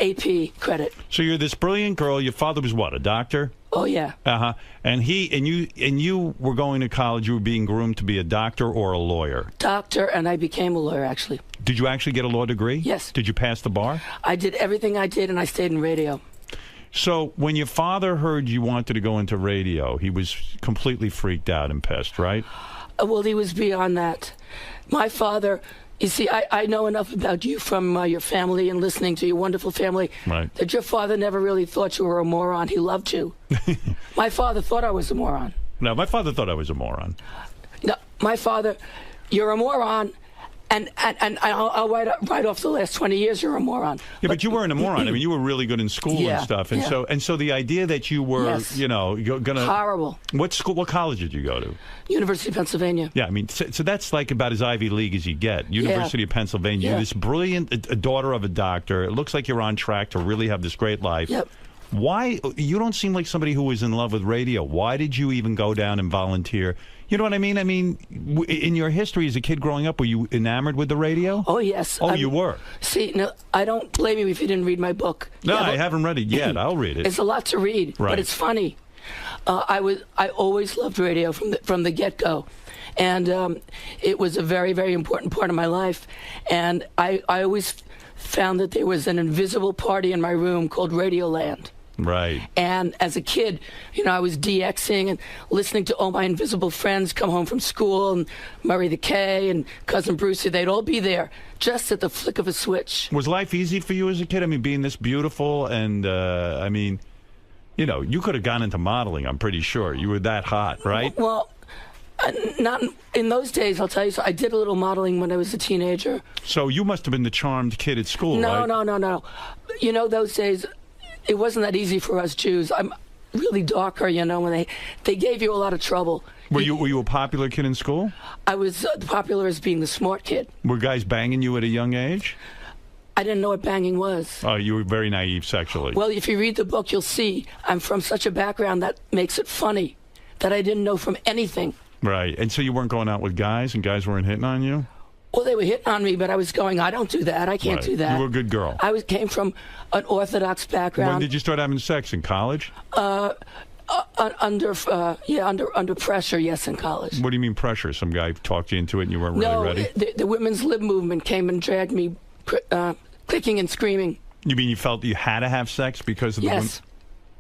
AP credit. So you're this brilliant girl. Your father was what, a doctor? Oh yeah. Uh-huh. And you were going to college. You were being groomed to be a doctor or a lawyer. Doctor, and I became a lawyer actually. Did you actually get a law degree? Yes. Did you pass the bar? I did everything I did, and I stayed in radio. So when your father heard you wanted to go into radio, he was completely freaked out and pissed, right? Well, he was beyond that. My father... You see, I know enough about you from your family and listening to your wonderful family that your father never really thought you were a moron. He loved you. My father thought I was a moron. No, my father thought I was a moron. No, my father, you're a moron, and I'll write off the last 20 years you're a moron. Yeah, but you weren't a moron. I mean, you were really good in school and stuff. And so the idea that you were, gonna... Horrible. What college did you go to? University of Pennsylvania. Yeah, I mean, so that's like about as Ivy League as you get. University of Pennsylvania. You're this brilliant daughter of a doctor. It looks like you're on track to really have this great life. Yep. Why? You don't seem like somebody who was in love with radio. Why did you even go down and volunteer? You know what I mean? I mean, in your history as a kid growing up, were you enamored with the radio? Oh, yes. Oh, you were? See, no, I don't blame you if you didn't read my book. No, I haven't read it yet. I'll read it. It's a lot to read, but it's funny. I always loved radio from the get-go. And it was a very, very important part of my life. And I always found that there was an invisible party in my room called Radioland. Right. And as a kid, I was DXing and listening to all my invisible friends come home from school, and Murray the K and Cousin Brucey, they'd all be there just at the flick of a switch. Was life easy for you as a kid? I mean, being this beautiful and, I mean, you could have gone into modeling, I'm pretty sure. You were that hot, right? Well, not in those days, I'll tell you. So I did a little modeling when I was a teenager. So you must have been the charmed kid at school, right? No. Those days... It wasn't that easy for us Jews. I'm really darker, when they gave you a lot of trouble. Were you a popular kid in school? I was popular as being the smart kid. Were guys banging you at a young age? I didn't know what banging was. Oh, you were very naive sexually. Well, if you read the book, you'll see I'm from such a background that makes it funny that I didn't know from anything. Right. And so you weren't going out with guys and guys weren't hitting on you? Well, they were hitting on me, but I was going, I don't do that. I can't do that. You were a good girl. I came from an Orthodox background. When did you start having sex? In college? Under pressure, yes, in college. What do you mean pressure? Some guy talked you into it and you weren't really ready? No, the women's lib movement came and dragged me kicking and screaming. You mean you felt you had to have sex because of the Yes.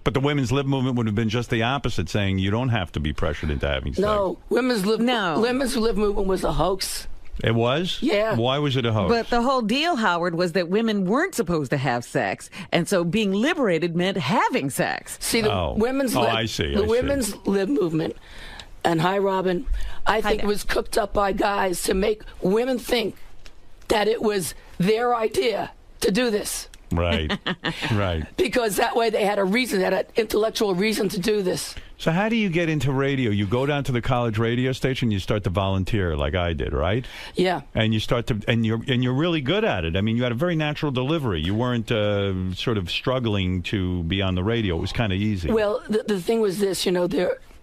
But the women's lib movement would have been just the opposite, saying you don't have to be pressured into having sex. No, women's lib movement was a hoax. It was? Yeah. Why was it a hoax? But the whole deal, Howard, was that women weren't supposed to have sex, and so being liberated meant having sex. See, the women's lib movement, and hi, Robin, I think it was cooked up by guys to make women think that it was their idea to do this. Right, right. Because that way they had a reason, they had an intellectual reason to do this. So how do you get into radio? You go down to the college radio station, you start to volunteer like I did, right? Yeah. And you start to, and you're really good at it. I mean, you had a very natural delivery. You weren't sort of struggling to be on the radio. It was kind of easy. Well, the thing was this, you know,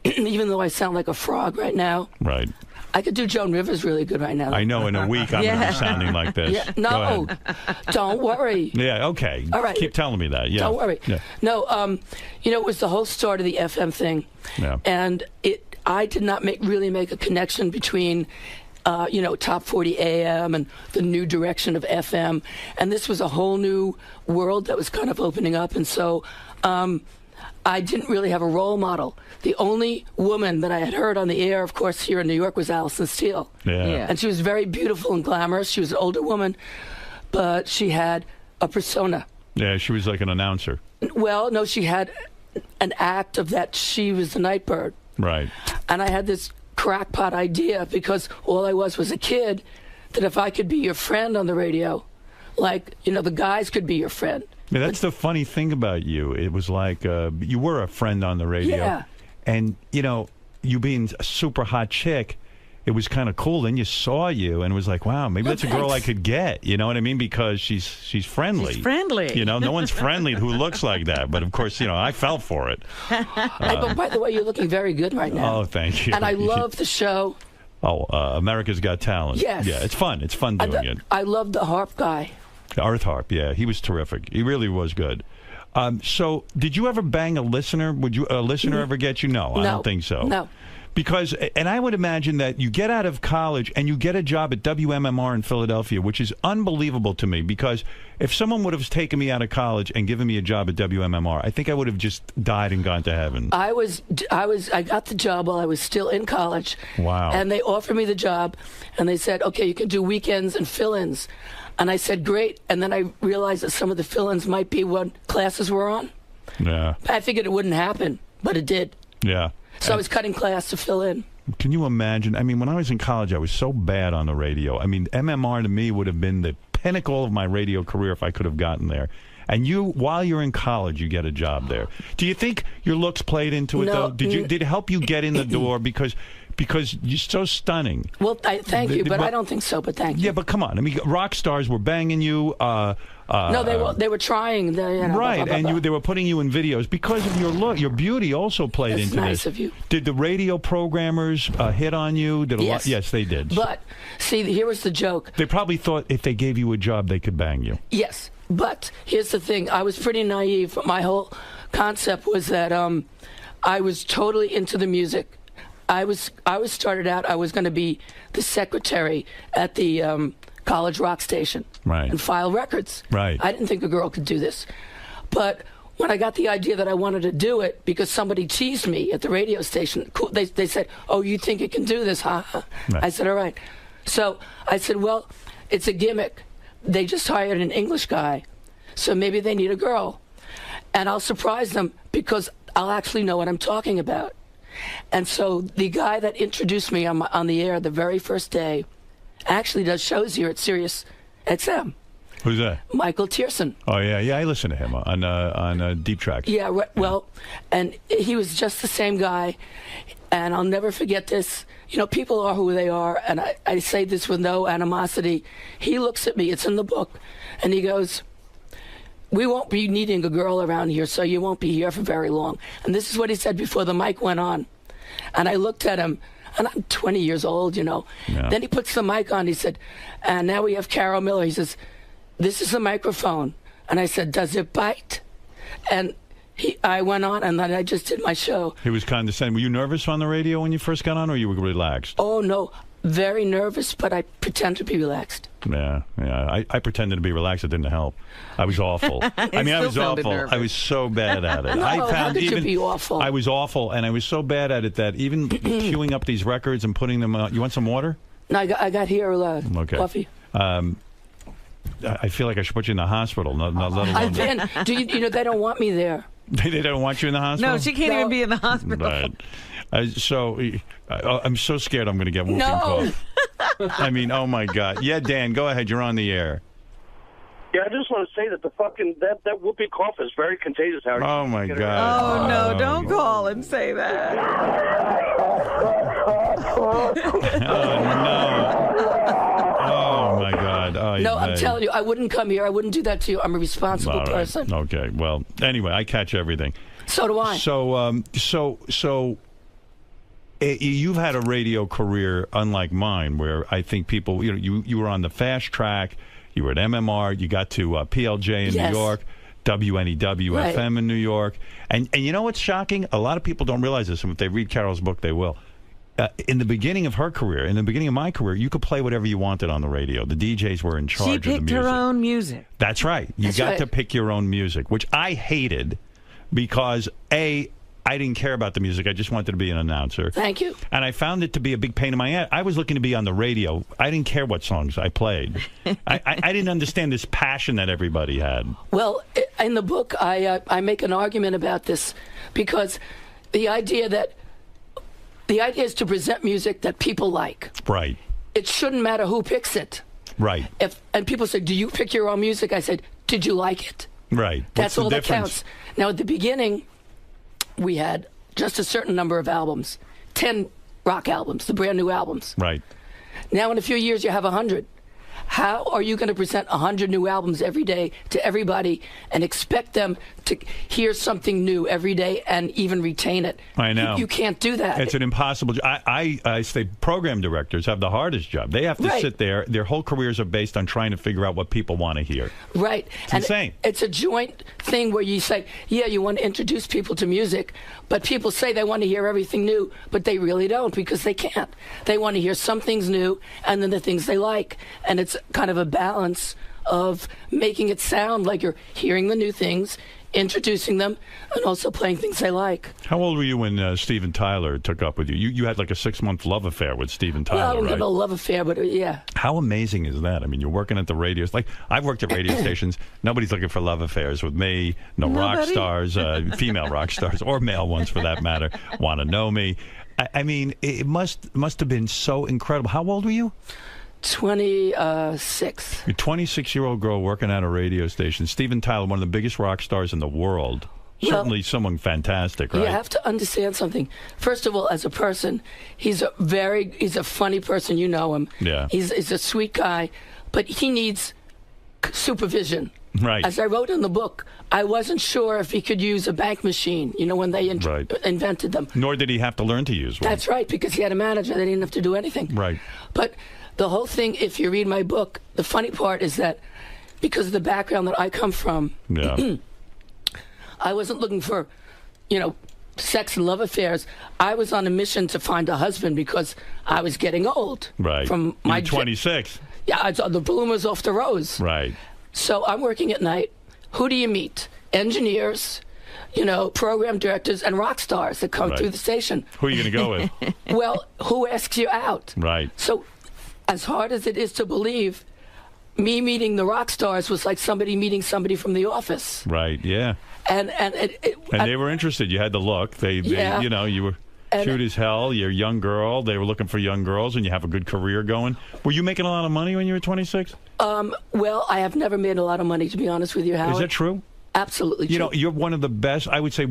even though I sound like a frog right now, right? I could do Joan Rivers really good right now. I know in a week I'm going to be sounding like this. Yeah. No, don't worry. Yeah, okay. All right. Keep telling me that. Yeah. Don't worry. Yeah. No, you know, it was the whole start of the FM thing. Yeah. And I did not really make a connection between, you know, Top 40 AM and the new direction of FM. And this was a whole new world that was kind of opening up. And so I didn't really have a role model. The only woman that I had heard on the air, of course, here in New York was Alison Steele. Yeah. And she was very beautiful and glamorous. She was an older woman, but she had a persona. Yeah, she was like an announcer. Well, no, she had an act of that she was the Nightbird. Right. And I had this crackpot idea, because all I was a kid, that if I could be your friend on the radio, like, you know, the guys could be your friend. Yeah, that's the funny thing about you. It was like you were a friend on the radio. Yeah. And, you know, you being a super hot chick, it was kind of cool. Then you saw you and it was like, wow, maybe that's a girl I could get. You know what I mean? Because she's friendly. She's friendly. You know, no one's friendly who looks like that. But, of course, you know, I fell for it. But by the way, you're looking very good right now. Oh, thank you. And I love the show. Oh, America's Got Talent. Yes. Yeah, it's fun. It's fun doing it. I love the harp guy. Earth Harp, yeah, he was terrific. He really was good. So, did you ever bang a listener? Would a listener ever get you? No, I don't think so. No. Because, and I would imagine that you get out of college and you get a job at WMMR in Philadelphia, which is unbelievable to me. Because if someone would have taken me out of college and given me a job at WMMR, I think I would have just died and gone to heaven. I got the job while I was still in college. Wow. And they offered me the job, and they said, okay, you can do weekends and fill-ins. And I said, great. And then I realized that some of the fill-ins might be what classes were on. Yeah. I figured it wouldn't happen, but it did. Yeah. So I was cutting class to fill in. Can you imagine? I mean, when I was in college, I was so bad on the radio. I mean, MMR to me would have been the pinnacle of my radio career if I could have gotten there. And you, while you're in college, you get a job there. Do you think your looks played into it, though? Did it help you get in the door? Because you're so stunning. Well, thank you, but I don't think so, but thank you. Yeah, but come on. I mean, rock stars were banging you. No, they were trying. Right, and they were putting you in videos because of your look. Your beauty also played into nice this. Of you. Did the radio programmers hit on you? Yes. Yes, they did. But, see, here was the joke. They probably thought if they gave you a job, they could bang you. Yes, but here's the thing. I was pretty naive. My whole concept was that I was totally into the music. I was started out, I was going to be the secretary at the college rock station. Right. And file records. Right. I didn't think a girl could do this. But when I got the idea that I wanted to do it because somebody teased me at the radio station, they said, oh, you think you can do this, huh? Right. I said, all right. So I said, well, it's a gimmick. They just hired an English guy, so maybe they need a girl. And I'll surprise them because I'll actually know what I'm talking about. And so the guy that introduced me on the air the very first day actually does shows here at Sirius XM. Who's that? Michael Tierson. Oh, yeah, I listen to him on Deep Track. Yeah, well, and he was just the same guy, and I'll never forget this. You know, people are who they are, and I say this with no animosity. He looks at me, it's in the book, and he goes, we won't be needing a girl around here, so you won't be here for very long. And this is what he said before the mic went on. And I looked at him, and I'm 20 years old, you know. Yeah. Then he puts the mic on. He said, and now we have Carol Miller. He says, this is a microphone. And I said, does it bite? And I went on, and then I just did my show. He was condescending. Were you nervous on the radio when you first got on, or you were relaxed? Oh, no. Very nervous, but I pretend to be relaxed. Yeah. I pretended to be relaxed. It didn't help. I was awful. I mean, I was awful. Nervous. I was so bad at it. No, I found how could you be awful? I was awful, and I was so bad at it that even queuing up these records and putting them out. You want some water? No, I got here okay. coffee. I feel like I should put you in the hospital. Not let alone. I've been. You know, they don't want me there. They don't want you in the hospital? No, she can't even be in the hospital. Right. So I'm so scared I'm going to get whooping cough. I mean, oh my God. Yeah, Dan, go ahead. You're on the air. Yeah, I just want to say that that whoopee cough is very contagious, Howard. Oh my God! Oh no! Don't call and say that. Oh my God! No, I'm telling you, I wouldn't come here. I wouldn't do that to you. I'm a responsible person. Okay. Well, anyway, I catch everything. So do I. So, you've had a radio career unlike mine, where I think people, you were on the fast track. You were at MMR. You got to PLJ in New York, WNEW FM in New York. And you know what's shocking? A lot of people don't realize this, and if they read Carol's book, they will. In the beginning of her career, in the beginning of my career, you could play whatever you wanted on the radio. The DJs were in charge of the music. She picked her own music. That's right. You got to pick your own music, which I hated because, A, I didn't care about the music. I just wanted to be an announcer. Thank you. And I found it to be a big pain in my ass. I was looking to be on the radio. I didn't care what songs I played. I didn't understand this passion that everybody had. Well, in the book, I make an argument about this because the idea is to present music that people like. Right. It shouldn't matter who picks it. Right. And people say, do you pick your own music? I said, did you like it? Right. That's all that counts. Now, at the beginning, we had just a certain number of albums, 10 rock albums, the brand new albums. Right. Now, in a few years, you have 100. How are you going to present 100 new albums every day to everybody and expect them to hear something new every day and even retain it? I know. You can't do that. It's an impossible job. I say program directors have the hardest job. They have to sit there. Their whole careers are based on trying to figure out what people want to hear. Right. It's insane. It's a joint thing where you say, yeah, you want to introduce people to music, but people say they want to hear everything new, but they really don't because they can't. They want to hear some things new and then the things they like. And it's kind of a balance of making it sound like you're hearing the new things, introducing them, and also playing things they like. How old were you when Steven Tyler took up with you? You had like a 6-month love affair with Steven Tyler, well, I wouldn't right? have a love affair, but yeah. How amazing is that? I mean, you're working at the radio. Like, I've worked at radio stations. Nobody's looking for love affairs with me. No rock stars, female rock stars, or male ones for that matter, want to know me. I mean, it must have been so incredible. How old were you? 26. You're a 26-year-old girl working at a radio station. Steven Tyler, one of the biggest rock stars in the world. Certainly someone fantastic, right? You have to understand something. First of all, as a person, he's a funny person. You know him. Yeah. He's a sweet guy, but he needs supervision. Right. As I wrote in the book, I wasn't sure if he could use a bank machine, when they invented them. Nor did he have to learn to use one. That's right, because he had a manager. They didn't have to do anything. Right. But the whole thing, if you read my book, the funny part is that because of the background that I come from, I wasn't looking for, sex and love affairs. I was on a mission to find a husband because I was getting old. Right. From my 26. Yeah, I saw the bloom was off the rose. Right. So I'm working at night. Who do you meet? Engineers, program directors, and rock stars that come through the station. Who are you going to go with? Well, who asks you out? Right. So as hard as it is to believe, me meeting the rock stars was like somebody meeting somebody from the office. Right, yeah. And they were interested. You had the look. They you were cute as hell. You're a young girl. They were looking for young girls, and you have a good career going. Were you making a lot of money when you were 26? Well, I have never made a lot of money, to be honest with you, Howard. Is that true? Absolutely true. You're one of the best, I would say,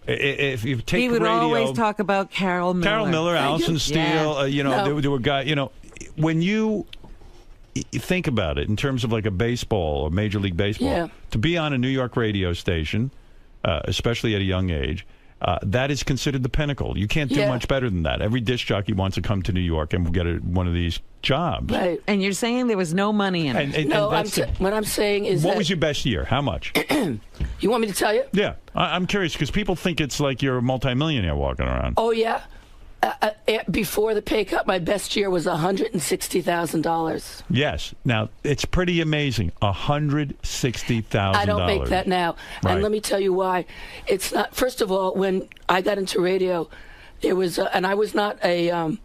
if you take he would radio, always talk about Carol Miller. Allison Steele, there were guys, when you think about it in terms of like a baseball or Major League Baseball, to be on a New York radio station, especially at a young age, that is considered the pinnacle. You can't do much better than that. Every disc jockey wants to come to New York and get one of these jobs. Right. And you're saying there was no money in it. No, what I'm saying is what was your best year? How much? You want me to tell you? Yeah. I'm curious because people think it's like you're a multimillionaire walking around. Oh, yeah. Before the pay cut, my best year was $160,000. Yes. Now, it's pretty amazing. $160,000. I don't make that now. Right. And let me tell you why. It's not, first of all, when I got into radio, there was, and I was not a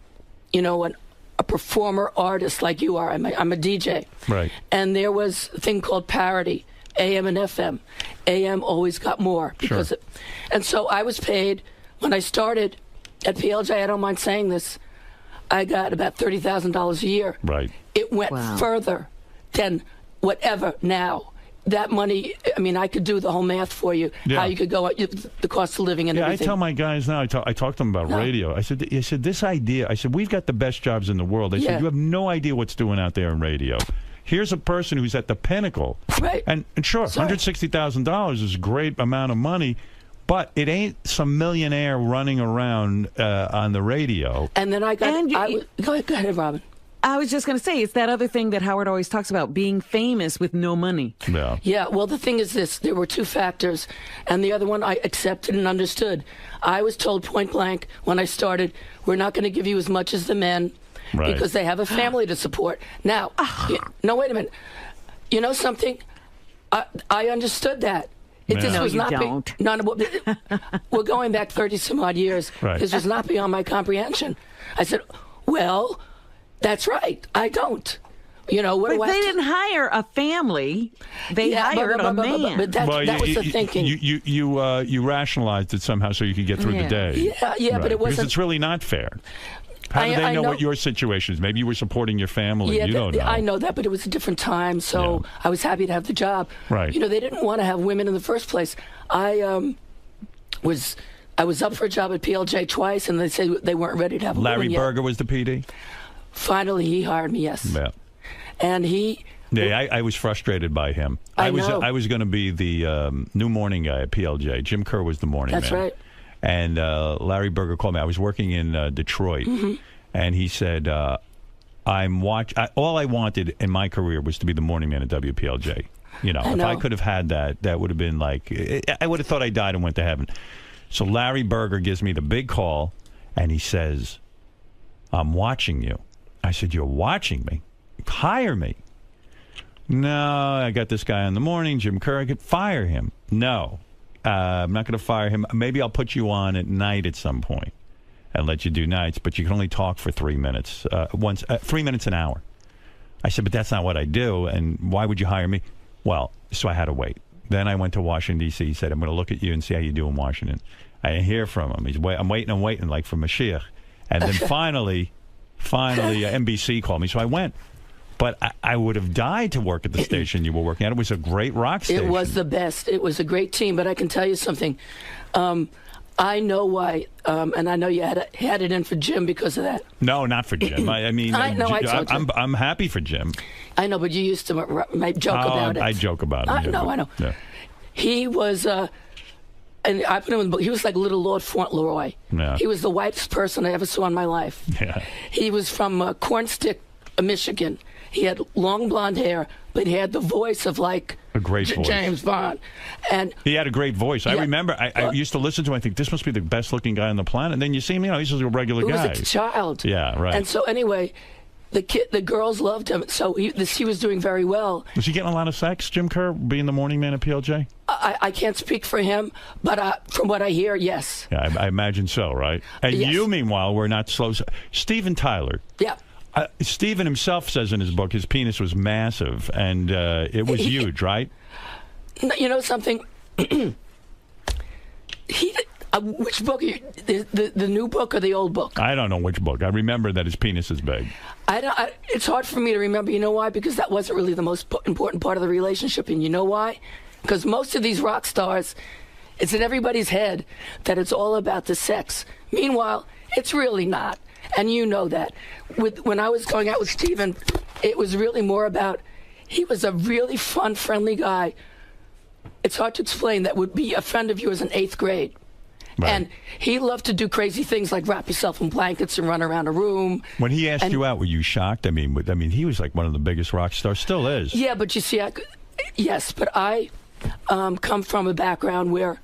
performer artist like you are. I'm a DJ. Right. And there was a thing called parody, AM and FM. AM always got more. Because and so I was paid, when I started at PLJ, I don't mind saying this, I got about $30,000 a year. Right. It went further than whatever now. That money, I mean, I could do the whole math for you. Yeah. How you could go, the cost of living and everything. I tell my guys now, I talk to them about radio. I said, this idea, I said, we've got the best jobs in the world. I said, you have no idea what's doing out there in radio. Here's a person who's at the pinnacle. Right. And sure, $160,000 is a great amount of money, but it ain't some millionaire running around on the radio. And then I got, go ahead, Robin. I was just going to say, it's that other thing that Howard always talks about, being famous with no money. Yeah. Yeah, well, the thing is this. There were two factors, and the other one I accepted and understood. I was told point blank when I started, we're not going to give you as much as the men because they have a family to support. Now, no, wait a minute. You know something? I understood that. This was not we're going back 30-some-odd years. Right. This was not beyond my comprehension. I said, well... That's right. I don't. You know, what but they didn't hire a family. They hired a man. But that was the thinking. You rationalized it somehow so you could get through the day. Yeah, but it wasn't. Because it's really not fair. How do they know what your situation is? Maybe you were supporting your family. Yeah, you don't know. I know that, but it was a different time, so I was happy to have the job. Right. You know, they didn't want to have women in the first place. I was up for a job at PLJ twice, and they said they weren't ready to have a woman Larry Berger was the PD? Finally, he hired me, yes. Yeah. And he... Yeah, I was frustrated by him. I was going to be the new morning guy at PLJ. Jim Kerr was the morning man. That's right. And Larry Berger called me. I was working in Detroit, and he said, all I wanted in my career was to be the morning man at WPLJ. You know, if I could have had that, that would have been like, I would have thought I died and went to heaven. So Larry Berger gives me the big call, and he says, I'm watching you. I said, you're watching me? Hire me. No, I got this guy in the morning, Jim Kerr. I could fire him. No, I'm not going to fire him. Maybe I'll put you on at night at some point and let you do nights, but you can only talk for 3 minutes, 3 minutes an hour. I said, but that's not what I do, and why would you hire me? Well, so I had to wait. Then I went to Washington, D.C. He said, I'm going to look at you and see how you do in Washington. I didn't hear from him. I'm waiting, like for Mashiach. And then finally, NBC called me, so I went. But I would have died to work at the station you were working at. It was a great rock station. It was the best. It was a great team. But I can tell you something. I know why, and I know you had it in for Jim because of that. No, not for Jim. I mean, I'm happy for Jim. I know, but you used to joke about it. I joke about it. I know. Yeah. He was... and I put him in the book. He was like Little Lord Fauntleroy. Yeah. He was the whitest person I ever saw in my life. Yeah. He was from Cornstick, Michigan. He had long blonde hair, but he had the voice of like a great voice. James Bond. And he had a great voice. I remember I used to listen to him. I think this must be the best looking guy on the planet. And then you see him, he's just a regular guy. He was a child. Yeah, right. And so anyway, the girls loved him. So he was doing very well. Was he getting a lot of sex, Jim Kerr, being the morning man at PLJ? I can't speak for him, but from what I hear, yes. Yeah, I imagine so, right? And you, meanwhile, were not slow. Steven Tyler. Yeah. Steven himself says in his book his penis was massive, and it was huge, right? You know something? Which book? The new book or the old book? I don't know which book. I remember that his penis is big. It's hard for me to remember. You know why? Because that wasn't really the most important part of the relationship. And you know why? Because most of these rock stars, it's in everybody's head that it's all about the sex. Meanwhile, it's really not. And you know that. When I was going out with Steven, it was really more about, he was a really fun, friendly guy. It's hard to explain that would be a friend of yours in 8th grade. Right. And he loved to do crazy things like wrap yourself in blankets and run around a room. When he asked you out, were you shocked? I mean, he was like one of the biggest rock stars, still is. Yeah, but you see, yes, but I come from a background where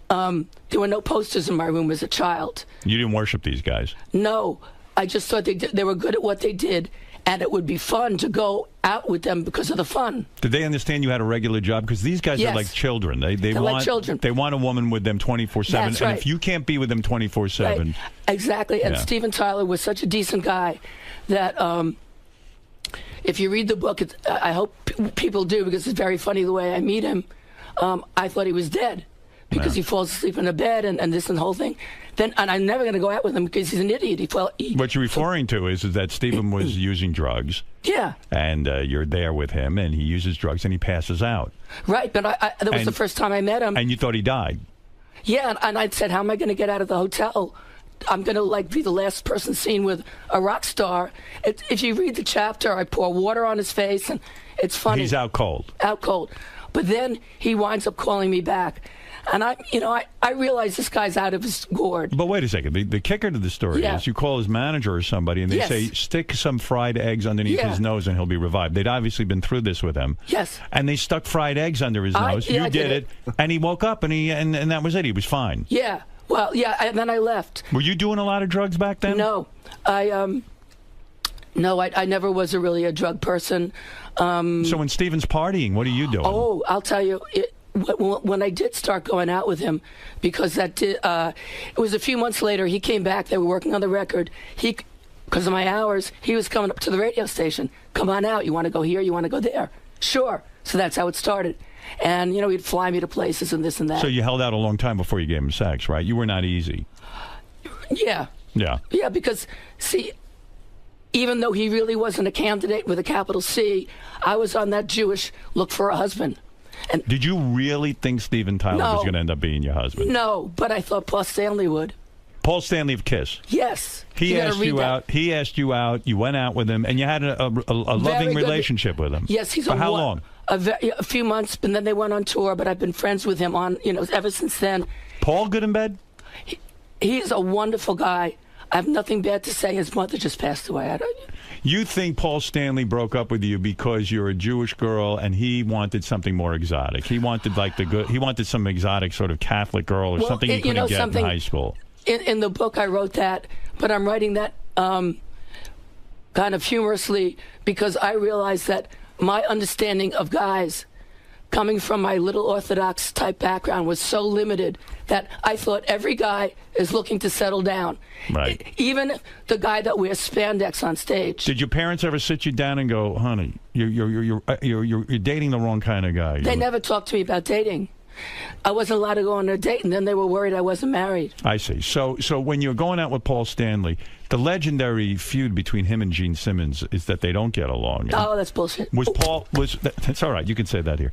there were no posters in my room as a child. You didn't worship these guys? No, I just thought they were good at what they did, and it would be fun to go out with them because of the fun. Did they understand you had a regular job? Because these guys are like children. They're want, like children. They want a woman with them 24/7. That's right. And if you can't be with them 24/7... Right. Exactly. And Steven Tyler was such a decent guy that if you read the book, I hope people do, because it's very funny the way I meet him. I thought he was dead. because he falls asleep in the bed and this and the whole thing. And I'm never going to go out with him because he's an idiot. What you're referring to is that Stephen was using drugs. Yeah. And you're there with him, and he uses drugs, and he passes out. Right, but that was the first time I met him. And you thought he died. Yeah, and I said, how am I going to get out of the hotel? I'm going to be the last person seen with a rock star. If you read the chapter, I pour water on his face, and it's funny. He's out cold. Out cold. But then he winds up calling me back. And I realize this guy's out of his gourd. But wait a second. The kicker to the story is you call his manager or somebody, and they say, stick some fried eggs underneath his nose and he'll be revived. They'd obviously been through this with him. Yes. And they stuck fried eggs under his nose. You did it. And he woke up, and that was it. He was fine. Yeah. Well, yeah, and then I left. Were you doing a lot of drugs back then? No. I never was really a drug person. So when Stephen's partying, what are you doing? Oh, I'll tell you. When I did start going out with him, because it was a few months later, he came back. They were working on the record. Because of my hours, he was coming up to the radio station. Come on out. You want to go here? You want to go there? Sure. So that's how it started. And, he'd fly me to places and this and that. So you held out a long time before you gave him sex, right? You were not easy. Yeah. Yeah. Yeah, because, see, even though he really wasn't a candidate with a capital C, I was on that Jewish look for a husband. And did you really think Steven Tyler was going to end up being your husband? No, but I thought Paul Stanley would. PaulStanley of Kiss? Yes. He asked you out. He asked you out. You went out with him, and you had a loving relationship with him. Yes, he's for how long? A few months, and then they went on tour. But I've been friends with him ever since then. Paul good in bed? He's a wonderful guy. I have nothing bad to say. His mother just passed away. You think Paul Stanley broke up with you because you're a Jewish girl and he wanted something more exotic? He wanted he wanted some exotic sort of Catholic girl or something he couldn't get in high school. In the book, I wrote that, but I'm writing that kind of humorously because I realized that my understanding of guys, coming from my little Orthodox type background, was so limited that I thought every guy is looking to settle down. Right. Even the guy that wears spandex on stage. Did your parents ever sit you down and go, "Honey, you're dating the wrong kind of guy"? They never talked to me about dating. I wasn't allowed to go on a date, and then they were worried I wasn't married. I see. So when you're going out with Paul Stanley, the legendary feud between him and Gene Simmons is that they don't get along. Oh, that's bullshit. That's all right. You can say that here.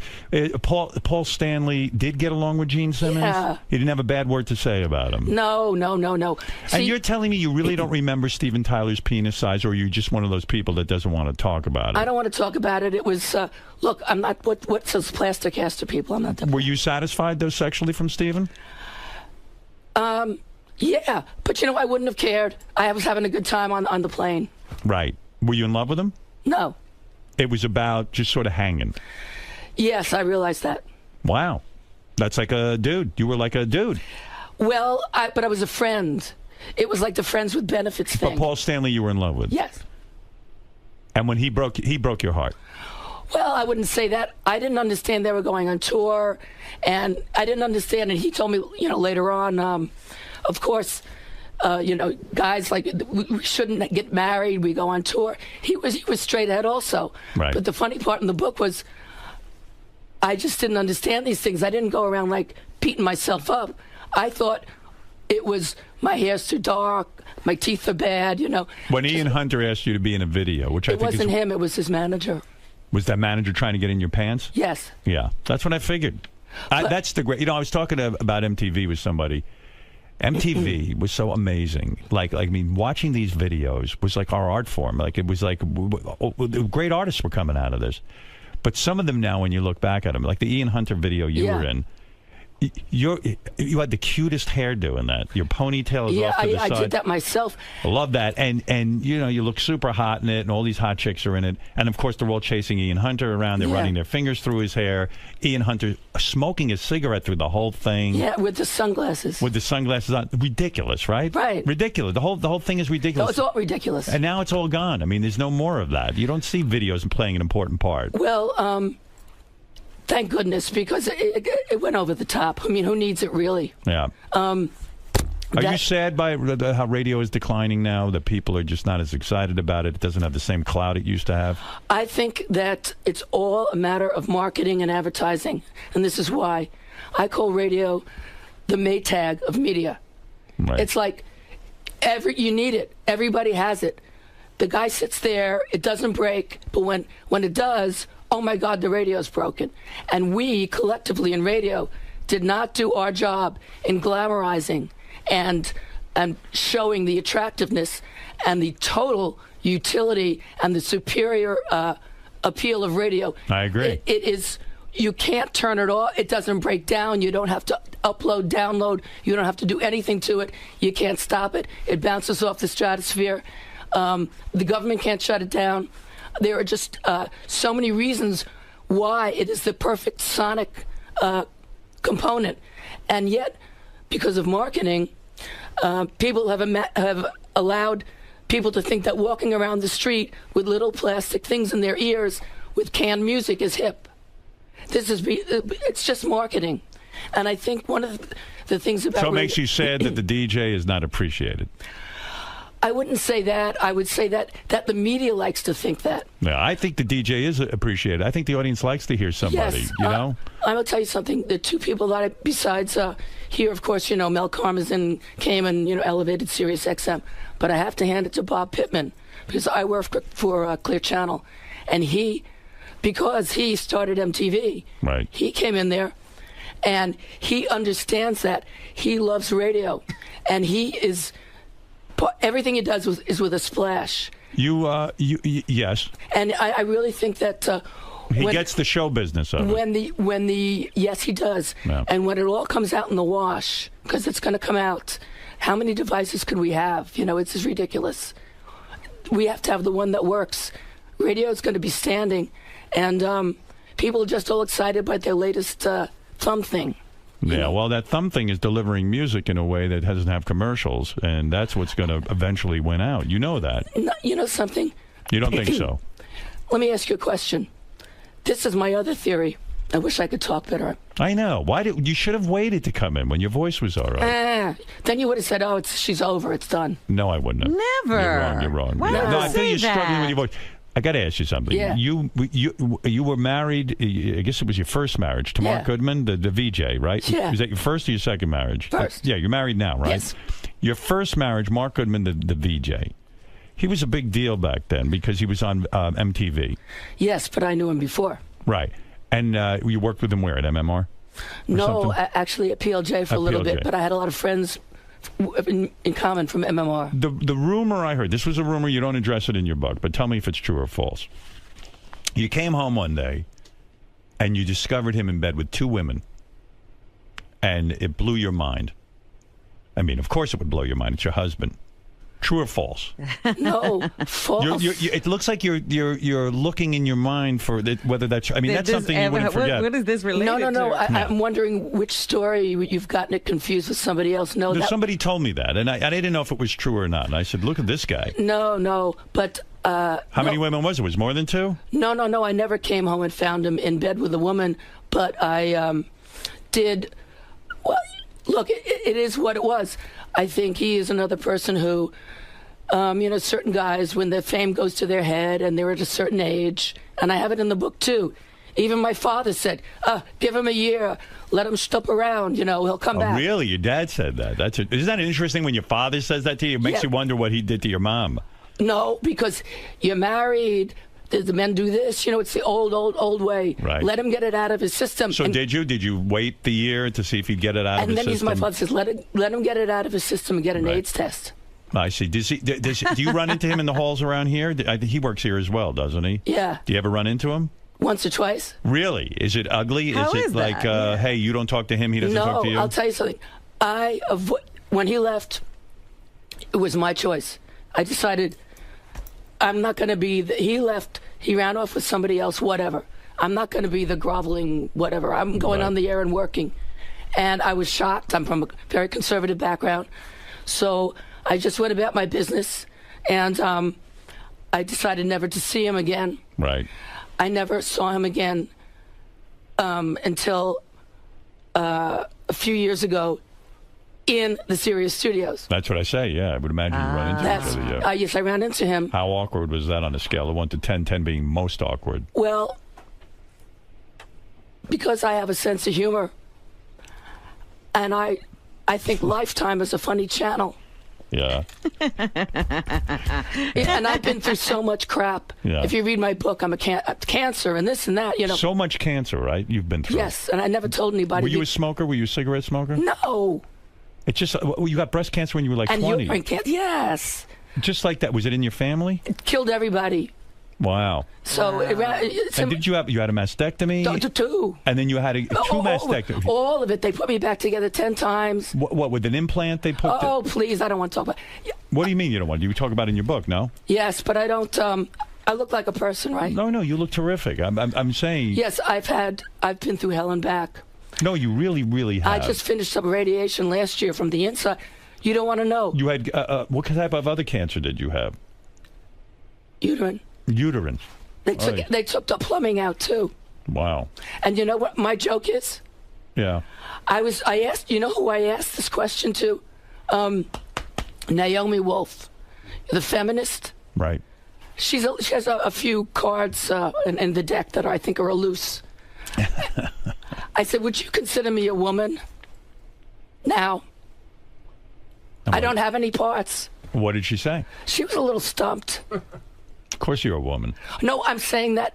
Paul Stanley did get along with Gene Simmons? Yeah. He didn't have a bad word to say about him? No. And you're telling me you really don't remember Steven Tyler's penis size, or are you just one of those people that doesn't want to talk about it? I don't want to talk about it. It was, look, I'm not, what says plastic caster people? I'm not that. Were you satisfied, though, sexually from Steven? Yeah, but I wouldn't have cared. I was having a good time on the plane. Right. Were you in love with him? No. It was about just sort of hanging. Yes, I realized that. Wow. That's like a dude. You were like a dude. Well, but I was a friend. It was like the friends with benefits thing. But Paul Stanley you were in love with? Yes. And when he broke your heart? Well, I wouldn't say that. I didn't understand they were going on tour, and I didn't understand, and he told me, later on, of course, guys, like, we shouldn't get married, we go on tour. He was straight ahead also. Right. But the funny part in the book was I just didn't understand these things. I didn't go around, like, beating myself up. I thought it was my hair's too dark, my teeth are bad, When Ian Hunter asked you to be in a video, which I think it wasn't him, it was his manager. Was that manager trying to get in your pants? Yes. Yeah, that's what I figured. That's the great. I was talking about MTV with somebody. MTV was so amazing. Watching these videos was like our art form. Like, it was like great artists were coming out of this. But some of them now, when you look back at them, like the Ian Hunter video you were in, you had the cutest hairdo in that. Your ponytail is off to the side. Yeah, I did that myself. I love that. And you look super hot in it, and all these hot chicks are in it. And, of course, they're all chasing Ian Hunter around. They're running their fingers through his hair. Ian Hunter smoking a cigarette through the whole thing. Yeah, with the sunglasses. With the sunglasses on. Ridiculous, right? Right. Ridiculous. The whole thing is ridiculous. No, it's all ridiculous. And now it's all gone. I mean, there's no more of that. You don't see videos playing an important part. Well, thank goodness, because it went over the top. I mean, who needs it, really? Yeah. Are you sad by how radio is declining now, that people are just not as excited about it? It doesn't have the same clout it used to have? I think that it's all a matter of marketing and advertising, and this is why. I call radio the Maytag of media. Right. It's like you need it. Everybody has it. The guy sits there, it doesn't break, but when it does, oh my God, the radio's broken. And we collectively in radio did not do our job in glamorizing and showing the attractiveness and the total utility and the superior appeal of radio. I agree. It is. You can't turn it off. It doesn't break down. You don't have to upload, download. You don't have to do anything to it. You can't stop it. It bounces off the stratosphere. The government can't shut it down. There are just so many reasons why it is the perfect sonic component. And yet, because of marketing, people have allowed people to think that walking around the street with little plastic things in their ears with canned music is hip. It's just marketing. And I think one of the things about... So it makes you sad that the DJ is not appreciated. I wouldn't say that. I would say that the media likes to think that. Yeah, I think the DJ is appreciated. I think the audience likes to hear somebody, yes, you know? I'm going to tell you something. The two people that besides here, of course, Mel Karmazin came and, elevated Sirius XM. But I have to hand it to Bob Pittman, because I worked for Clear Channel. And because he started MTV, right. He came in there, and he understands that. He loves radio, and everything he does is with a splash. Yes. And I really think that he gets the show business of it. Yes, he does. Yeah. And when it all comes out in the wash, because it's going to come out, how many devices could we have? It's just ridiculous. We have to have the one that works. Radio is going to be standing, and people are just all excited by their latest thumb thing. Yeah, well, that thumb thing is delivering music in a way that doesn't have commercials, and that's what's going to eventually win out. You know that. No, you know something? You don't think so? Let me ask you a question. This is my other theory. I wish I could talk better. I know. You should have waited to come in when your voice was all right. Then you would have said, "Oh, she's over. It's done." No, I wouldn't have. Never. You're wrong. Why No, I feel you're that? struggling with your voice. I got to ask you something. Yeah. You were married. I guess it was your first marriage to Mark Goodman, the VJ, right? Yeah. Was that your first or your second marriage? First. Yeah, you're married now, right? Yes. Your first marriage, Mark Goodman, the VJ. He was a big deal back then because he was on MTV. Yes, but I knew him before. Right. And you worked with him where, at MMR? No, actually at PLJ for a little bit, but I had a lot of friends in common from MMR. The rumor I heard, this was a rumor, you don't address it in your book, but tell me if it's true or false. You came home one day, and you discovered him in bed with two women, and it blew your mind. I mean, of course it would blow your mind. It's your husband. True or false? No, false. It looks like you're looking in your mind for whether that's. I mean, that's something you wouldn't forget. What is this related No. to? I'm wondering which story you've gotten it confused with somebody else. No, somebody told me that, and I didn't know if it was true or not. And I said, "Look at this guy." No, but. How many women was it? Was it more than two? No. I never came home and found him in bed with a woman, but I did. Well, look, it is what it was. I think he is another person who, certain guys, when their fame goes to their head and they're at a certain age, and I have it in the book too. Even my father said, give him a year, let him stup around, he'll come back. Really? Your dad said that? Isn't that interesting when your father says that to you? It makes you wonder what he did to your mom. No, because you're married. The men do this, it's the old way. Right. Let him get it out of his system. So did you wait the year to see if he'd get it out of his system? And then my father says, let him get it out of his system and get an AIDS test. I see. Do you run into him in the halls around here? He works here as well, doesn't he? Yeah. Do you ever run into him? Once or twice. Really? Is it ugly? How is it is like, that? hey, you don't talk to him, he doesn't talk to you? No, I'll tell you something. When he left, it was my choice. I decided I'm not going to be... He left... He ran off with somebody else, whatever. I'm not going to be the groveling whatever. I'm going on the air and working. And I was shocked. I'm from a very conservative background. So I just went about my business, and I decided never to see him again. Right. I never saw him again until a few years ago in the Sirius studios. That's what I say, yeah. I would imagine you run into each other, yeah. Yes, I ran into him. How awkward was that on a scale of 1 to 10, 10 being most awkward? Well, because I have a sense of humor, And I think Lifetime is a funny channel. Yeah. And I've been through so much crap. Yeah. If you read my book, I'm a cancer and this and that, you know. So much cancer, right? You've been through. Yes, and I never told anybody. Were you a smoker? Were you a cigarette smoker? No. It's just, you got breast cancer when you were like 20. And uterine cancer, yes. Just like that. Was it in your family? It killed everybody. Wow. So, and did you have a mastectomy? Two. And then you had two mastectomies. All of it. They put me back together 10 times. What with an implant they put? Oh, please, I don't want to talk about. What do you mean you don't want? You talk about it in your book, no? Yes, but I don't. I look like a person, right? No, you look terrific. I'm saying. Yes, I've been through hell and back. No, you really have. I just finished up radiation last year from the inside. You don't want to know. You had what type of other cancer did you have? Uterine. Uterine. They took the plumbing out too. Wow. And you know what my joke is? Yeah. I asked. You know who I asked this question to? Naomi Wolf, the feminist. Right. She has a few cards in the deck that I think are loose. I said, would you consider me a woman? Now. I don't have any parts. What did she say? She was a little stumped. Of course you're a woman. No, I'm saying that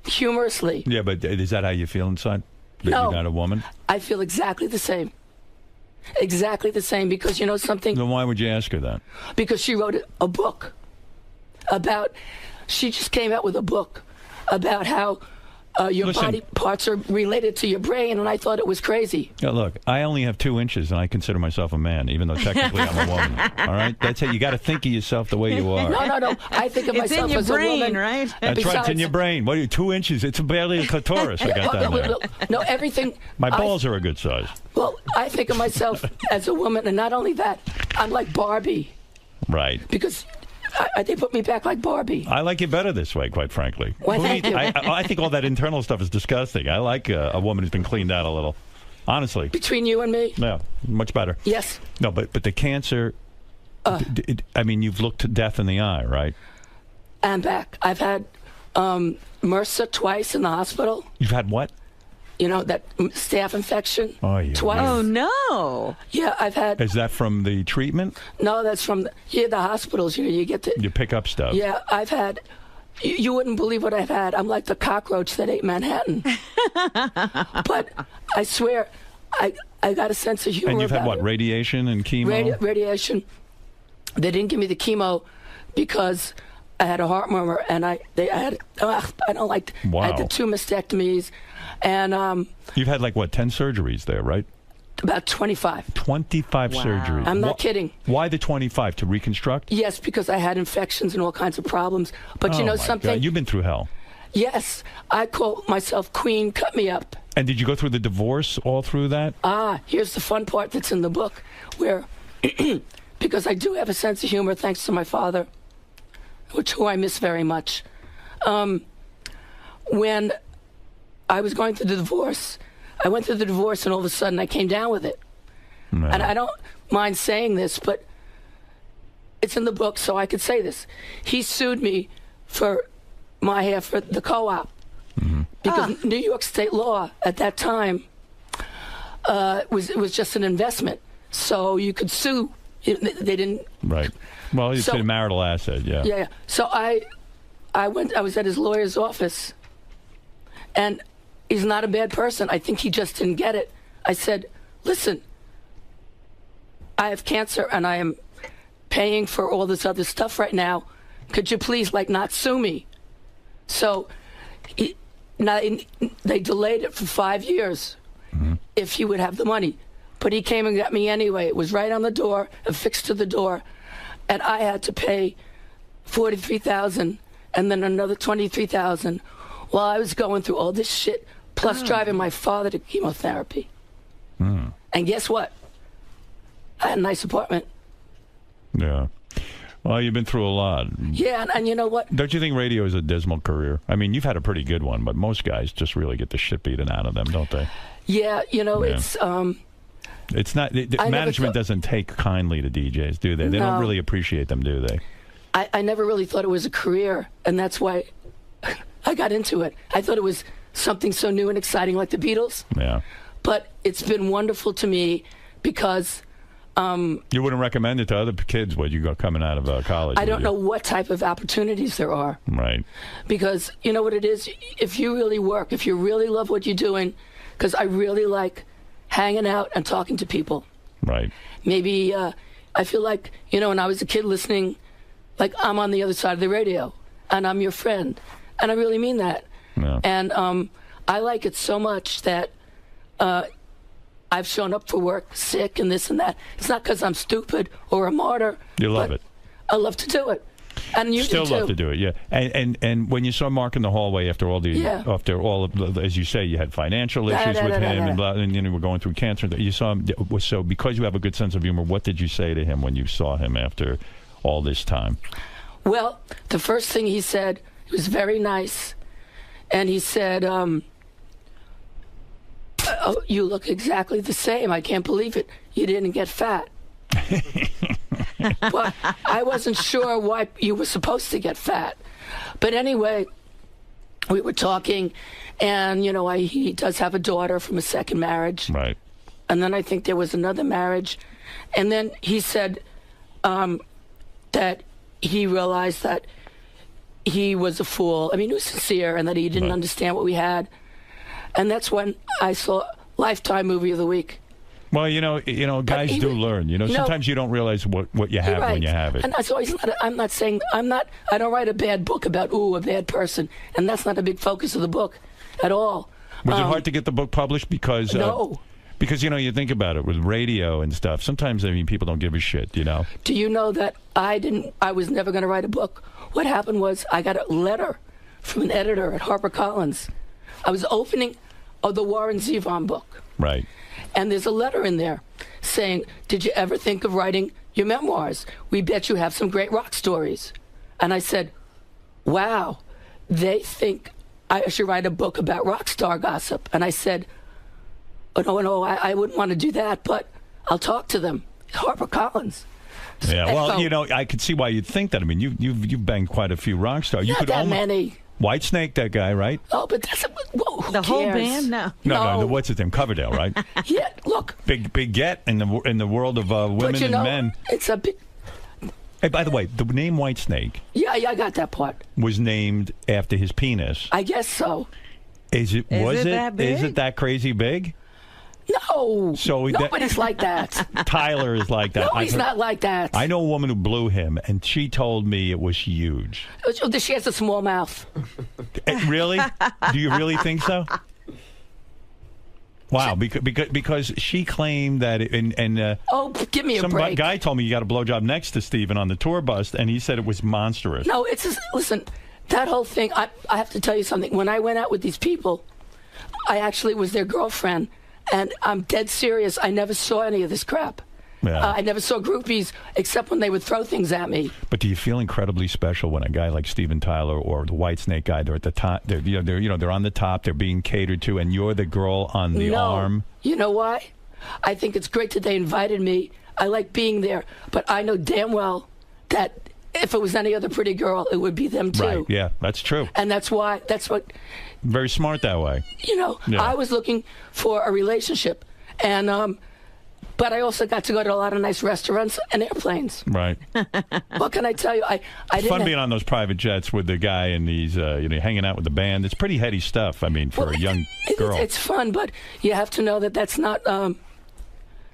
humorously. Yeah, but is that how you feel inside? That No. you're not a woman? I feel exactly the same. Exactly the same, because you know something? Then why would you ask her that? Because she wrote a book about, she just came out with a book about how your body parts are related to your brain, and I thought it was crazy. Yeah, look, I only have 2 inches, and I consider myself a man, even though technically I'm a woman. All right? That's it. You got to think of yourself the way you are. No. I think of myself as a woman. Right? That's right. It's in your brain. What are you, 2 inches? It's barely a clitoris I got down there. No, everything. My balls are a good size. Well, I think of myself as a woman, and not only that, I'm like Barbie. Right. Because they put me back like Barbie. I like you better this way, quite frankly. Well, thank you. I think all that internal stuff is disgusting. I like a woman who's been cleaned out a little. Honestly. Between you and me? Yeah, much better. Yes. No, but the cancer, I mean, you've looked to death in the eye, right? I'm back. I've had MRSA twice in the hospital. You've had what? You know, that staph infection. Oh, yeah. Twice. Oh, no. Yeah, I've had. Is that from the treatment? No, that's from the hospitals. You get to. You pick up stuff. Yeah, I've had. You wouldn't believe what I've had. I'm like the cockroach that ate Manhattan. But I swear, I got a sense of humor. And you've had about what, it. radiation and chemo? Radiation. They didn't give me the chemo because I had a heart murmur, and I don't like. Wow. I had the 2 mastectomies, and You've had like what, 10 surgeries there, right? About 25. 25 surgeries. I'm not kidding. Why the 25 to reconstruct? Yes, because I had infections and all kinds of problems. But you know something? God. You've been through hell. Yes, I call myself Queen Cut Me Up. And did you go through the divorce all through that? Here's the fun part that's in the book, where because I do have a sense of humor thanks to my father, who I miss very much. When I was going through the divorce, I went through the divorce, and all of a sudden I came down with it. No. And I don't mind saying this, but it's in the book, so I could say this. He sued me for my half for the co-op. Because New York state law at that time was just an investment. So you could sue. They didn't. Right. Well, it's a marital asset, yeah. Yeah. So I was at his lawyer's office, and he's not a bad person. I think he just didn't get it. I said, listen, I have cancer, and I am paying for all this other stuff right now. Could you please, not sue me? So they delayed it for 5 years if he would have the money. But he came and got me anyway. It was right on the door, affixed to the door. And I had to pay $43,000 and then another $23,000 while I was going through all this shit, plus driving my father to chemotherapy. And guess what? I had a nice apartment. Yeah. Well, you've been through a lot. Yeah, and you know what? Don't you think radio is a dismal career? I mean, you've had a pretty good one, but most guys just really get the shit beaten out of them, don't they? Yeah, it's... It's not... management doesn't take kindly to DJs, do they? They don't really appreciate them, do they? I never really thought it was a career, and that's why I got into it. I thought it was something so new and exciting like the Beatles. Yeah. But it's been wonderful to me because you wouldn't recommend it to other kids when you go coming out of college? I don't know what type of opportunities there are. Right. Because you know what it is? If you really work, if you really love what you're doing, because I really like hanging out and talking to people. Right. Maybe I feel like, you know, when I was a kid listening, like I'm on the other side of the radio and I'm your friend. And I really mean that. Yeah. And I like it so much that I've shown up for work sick and this and that. It's not because I'm stupid or a martyr. You love it. I love to do it. And you still do too. love to do it, yeah. And when you saw Mark in the hallway after all of as you say, you had financial issues with him and blah, and you know, we're going through cancer. You saw him. So because you have a good sense of humor, what did you say to him when you saw him after all this time? Well, the first thing he said, he was very nice, and he said, "Oh, you look exactly the same. I can't believe it. You didn't get fat." But I wasn't sure why you were supposed to get fat. But anyway, we were talking, and, you know, he does have a daughter from a second marriage. Right. And then I think there was another marriage. And then he said that he realized that he was a fool. I mean, he was sincere, and that he didn't understand what we had. And that's when I saw Lifetime Movie of the Week. Well, you know, guys do learn. You know, sometimes you don't realize what you have when you have it. And that's always I'm not saying I don't write a bad book about a bad person, and that's not a big focus of the book at all. Was it hard to get the book published because no? Because you know, you think about it with radio and stuff. Sometimes I mean, people don't give a shit. You know. Do you know that I was never going to write a book. What happened was I got a letter from an editor at HarperCollins. I was opening the Warren Zevon book. Right. And there's a letter in there saying, "Did you ever think of writing your memoirs? We bet you have some great rock stories." And I said, "Wow, they think I should write a book about rock star gossip." And I said, "Oh, no, I wouldn't want to do that, but I'll talk to them." HarperCollins. Yeah, well, you know, I could see why you'd think that. I mean, you've banged quite a few rock stars. You Not could that many. Whitesnake, that guy, right? Oh, but that's who the whole cares? band. No. What's his name? Coverdale, right? Yeah, look. Big get in the world of women and men. It's a big. Hey, by the way, the name Whitesnake. Yeah, I got that part. Was named after his penis. I guess so. Is it that big? Is it that crazy big? No. So nobody's like that. Tyler is like that. No, he's not like that. I know a woman who blew him, and she told me it was huge. She has a small mouth. Really? Do you really think so? Wow, because she claimed that, oh, give me a break. Some guy told me you got a blowjob next to Steven on the tour bus, and he said it was monstrous. No, it's just, listen, that whole thing. I have to tell you something. When I went out with these people, I actually was their girlfriend. And I'm dead serious. I never saw any of this crap. Yeah. I never saw groupies except when they would throw things at me. But do you feel incredibly special when a guy like Steven Tyler or the Whitesnake guy, they're at the top, they're on the top, they're being catered to, and you're the girl on the arm? You know why? I think it's great that they invited me. I like being there, but I know damn well that if it was any other pretty girl, it would be them too. Right? Yeah, that's true. And that's what. Very smart that way. You know, yeah. I was looking for a relationship, and but I also got to go to a lot of nice restaurants and airplanes. Right. What can I tell you? I it's fun being on those private jets with the guy and he's hanging out with the band. It's pretty heady stuff. I mean, for a young girl, it's fun, but you have to know that that's not it's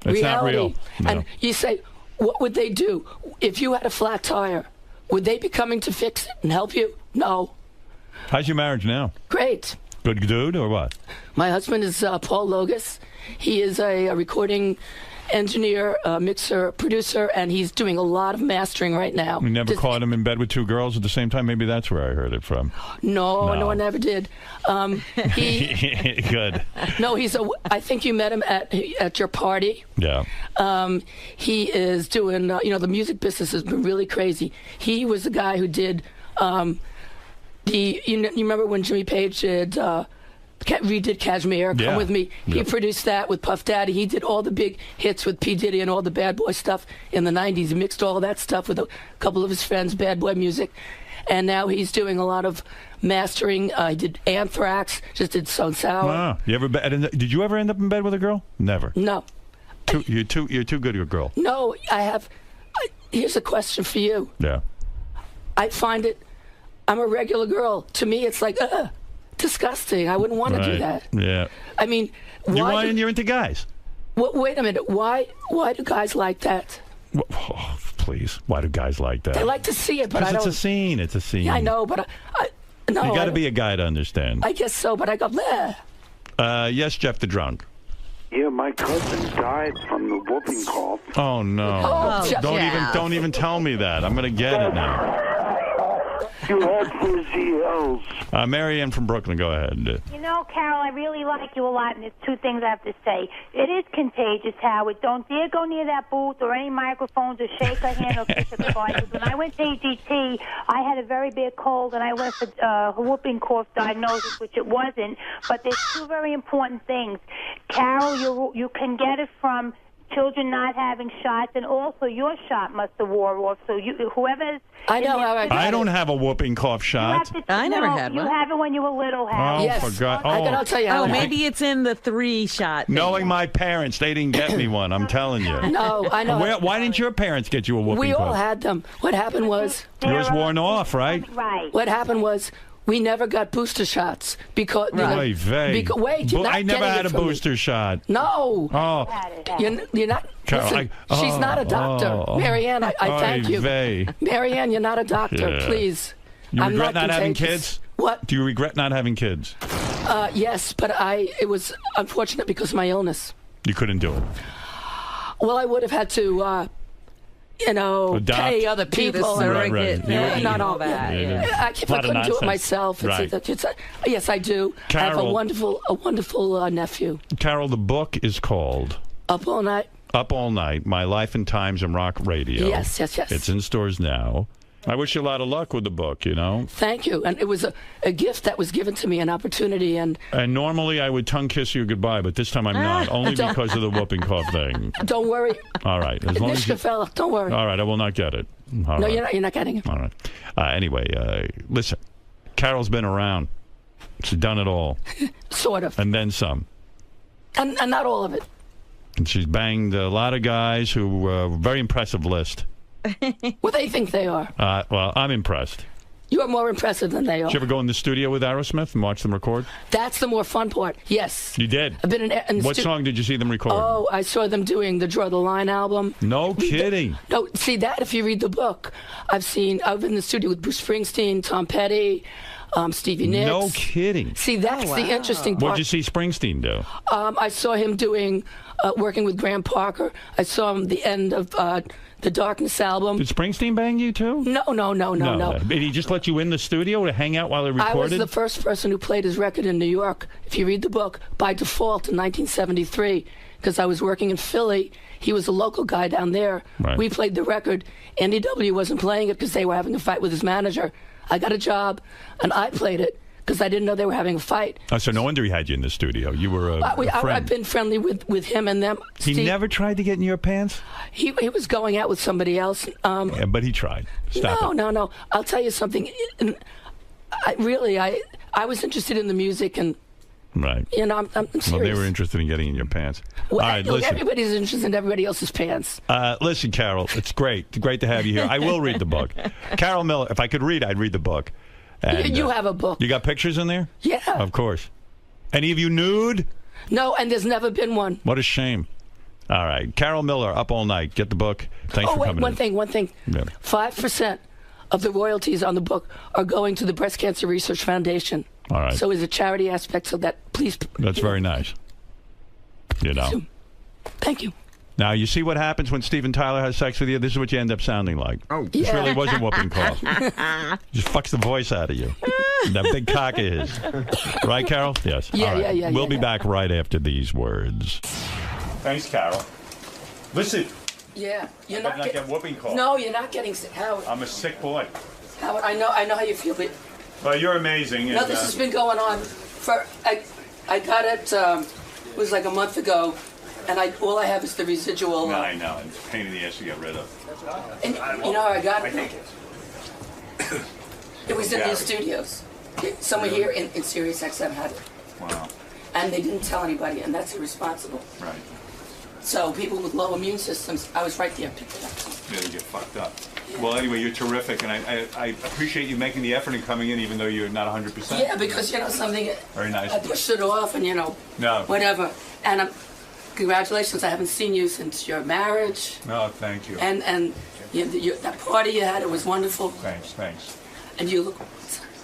reality. not real. No. And you say, what would they do if you had a flat tire? Would they be coming to fix it and help you? No. How's your marriage now? Great. Good dude or what? My husband is Paul Logus. He is a recording engineer, mixer, producer, and he's doing a lot of mastering right now. You never caught him in bed with two girls at the same time? Maybe that's where I heard it from. No, I never did. Good. No, I think you met him at your party. Yeah. He is doing, the music business has been really crazy. He was the guy who did you remember when Jimmy Page did redid Kashmir, Come With Me. He produced that with Puff Daddy. He did all the big hits with P. Diddy and all the bad boy stuff in the 90s. He mixed all of that stuff with a couple of his friends, bad boy music. And now he's doing a lot of mastering. He did Anthrax, just did Stone Sour. Wow. Did you ever end up in bed with a girl? Never. No. You're too good a girl. No, here's a question for you. Yeah. I find I'm a regular girl. To me, it's like, disgusting. I wouldn't want to do that. Yeah. I mean, you're into guys. Wait a minute. Why do guys like that? Oh, please. Why do guys like that? They like to see it, but I don't. It's a scene. It's a scene. Yeah, I know, but no. You got to be a guy to understand. I guess so, but I go, bleh. Yes, Jeff the drunk. Yeah, my cousin died from the whooping cough. Oh no! Don't even tell me that. I'm gonna get it now. You had 4 ZLs. Marianne from Brooklyn, go ahead. You know, Carol, I really like you a lot, and there's 2 things I have to say. It is contagious, Howard. Don't dare go near that booth or any microphones or shake a hand or kiss a goodbye. When I went to AGT, I had a very bad cold, and I went for whooping cough diagnosis, which it wasn't. But there's 2 very important things. Carol, you can get it from children not having shots, and also your shot must have wore off. So whoever's... I know how I don't have a whooping cough shot. I never had one. You have it when you were little, Howard. Oh, for God. I'll tell you how. Oh, maybe it's in the 3 shot. Knowing my parents, they didn't get me one. I'm telling you. No, I know. Why didn't your parents get you a whooping We cough? all had them. What happened was... Yours worn off, right? Right. What happened was... We never got booster shots because wait, you're not I never had a from booster me. shot. No. Oh. You're not. Carol, listen, she's not a doctor. Marianne, I thank you. Marianne, you're not a doctor. Yeah. Please. You I'm regret not having kids? What? Do you regret not having kids? Yes, but it was unfortunate because of my illness. You couldn't do it. Well, I would have had to. Pay other people. Right. Not all that. I couldn't do it myself. Yes, I do. Carol, I have a wonderful nephew. Carol, the book is called Up All Night. Up All Night, My Life in Times and Rock Radio. Yes. It's in stores now. I wish you a lot of luck with the book, Thank you. And it was a gift that was given to me, an opportunity. And normally I would tongue kiss you goodbye, but this time I'm not, only because of the whooping cough thing. Don't worry. All right. As long as fella, don't worry. All right, I will not get it. All right. You're not getting it. All right. Anyway, listen, Carol's been around. She's done it all. Sort of. And then some. And not all of it. And she's banged a lot of guys who very impressive list. Well, they think they are. Well, I'm impressed. You are more impressive than they are. Did you ever go in the studio with Aerosmith and watch them record? That's the more fun part. Yes. You did? I've been in What song did you see them record? Oh, I saw them doing the Draw the Line album. No kidding. No, see that if you read the book. I've been in the studio with Bruce Springsteen, Tom Petty, Stevie Nicks. No kidding. See, that's the interesting part. What did you see Springsteen do? I saw him working with Graham Parker. I saw him the end of the Darkness album. Did Springsteen bang you too? No. Did he just let you in the studio to hang out while he recorded? I was the first person who played his record in New York. If you read the book, by default in 1973, because I was working in Philly. He was a local guy down there. Right. We played the record. Andy W. wasn't playing it because they were having a fight with his manager. I got a job, and I played it because I didn't know they were having a fight. Oh, so no wonder he had you in the studio. You were a friend. I've been friendly with him and them. He never tried to get in your pants? He was going out with somebody else. Yeah, but he tried. Stop it. No. I'll tell you something. I was interested in the music and. Right. I'm serious. Well, they were interested in getting in your pants. Well, all right, listen. Everybody's interested in everybody else's pants. Listen, Carol, it's great. Great to have you here. I will read the book. Carol Miller, if I could read, I'd read the book. And, you have a book. You got pictures in there? Yeah. Of course. Any of you nude? No, and there's never been one. What a shame. All right. Carol Miller, Up All Night. Get the book. Thanks for coming in. One thing. Yeah. 5% of the royalties on the book are going to the Breast Cancer Research Foundation. All right. So there's a charity aspect, so that please. That's very nice. Thank you. Now, you see what happens when Steven Tyler has sex with you? This is what you end up sounding like. Oh, This really wasn't whooping cough. Just fucks the voice out of you. That big cock of his. Right, Carol? Yes. Yeah, All right. yeah. We'll be back right after these words. Thanks, Carol. Listen. Yeah, you're not get whooping cough. No, you're not getting sick, Howard. I'm a sick boy. Howard, I know how you feel, but. Well, you're amazing. No, this has been going on for. I got it. It was like a month ago, and all I have is the residual. No, I know. It's a pain in the ass to get rid of. And you know how I got it? It was in these studios. Somewhere here in Sirius XM had it. Wow. And they didn't tell anybody, and that's irresponsible. Right. So people with low immune systems, I was right there, picked it up. Yeah, they get fucked up. Well, anyway, you're terrific, and I appreciate you making the effort and coming in, even though you're not 100%. Yeah, because, you know, something... Very nice. I pushed it off, and, you know, whatever. And congratulations, I haven't seen you since your marriage. No, thank you. And that party you had, it was wonderful. Thanks. And you look...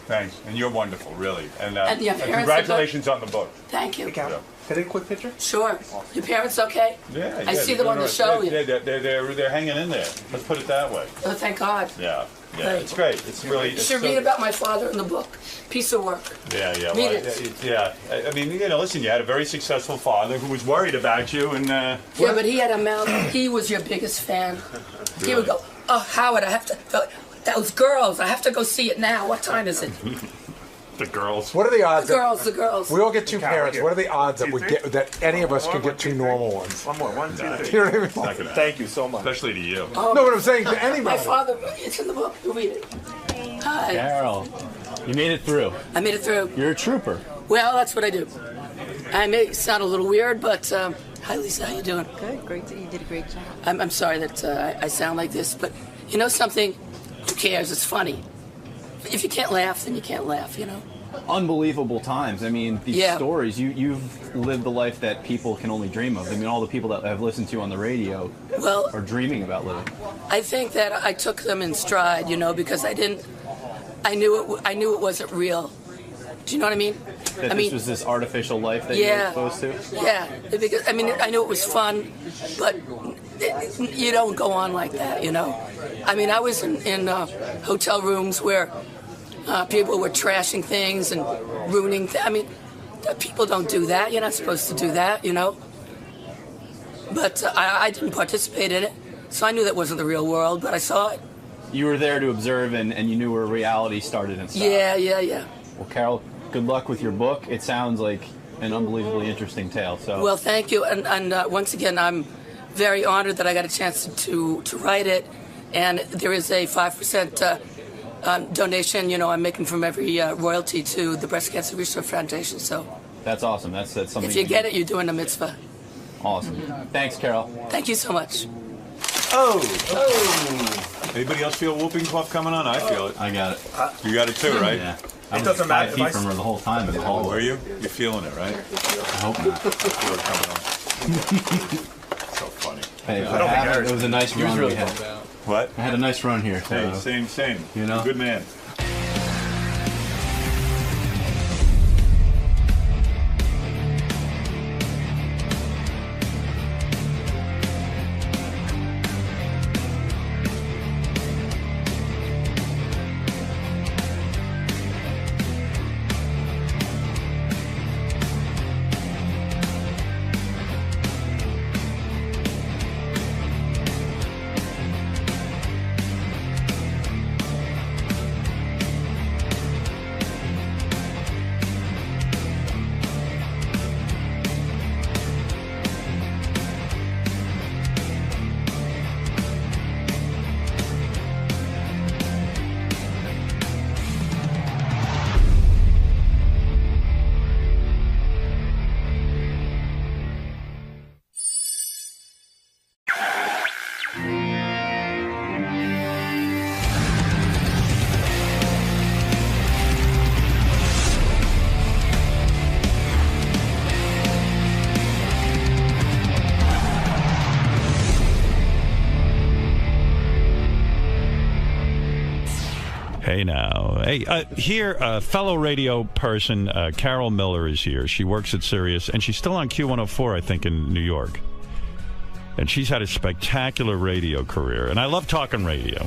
Thanks. And you're wonderful, really. And your parents congratulations on the book. Thank you. Hey, Carol, can I take a quick picture? Sure. Your parents okay? Yeah. I see them on the show. They're hanging in there. Let's put it that way. Oh, thank God. Yeah. It's great. It's really... You should read about my father in the book. Piece of work. Yeah. Read it. Yeah. I mean, you know, listen, you had a very successful father who was worried about you, and... Yeah, but he had a mouth. He was your biggest fan. Really? He would go, "Oh, Howard, I have to... Those girls, I have to go see it now. What time is it?" The girls. What are the odds? The girls. We all get two parents. What are the odds that any of us can get two normal ones? One more. 1, 2, 3. You know what I mean? Thank you so much. Especially to you. Oh, no, what I'm saying to anybody. My father, it's in the book. You read it. Hi. Carol, you made it through. I made it through. You're a trooper. Well, that's what I do. I may sound a little weird, but hi, Lisa. How you doing? Good. Great. You did a great job. I'm sorry that I sound like this, but you know something? Who cares? It's funny. If you can't laugh, then you can't laugh, you know? Unbelievable times. I mean, these stories, you've lived the life that people can only dream of. I mean, all the people that have listened to you on the radio are dreaming about living. I think that I took them in stride, you know, because I knew it wasn't real. Do you know what I mean? This was this artificial life that you were exposed to? Yeah, because, I mean, I knew it was fun, but you don't go on like that, you know? I mean, I was in hotel rooms where people were trashing things and ruining I mean, people don't do that. You're not supposed to do that, you know? But I didn't participate in it, so I knew that wasn't the real world, but I saw it. You were there to observe, and you knew where reality started and stopped. Yeah. Well, Carol, good luck with your book. It sounds like an unbelievably interesting tale. So. Well, thank you, and once again, I'm very honored that I got a chance to write it, and there is a 5% donation, you know, I'm making from every royalty to the Breast Cancer Research Foundation. So that's awesome. That's something. If you get it, you're doing a mitzvah. Awesome. Thanks, Carol. Thank you so much. Oh. Anybody else feel whooping cough coming on? I feel it. I got it. You got it too, right? Yeah. I was 5 feet from her the whole time in the hallway. Were you? You're feeling it, right? I hope not. I feel it coming on. So funny. Hey, it was a nice run we had. What? I had a nice run here. So, hey, same. You know? Good man. Hey now. Hey, here, a fellow radio person, Carol Miller is here. She works at Sirius, and she's still on Q104, I think, in New York. And she's had a spectacular radio career, and I love talking radio.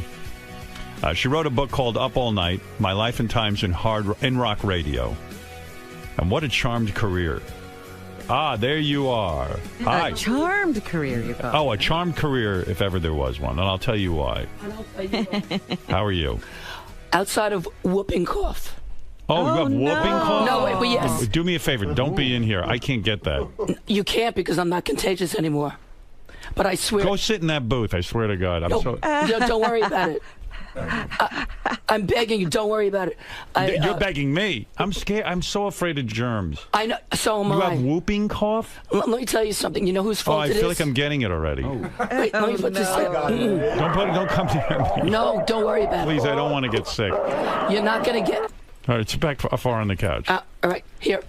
She wrote a book called Up All Night, My Life and Times in Rock Radio. And what a charmed career. Ah, there you are. Hi. A charmed career, you got. Oh, a charmed career, if ever there was one, and I'll tell you why. How are you? Outside of whooping cough. Oh, you have whooping cough? No, wait, but yes. Do me a favor. Don't be in here. I can't get that. You can't because I'm not contagious anymore. But I swear. Go sit in that booth. I swear to God. Don't worry about it. I'm begging you. Don't worry about it. You're begging me. I'm scared. I'm so afraid of germs. I know. So am you I. have whooping cough? Let me tell you something. You know whose fault it is? I feel like I'm getting it already. Wait, let me put this in. Don't come near me. No, don't worry about Please, it. I don't want to get sick. You're not going to get. All right, sit back far on the couch. All right, here.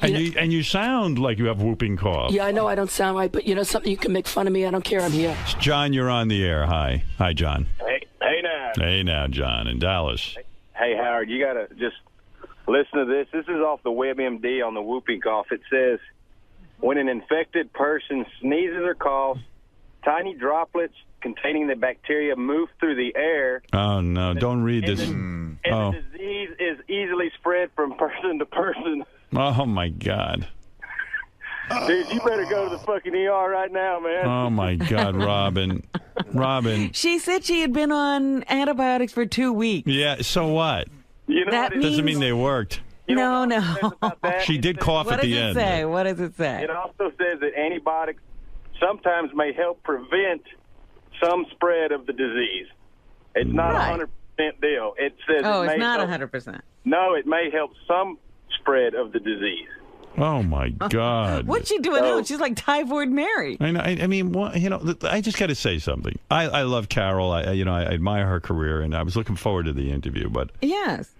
And you sound like you have whooping cough. Yeah, I know I don't sound right, but you know something? You can make fun of me. I don't care. I'm here. John, you're on the air. Hi. Hi, John. Hey now. Hey now, John, in Dallas. Hey, Howard, you got to just listen to this. This is off the WebMD on the whooping cough. It says, when an infected person sneezes or coughs, tiny droplets containing the bacteria move through the air. Oh, no, don't read this. And the disease is easily spread from person to person. Oh, my God. Dude, you better go to the fucking ER right now, man. Oh, my God, Robin. Robin. She said she had been on antibiotics for 2 weeks. Yeah, so what? You know that doesn't mean they worked. No. She did cough at the end. What does it say? It also says that antibiotics sometimes may help prevent some spread of the disease. It's not a 100% deal. It says it's not 100%. No, it may help some spread of the disease. Oh, my God. What's she doing now? She's like Typhoid Mary. I mean, I just got to say something. I love Carol. I admire her career, and I was looking forward to the interview. But yes,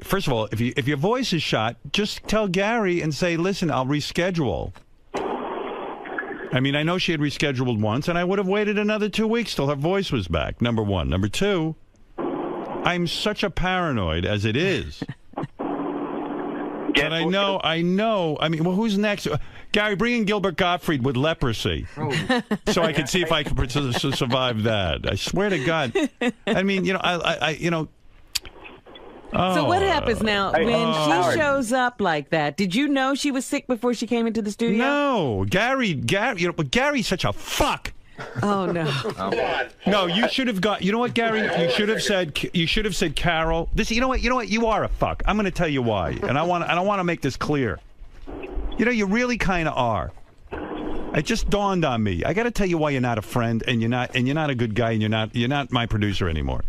first of all, if your voice is shot, just tell Gary and say, listen, I'll reschedule. I mean, I know she had rescheduled once, and I would have waited another 2 weeks till her voice was back, number one. Number two, I'm such a paranoid as it is. But I know. I mean, well, who's next? Gary, bring in Gilbert Gottfried with leprosy, so I can see if I can survive that. I swear to God. I mean, So what happens now when she shows up like that? Did you know she was sick before she came into the studio? No, Gary. But Gary's such a fuck. Oh no! No, you should have got. You know what, Gary? You should have said, Carol. This. You know what? You are a fuck. I'm going to tell you why, and I want to make this clear. You really kind of are. It just dawned on me. I got to tell you why you're not a friend, and you're not a good guy, and you're not my producer anymore.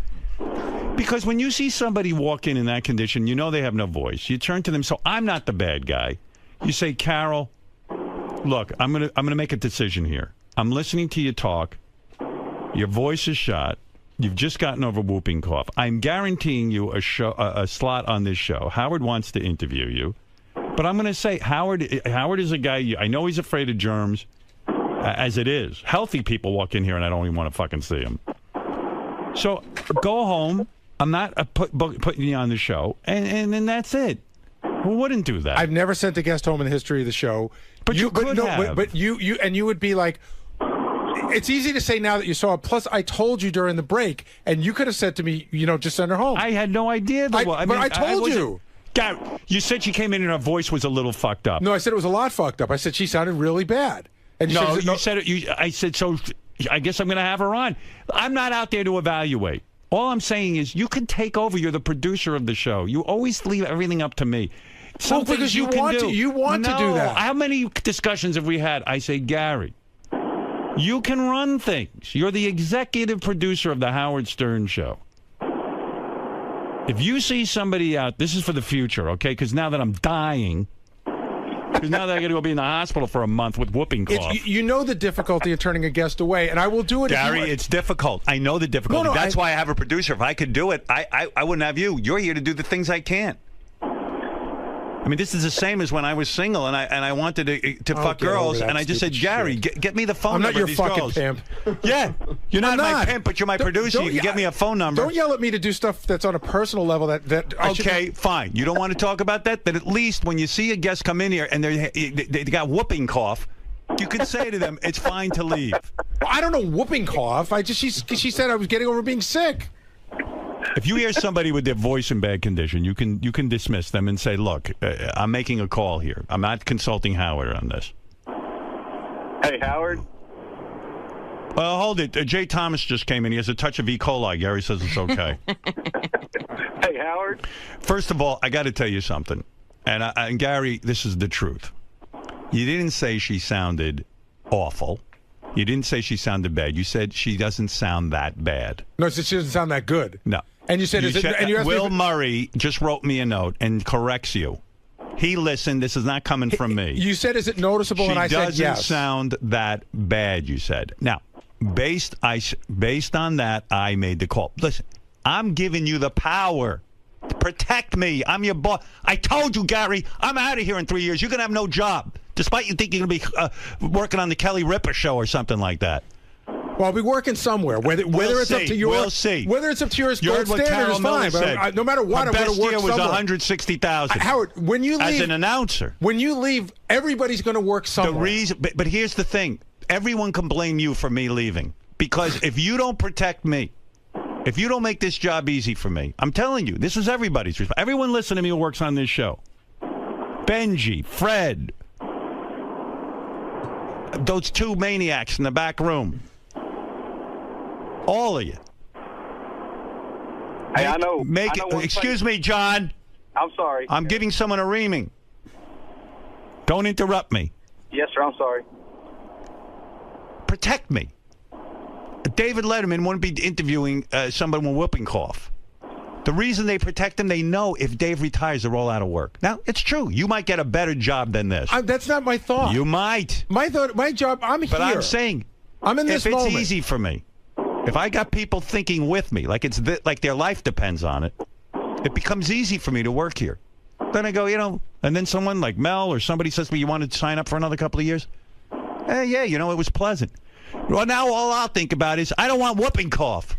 Because when you see somebody walk in that condition, you know they have no voice. You turn to them. So I'm not the bad guy. You say, Carol, look, I'm gonna make a decision here. I'm listening to you talk. Your voice is shot. You've just gotten over whooping cough. I'm guaranteeing you a slot on this show. Howard wants to interview you. But I'm going to say, Howard is a guy, I know he's afraid of germs, as it is. Healthy people walk in here and I don't even want to fucking see them. So go home. I'm not putting you on the show. And then that's it. Who wouldn't do that? I've never sent a guest home in the history of the show. But you could have. But you would be like, it's easy to say now that you saw it. Plus, I told you during the break, and you could have said to me, just send her home. I had no idea. But I told you. God, you said she came in and her voice was a little fucked up. No, I said it was a lot fucked up. I said she sounded really bad. And you said it. I said, so I guess I'm going to have her on. I'm not out there to evaluate. All I'm saying is you can take over. You're the producer of the show. You always leave everything up to me. Well, because you want to do that. How many discussions have we had? I say, Gary, you can run things. You're the executive producer of the Howard Stern Show. If you see somebody out, this is for the future, okay? Because now that I'm dying, because now that I got to go be in the hospital for a month with whooping cough. You know the difficulty of turning a guest away, and I will do it. Gary, it's difficult. I know the difficulty. That's why I have a producer. If I could do it, I wouldn't have you. You're here to do the things I can't. I mean, this is the same as when I was single and I wanted to fuck girls, and I just said, Gary, get me the phone number of these girls. I'm not your fucking pimp. Yeah, you're not my pimp, but you're my producer. You can get me a phone number. Don't yell at me to do stuff that's on a personal level. Okay, fine. You don't want to talk about that? Then at least when you see a guest come in here and they got whooping cough, you can say to them, it's fine to leave. Well, I don't know whooping cough. She said I was getting over being sick. If you hear somebody with their voice in bad condition, you can dismiss them and say, look, I'm making a call here. I'm not consulting Howard on this. Hey, Howard? Hold it. Jay Thomas just came in. He has a touch of E. coli. Gary says it's okay. Hey, Howard. First of all, I got to tell you something. And Gary, this is the truth. You didn't say she sounded awful. You didn't say she sounded bad. You said she doesn't sound that bad. No, she doesn't sound that good. No. And you said, Will Murray just wrote me a note and corrects you. He listened. This is not coming from me. You said, is it noticeable? And I said, yes. She doesn't sound that bad, you said. Now, based on that, I made the call. Listen, I'm giving you the power. Protect me. I'm your boss. I told you, Gary, I'm out of here in 3 years. You're going to have no job, despite you think you're going to be working on the Kelly Ripa show or something like that. Well, I'll be working somewhere. Whether it's up to your, we'll see. Whether it's up to your gold standard is fine. But no matter what, I'm going to work somewhere. Best year was $160,000. Howard, when you leave as an announcer, when you leave, everybody's going to work somewhere. The reason, but here's the thing: everyone can blame you for me leaving, because if you don't protect me, if you don't make this job easy for me, I'm telling you, this is everybody's responsibility. Everyone listening to me who works on this show. Benji, Fred, those two maniacs in the back room. All of you. Hey, I know. Excuse me, John. I'm sorry. I'm giving someone a reaming. Don't interrupt me. Yes, sir. I'm sorry. Protect me. David Letterman wouldn't be interviewing somebody with whooping cough. The reason they protect him, they know if Dave retires, they're all out of work. Now, it's true. You might get a better job than this. That's not my thought. You might. My job, I'm here. But I'm saying, I'm in this moment. If it's easy for me, if I got people thinking with me, like like their life depends on it, it becomes easy for me to work here. Then I go, and then someone like Mel or somebody says to me, you want to sign up for another couple of years? Yeah, it was pleasant. Well, now all I'll think about is I don't want whooping cough.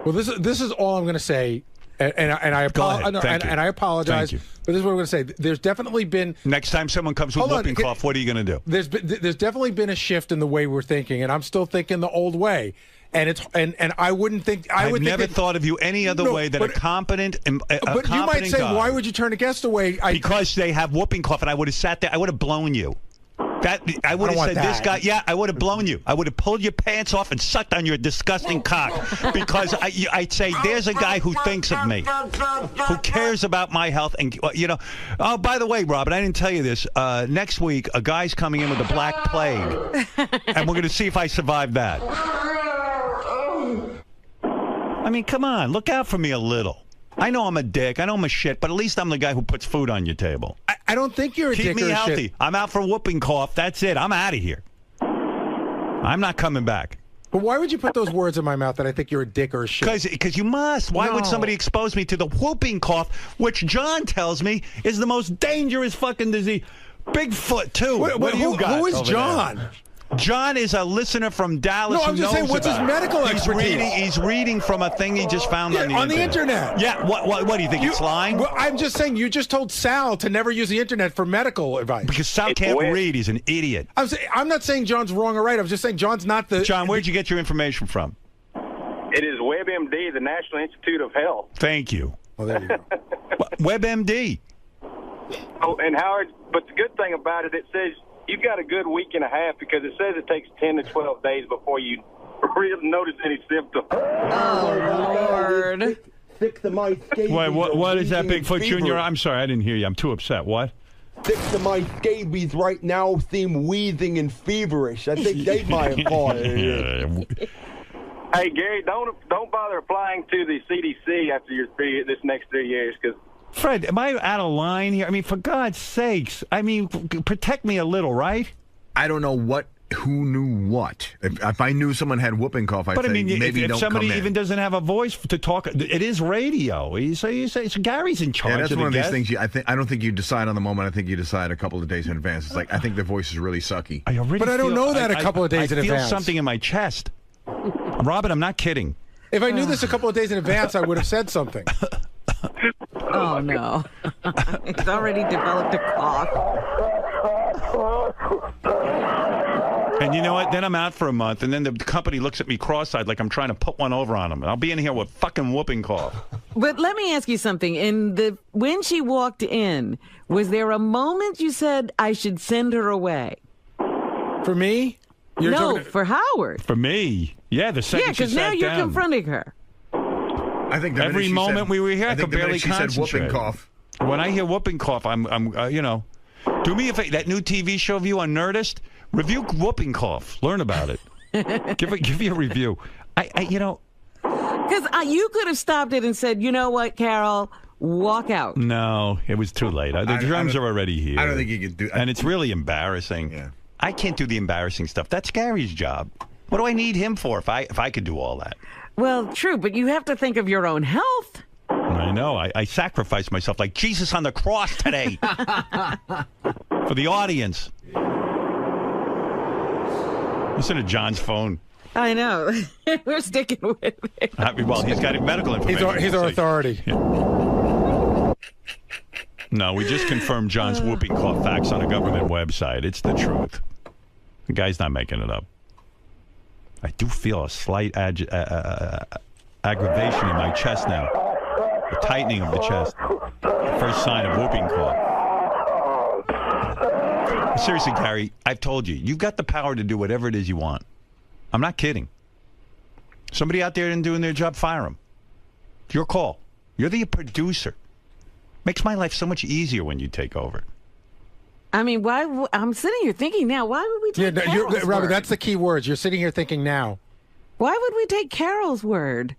Well, this is all I'm going to say, and I apologize. But this is what I'm going to say. There's definitely been next time someone comes with whooping cough, what are you going to do? There's definitely been a shift in the way we're thinking, and I'm still thinking the old way. And I wouldn't think I've never thought of you any other way than a competent. But you might say, why would you turn a guest away? Because they have whooping cough, and I would have sat there. I would have blown you. I would have said, this guy, I would have blown you. I would have pulled your pants off and sucked on your disgusting cock. Because I'd say, there's a guy who thinks of me, who cares about my health. And, oh, by the way, Robin, I didn't tell you this. Next week, a guy's coming in with the Black Plague. And we're going to see if I survive that. I mean, come on. Look out for me a little. I know I'm a dick. I know I'm a shit, but at least I'm the guy who puts food on your table. I don't think you're a dick or a shit. Keep me healthy. I'm out for whooping cough. That's it. I'm out of here. I'm not coming back. But why would you put those words in my mouth that I think you're a dick or a shit? Because you must. Why would somebody expose me to the whooping cough, which John tells me is the most dangerous fucking disease? Bigfoot, too. What do you got? Who is John? There? John is a listener from Dallas. No, I'm just saying, what's his medical expertise? He's reading from a thing he just found on the internet. Yeah, what do you think? It's lying? Well, I'm just saying, you just told Sal to never use the internet for medical advice. Because Sal can't read. He's an idiot. I'm not saying John's wrong or right. I'm just saying John's not the... John, where'd you get your information from? It is WebMD, the National Institute of Health. Thank you. Well, there you go. WebMD. Oh, and Howard, but the good thing about it, it says... You've got a good week and a half because it says it takes 10 to 12 days before you really notice any symptoms. Oh, Lord. Thick the my scabies. Wait, what is that, Bigfoot Jr.? I'm sorry, I didn't hear you. I'm too upset. What? Thick to my scabies right now seem wheezing and feverish. I think they might have caught it. Hey, Gary, don't bother applying to the CDC after this next 3 years because... Fred, am I out of line here? I mean, for God's sakes. I mean, protect me a little, right? I don't know who knew what. If I knew someone had whooping cough, I'd say maybe if don't somebody come in. even doesn't have a voice to talk, it is radio. You say Gary's in charge. Yeah, that's of one of guest. these things. I don't think you decide on the the moment. I think you decide a couple of days in advance. It's like I think their voice is really sucky. But I don't know that a couple of days in advance. I feel something in my chest. Robin, I'm not kidding. If I knew this a couple of days in advance, I would have said something. Oh, no. He's already developed a cough. And you know what? Then I'm out for a month, and then the company looks at me cross-eyed like I'm trying to put one over on them. And I'll be in here with fucking whooping cough. But let me ask you something. When she walked in, was there a moment you said, I should send her away? For me? No, for Howard. For me? Yeah, the second she sat down. Yeah, because now you're confronting her. I think every moment we were here, I could barely concentrate. Said whooping cough. When I hear whooping cough, I'm you know, do me a favor. That new TV show view on Nerdist, review whooping cough. Learn about it. give you a review. You know, because you could have stopped it and said, you know what, Carol, walk out. No, it was too late. The germs are already here. I don't think you could do. And it's really embarrassing. Yeah. I can't do the embarrassing stuff. That's Gary's job. What do I need him for if I could do all that? Well, true, but you have to think of your own health. I know. I sacrificed myself like Jesus on the cross today for the audience. Listen to John's phone. I know. We're sticking with it. Well, he's got medical information. He's our authority. Yeah. No, we just confirmed John's whooping cough facts on a government website. It's the truth. The guy's not making it up. I do feel a slight aggravation in my chest now. A tightening of the chest. The first sign of whooping cough. Seriously, Gary, I've told you, you've got the power to do whatever it is you want. I'm not kidding. Somebody out there isn't doing their job, fire them. It's your call. You're the producer. Makes my life so much easier when you take over. I mean, why? I'm sitting here thinking now, why would we take Carol's Robert, word? that's the key words. You're sitting here thinking now. Why would we take Carol's word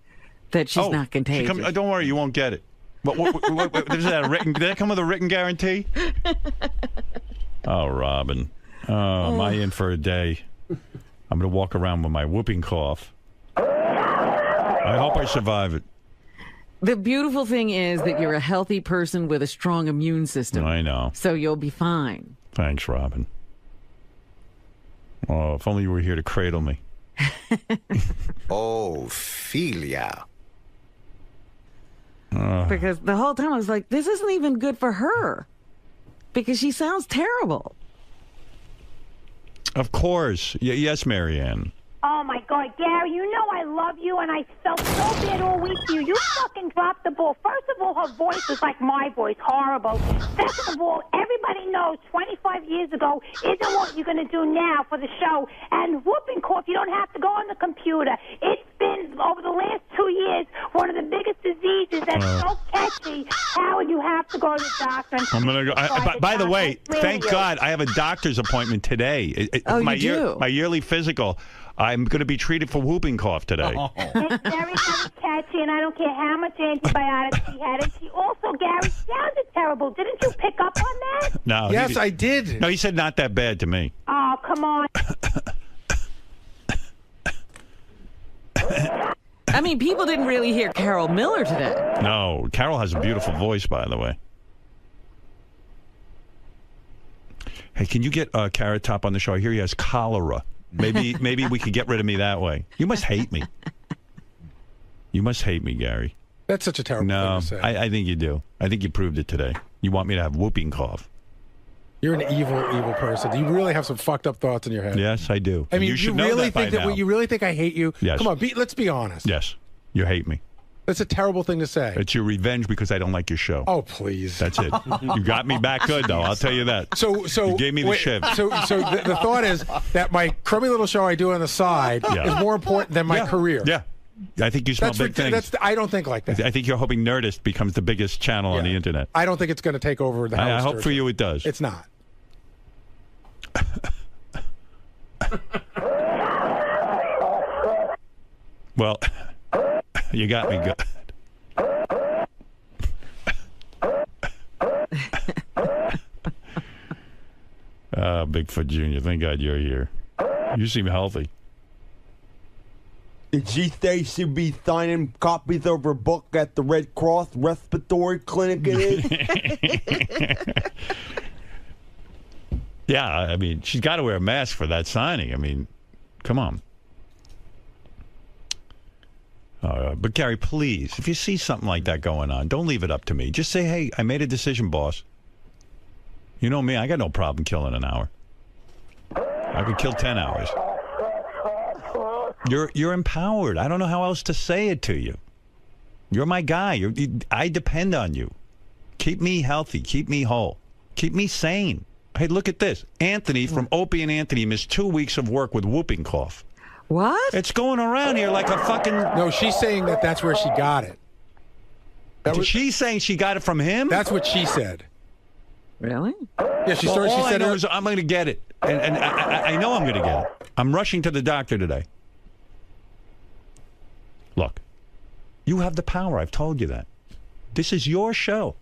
that she's not contagious? Don't worry, you won't get it. Is that a written, did that come with a written guarantee? Oh, Robin. Am I in for a day? I'm going to walk around with my whooping cough. I hope I survive it. The beautiful thing is that you're a healthy person with a strong immune system. I know. So you'll be fine. Thanks, Robin. Oh, if only you were here to cradle me. Ophelia. Because the whole time I was like, this isn't even good for her. Because she sounds terrible. Of course. Yes, Marianne. Oh, my God. Gary, you know I love you, and I felt so bad all week for you. You fucking dropped the ball. First of all, her voice was like my voice, horrible. Second of all, everybody knows 25 years ago isn't what you're going to do now for the show. And whooping cough, you don't have to go on the computer. It's been, over the last 2 years, one of the biggest diseases that's so catchy. Howard, you have to go to the doctor. I'm going to go. By the way, thank God I have a doctor's appointment today. You do? My yearly physical. I'm going to be treated for whooping cough today. Oh. It's very, very catchy, and I don't care how much antibiotics she had. And she also, Gary, sounded terrible. Didn't you pick up on that? No. Yes, I did. No, he said not that bad to me. Oh, come on. I mean, people didn't really hear Carol Miller today. No, Carol has a beautiful voice, by the way. Hey, can you get Carrot Top on the show? I hear he has cholera. Maybe we could get rid of me that way. You must hate me. You must hate me, Gary. That's such a terrible thing to say. I think you do. I think you proved it today. You want me to have whooping cough. You're an evil, evil person. You really have some fucked up thoughts in your head. Yes, I do. I mean, you should know really that by think now. you really think I hate you? Yes. Come on, let's be honest. Yes, you hate me. That's a terrible thing to say. It's your revenge because I don't like your show. Oh, please. That's it. You got me back good, though. I'll tell you that. So you gave me the shiv. So the thought is that my crummy little show I do on the side is more important than my career. Yeah. I think you smell big things. I don't think like that. I think you're hoping Nerdist becomes the biggest channel on the internet. I don't think it's going to take over the house. I hope for you it does. It's not. Well, you got me good. Bigfoot Jr., thank God you're here. You seem healthy. Did she say she'd be signing copies of her book at the Red Cross Respiratory Clinic it is? Yeah, I mean, she's got to wear a mask for that signing. I mean, come on. But, Gary, please, if you see something like that going on, don't leave it up to me. Just say, hey, I made a decision, boss. You know me, I got no problem killing an hour. I could kill 10 hours. You're empowered. I don't know how else to say it to you. You're my guy. I depend on you. Keep me healthy. Keep me whole. Keep me sane. Hey, look at this. Anthony from Opie and Anthony missed 2 weeks of work with whooping cough. What? It's going around here like a fucking... No, she's saying that that's where she got it. She's saying she got it from him? That's what she said. Really? Yeah, she all said I know is I'm going to get it. And I know I'm going to get it. I'm rushing to the doctor today. Look, you have the power. I've told you that. This is your show.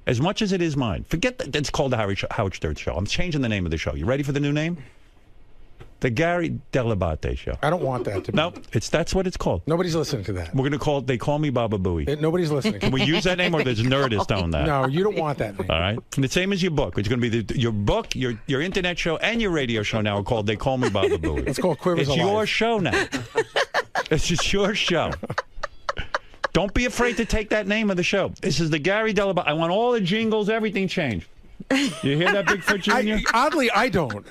As much as it is mine. Forget that it's called the Howard Stern Show. I'm changing the name of the show. You ready for the new name? The Gary Delabate Show. I don't want that to be. No, that's what it's called. Nobody's listening to that. We're going to call it, they call me Baba Booey. Nobody's listening. Can we use that name or does Nerdist own that? No, you don't want that name. All right. The same as your book. It's going to be your book, your internet show, and your radio show now are called They Call Me Baba Booey. It's called Quivers It's Alive. your show now. It's just your show. Don't be afraid to take that name of the show. This is the Gary Delabate. I want all the jingles, everything changed. You hear that, Bigfoot Jr.? Oddly, I don't.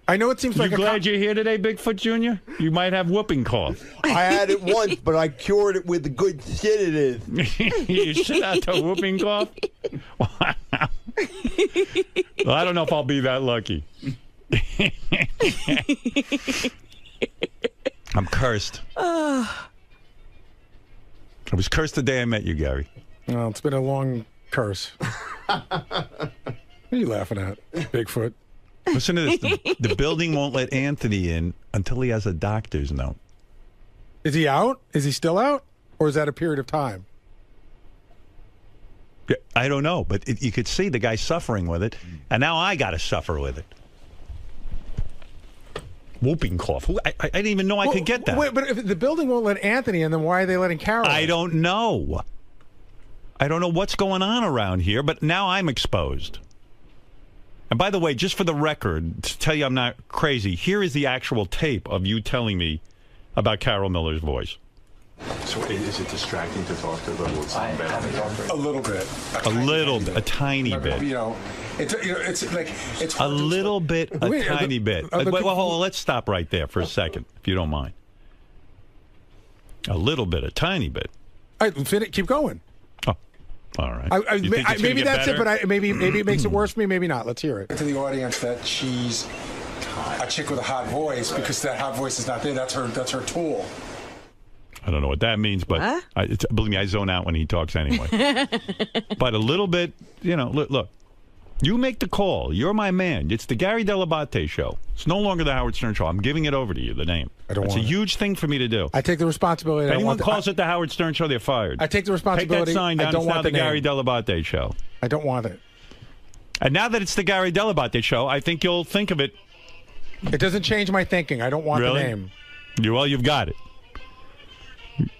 I know it seems like you glad you're here today, Bigfoot Jr.? You might have whooping cough. I had it once, but I cured it with the good shit it is. You shit out the whooping cough? Wow. Well, I don't know if I'll be that lucky. I'm cursed. I was cursed the day I met you, Gary. Well, it's been a long curse. What are you laughing at, Bigfoot? Listen to this. The building won't let Anthony in until he has a doctor's note. Is he out? Is he still out? Or is that a period of time? Yeah, I don't know, but you could see the guy suffering with it, and now I got to suffer with it. Whooping cough. I didn't even know I could get that. Wait, but if the building won't let Anthony in, then why are they letting Carol in? I don't know. I don't know what's going on around here, but now I'm exposed. And by the way, just for the record, to tell you I'm not crazy, here is the actual tape of you telling me about Carol Miller's voice. So is it distracting to talk to them? A little bit. A tiny bit. You know, it's like it's a little bit, a tiny bit. Well, hold on, let's stop right there for a second, if you don't mind. A little bit, a tiny bit. All right, keep going. Oh, all right. Maybe that's it, but maybe it makes it worse for me. Maybe not. Let's hear it. To the audience that she's a chick with a hot voice because that hot voice is not there. That's her tool. I don't know what that means, but believe me, I zone out when he talks anyway. But a little bit, you know, look, you make the call. You're my man. It's the Gary Delabate Show. It's no longer the Howard Stern Show. I'm giving it over to you, the name. It's a huge thing for me to do. I take the responsibility. If anyone calls it the Howard Stern Show, they're fired. I take the responsibility. Take that sign down. It's now the Gary Delabate Show. I don't want it. And now that it's the Gary Delabate Show, I think you'll think of it. It doesn't change my thinking. I don't want the name. Well, you've got it.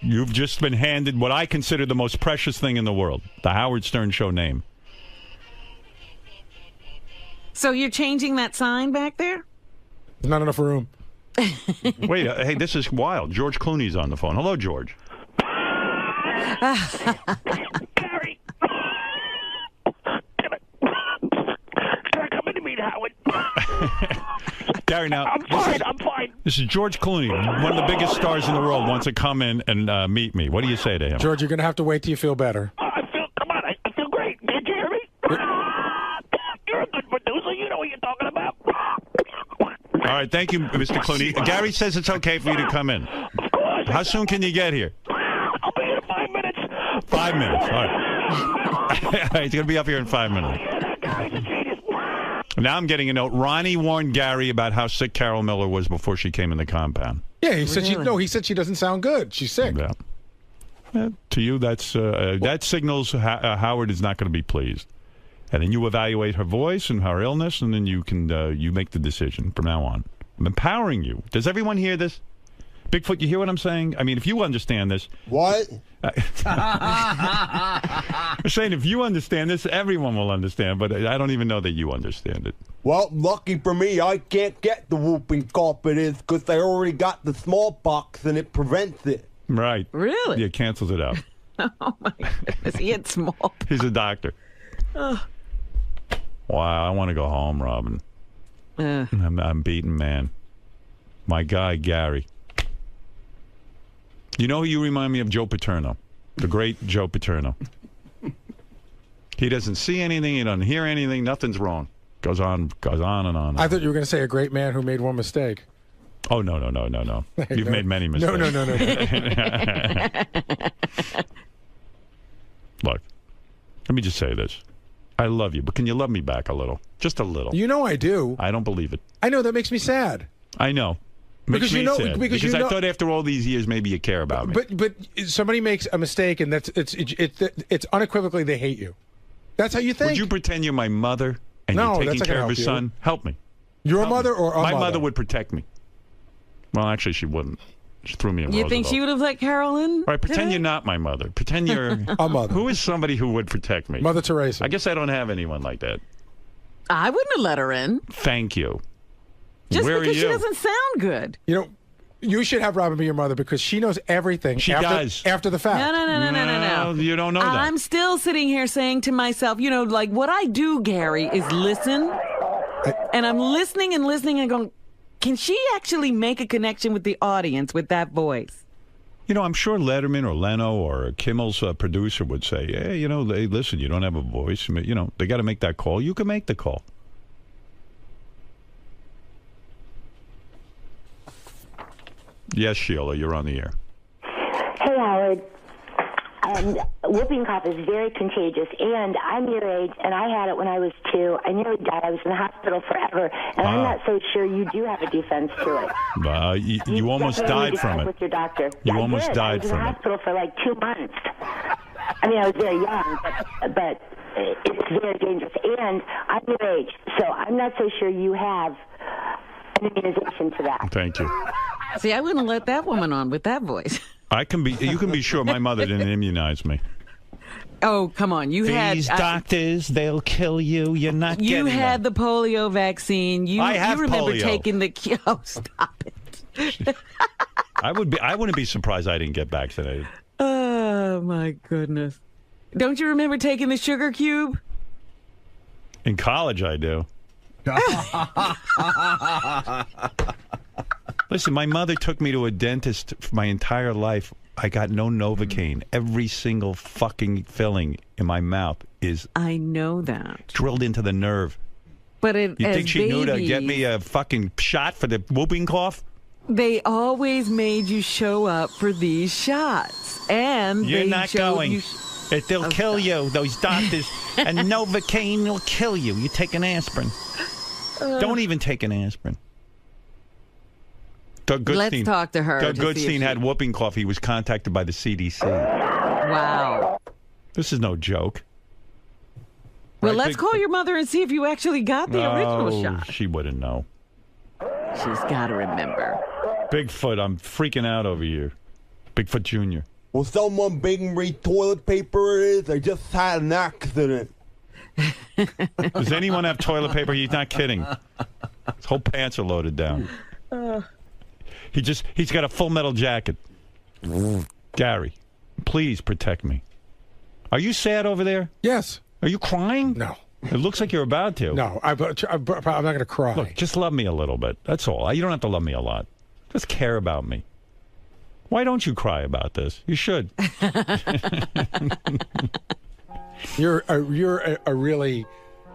You've just been handed what I consider the most precious thing in the world, the Howard Stern Show name. So you're changing that sign back there? There's not enough room. Wait, hey, this is wild. George Clooney's on the phone. Hello, George. Gary! Damn it. Can I come in to meet Howard? Gary, now... I'm fine. This is George Clooney, one of the biggest stars in the world, wants to come in and meet me. What do you say to him? George, you're going to have to wait till you feel better. I feel great. Did you hear me? You're a good producer. You know what you're talking about. All right, thank you, Mr. Clooney. Gary says it's okay for you to come in. Of course. How soon can you get here? I'll be here in 5 minutes. 5 minutes, all right. All right, he's going to be up here in 5 minutes. Now I'm getting a note. Ronnie warned Gary about how sick Carol Miller was before she came in the compound. Yeah, he said he said she doesn't sound good. She's sick. Yeah. To you, that signals Howard is not going to be pleased. And then you evaluate her voice and her illness, and then you can you make the decision from now on. I'm empowering you. Does everyone hear this? Bigfoot, you hear what I'm saying? I mean, if you understand this... What? I'm saying if you understand this, everyone will understand, but I don't even know that you understand it. Well, lucky for me, I can't get the whooping cough it is because I already got the smallpox and it prevents it. Right. Really? Yeah, cancels it out. Oh, my goodness. He had small. He's a doctor. Wow, I want to go home, Robin. I'm beaten, man. My guy, Gary. You know who you remind me of? Joe Paterno. The great Joe Paterno. He doesn't see anything. He doesn't hear anything. Nothing's wrong. Goes on and on. I thought you were going to say a great man who made one mistake. Oh, no. You've made many mistakes. No. Look, Let me just say this. I love you, but can you love me back a little? Just a little. You know I do. I don't believe it. I know. That makes me sad. I know. Makes me sad. Because I thought after all these years maybe you care about me. But somebody makes a mistake, and it's unequivocally they hate you. That's how you think. Would you pretend you're my mother and you're taking care of your son? Help me. Your mother or a my mother? mother would protect me. Well, actually, she wouldn't. She threw me in You think she would have let Carolyn? All right, pretend you're not my mother. Pretend you're a mother. Who is somebody who would protect me? Mother Teresa. I guess I don't have anyone like that. I wouldn't have let her in. Thank you. Just Where because are she you? doesn't sound good. You know, you should have Robin be your mother because she knows everything. She does. After the fact. No. You don't know that. I'm still sitting here saying to myself, you know, like what I do, Gary, is listen. And I'm listening and listening and going, can she actually make a connection with the audience with that voice? You know, I'm sure Letterman or Leno or Kimmel's producer would say, hey, you know, listen, you don't have a voice. You know, they got to make that call. You can make the call. Yes, Sheila, you're on the air. Hey, Howard. Whooping cough is very contagious, and I'm your age, and I had it when I was 2. I nearly died. I was in the hospital forever, and I'm not so sure you do have a defense to it. You almost died from it. With your doctor. You almost died from I was in the hospital for like 2 months. I mean, I was very young, but it's very dangerous, and I'm your age, so I'm not so sure you have an immunization to that. Thank you. See, I wouldn't let that woman on with that voice. You can be sure my mother didn't immunize me. Oh, come on. These doctors, they'll kill you. You're not getting You had them. the polio vaccine. I have you remember polio. taking the... Oh, stop it. I wouldn't be surprised I didn't get vaccinated. Oh, my goodness. Don't you remember taking the sugar cube? In college, I do. Listen, my mother took me to a dentist for my entire life. I got no Novocaine. Every single fucking filling in my mouth is... I know that. Drilled into the nerve. But You think she knew to get me a fucking shot for the whooping cough? They always made you show up for these shots. And You're they not showed going. You They'll kill you, those doctors. And Novocaine will kill you. You take an aspirin. Don't even take an aspirin. Doug Goodstein, Let's talk to her. Doug Goodstein had whooping cough. He was contacted by the CDC. Wow. This is no joke. Well, Right, let's call your mother and see if you actually got the original shot. She wouldn't know. She's got to remember. Bigfoot, I'm freaking out over here. Bigfoot Jr. Will someone bring me toilet paper? It is. I just had an accident. Does anyone have toilet paper? He's not kidding. His whole pants are loaded down. He's got a full metal jacket. Gary, please protect me. Are you sad over there? Yes. Are you crying? No. It looks like you're about to. No, I'm not going to cry. Look, just love me a little bit. That's all. You don't have to love me a lot. Just care about me. Why don't you cry about this? You should. You're a really...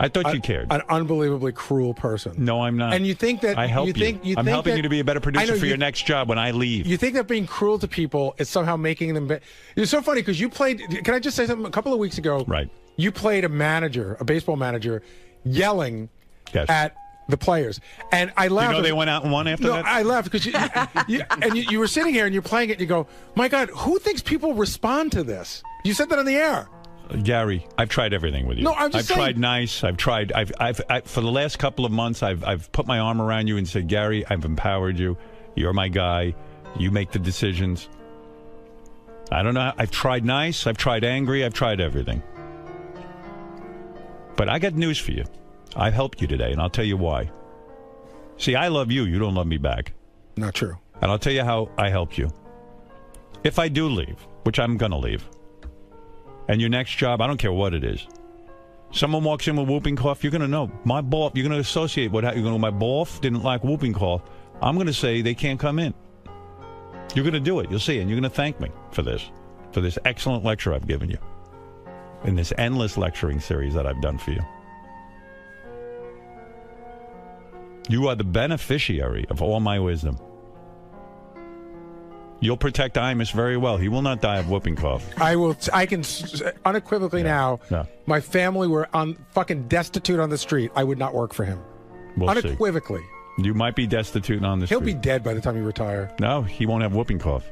I thought you cared. An unbelievably cruel person. No, I'm not. And you think that... I help you. I'm helping you to be a better producer for your next job when I leave. You think that being cruel to people is somehow making them... It's so funny because you played... Can I just say something? A couple of weeks ago, right? You played a manager, a baseball manager, yelling at the players. And I laughed. You know they went out and won after that? No, I laughed because you were sitting here and you're playing it and you go, my God, who thinks people respond to this? You said that on the air. Gary, I've tried everything with you. No, I'm just I've saying. tried nice. I've tried. I've for the last couple of months, I've put my arm around you and said, Gary, I've empowered you. You're my guy. You make the decisions. I don't know. I've tried nice. I've tried angry. I've tried everything. But I got news for you. I helped you today, and I'll tell you why. See, I love you. You don't love me back. Not true. And I'll tell you how I helped you. If I do leave, which I'm going to leave, and your next job, I don't care what it is, someone walks in with whooping cough, you're going to know. My boss, you're going to associate what you're going to. My boss didn't like whooping cough. I'm going to say they can't come in. You're going to do it. You'll see. And you're going to thank me for this excellent lecture I've given you in this endless lecturing series that I've done for you. You are the beneficiary of all my wisdom. You'll protect Imus very well. He will not die of whooping cough. I will. I can unequivocally now. Yeah. My family were fucking destitute on the street. I would not work for him. We'll unequivocally. See. You might be destitute on the street. He'll be dead by the time you retire. No, he won't have whooping cough.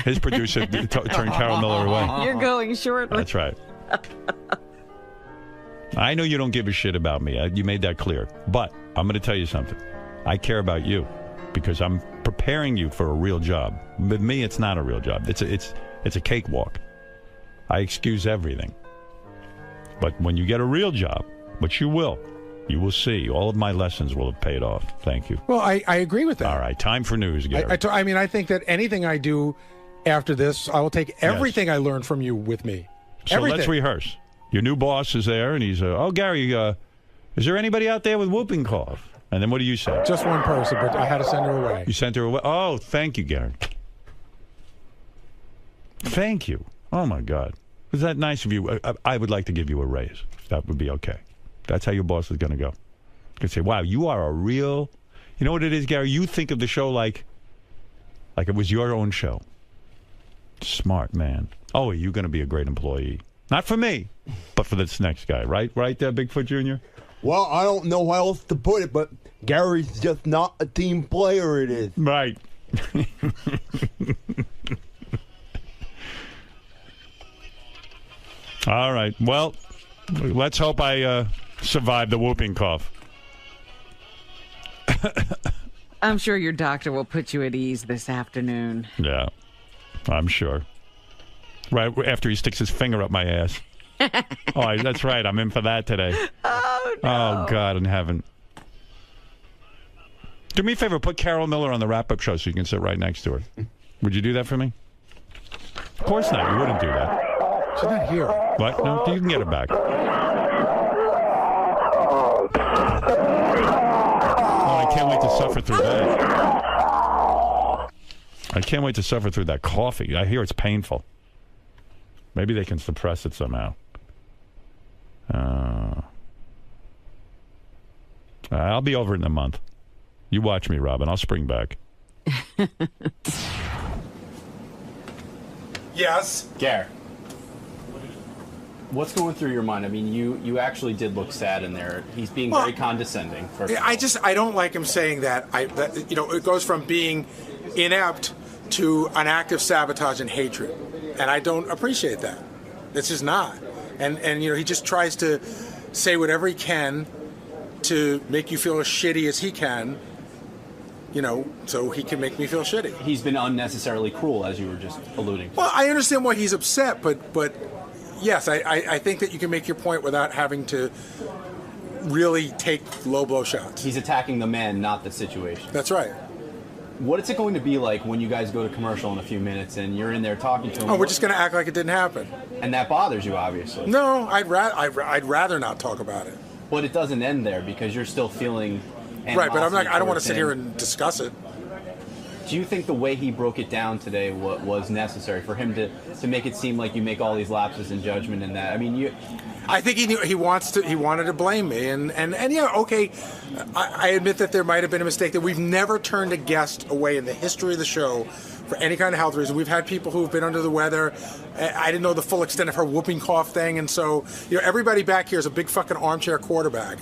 His producer turned Carol Miller away. You're going short. That's right. I know you don't give a shit about me. You made that clear. But I'm going to tell you something. I care about you because I'm preparing you for a real job. With me, it's not a real job. It's a cakewalk. I excuse everything. But when you get a real job, which you will see. All of my lessons will have paid off. Thank you. Well, I agree with that. All right. Time for news, Gary. I mean, I think that anything I do after this, I will take everything I learned from you with me. So everything. Let's rehearse. Your new boss is there, and he's, oh, Gary, is there anybody out there with whooping cough? And then what do you say? Just one person, but I had to send her away. You sent her away? Oh, thank you, Gary. Thank you. Oh, my God. Was that nice of you? I would like to give you a raise. That would be okay. That's how your boss is going to go. You can say, wow, you are a real... You know what it is, Gary? You think of the show like it was your own show. Smart man. Oh, you're going to be a great employee. Not for me, but for this next guy. Right there, Bigfoot Jr.? Well, I don't know how else to put it, but Gary's just not a team player, it is. Right. All right. Well, let's hope I survive the whooping cough. I'm sure your doctor will put you at ease this afternoon. Yeah, I'm sure. Right after he sticks his finger up my ass. Oh, that's right. I'm in for that today. Oh, no. Oh, God in heaven. Do me a favor. Put Carol Miller on the wrap-up show so you can sit right next to her. Would you do that for me? Of course not. You wouldn't do that. She's not here. What? No, you can get her back. Oh, I can't wait to suffer through that. I can't wait to suffer through that coffee. I hear it's painful. Maybe they can suppress it somehow. I'll be over it in a month. You watch me, Robin. I'll spring back. Yes? Gare, what's going through your mind? I mean, you actually did look sad in there. He's being very condescending. I don't like him saying that. It goes from being inept to an act of sabotage and hatred. And I don't appreciate that. It's just not. And he just tries to say whatever he can to make you feel as shitty as he can, so he can make me feel shitty. He's been unnecessarily cruel, as you were just alluding to. Well, I understand why he's upset, but yes, I think that you can make your point without having to really take low blow shots. He's attacking the man, not the situation. That's right. What is it going to be like when you guys go to commercial in a few minutes and you're in there talking to him? Oh, we're just going to act like it didn't happen. And that bothers you, obviously. No, I'd rather not talk about it. But it doesn't end there because you're still feeling right, but I don't want to sit here and discuss it. Do you think the way he broke it down today was necessary for him to make it seem like you make all these lapses in judgment and that? I mean, I think he wanted to blame me, and yeah, okay. I admit that there might have been a mistake. That we've never turned a guest away in the history of the show for any kind of health reason. We've had people who've been under the weather. I didn't know the full extent of her whooping cough thing, and so everybody back here is a big fucking armchair quarterback.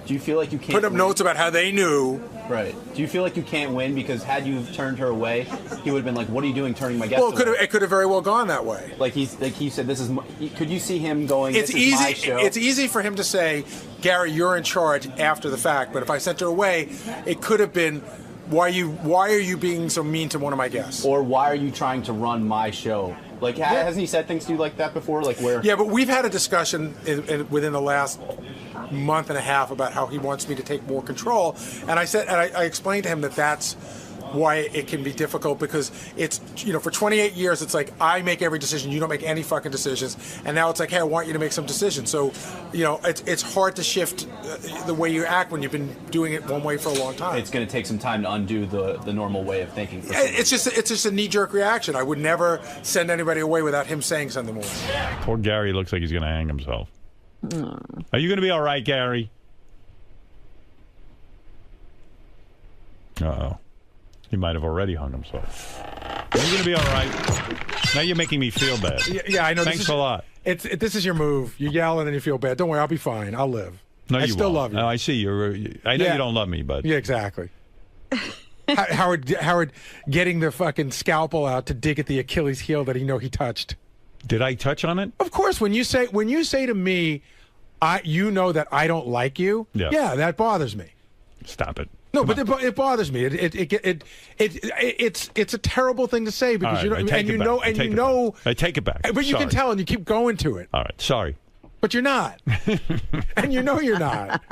Do you feel like you can't put up notes about how they knew? Right. Do you feel like you can't win because had you turned her away, he would have been like, "What are you doing, turning my guest away?" Well, it could have very well gone that way. Like he said, "This is." Could you see him going? It's this is my show. It's easy for him to say, "Gary, you're in charge" after the fact. But if I sent her away, it could have been, "Why are you being so mean to one of my guests?" Or why are you trying to run my show? Like, hasn't he said things to you like that before? Like where? Yeah, but we've had a discussion within the last month and a half about how he wants me to take more control, and I explained to him that that's why it can be difficult, because it's for 28 years it's like I make every decision, you don't make any fucking decisions, and now it's like, hey, I want you to make some decisions. So it's hard to shift the way you act when you've been doing it one way for a long time. It's going to take some time to undo the normal way of thinking. It's just a knee-jerk reaction. I would never send anybody away without him saying something more. Poor Gary looks like he's going to hang himself. Are you going to be all right, Gary? Uh-oh. He might have already hung himself. You're going to be all right. Now you're making me feel bad. Yeah, I know. Thanks a lot. This is your move. You yell and then you feel bad. Don't worry, I'll be fine. I'll live. No, I still love you. No, I see you. I know you don't love me, but yeah, exactly. Howard getting the fucking scalpel out to dig at the Achilles heel that he touched. Did I touch on it? Of course. When you say to me, you know that I don't like you. Yeah, that bothers me. Stop it. No, but it bothers me. It's a terrible thing to say because right, I take it back. But you can tell, and you keep going to it. All right, sorry. But you're not, and you know you're not.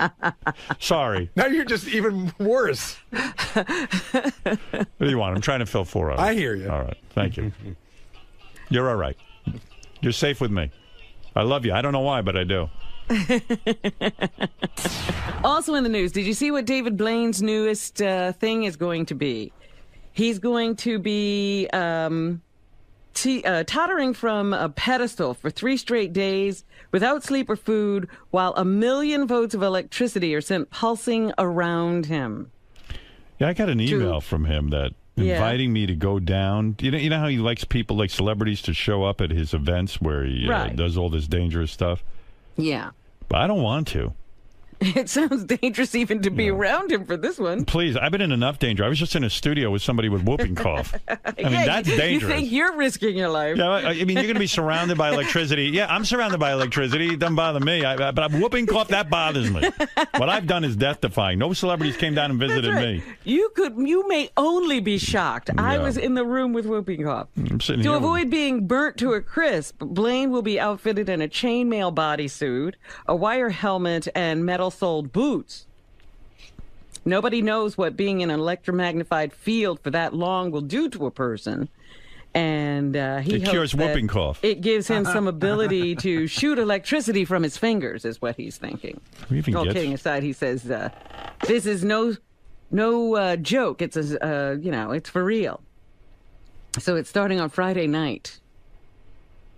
Sorry. Now you're just even worse. What do you want? I'm trying to fill 4 hours. I hear you. All right, thank you. You're all right. You're safe with me. I love you. I don't know why, but I do. Also in the news, did you see what David Blaine's newest thing is going to be? He's going to be tottering from a pedestal for 3 straight days without sleep or food while 1 million volts of electricity are sent pulsing around him. Yeah, I got an email from him that inviting me to go down. You know how he likes people, like celebrities, to show up at his events where he does all this dangerous stuff? Yeah. But I don't want to. It sounds dangerous even to be around him for this one. Please, I've been in enough danger. I was just in a studio with somebody with whooping cough. I mean, that's dangerous. You think you're risking your life. Yeah, I mean, you're going to be surrounded by electricity. Yeah, I'm surrounded by electricity. It doesn't bother me. But I'm whooping cough, that bothers me. What I've done is death-defying. No celebrities came down and visited me. You may only be shocked. Yeah. I was in the room with whooping cough. To avoid being burnt to a crisp, Blaine will be outfitted in a chainmail bodysuit, a wire helmet, and metal-soled boots. Nobody knows what being in an electromagnified field for that long will do to a person. And he it cures whooping cough. It gives him some ability to shoot electricity from his fingers, is what he's thinking. All kidding aside, he says, this is no joke. It's it's for real. So it's starting on Friday night.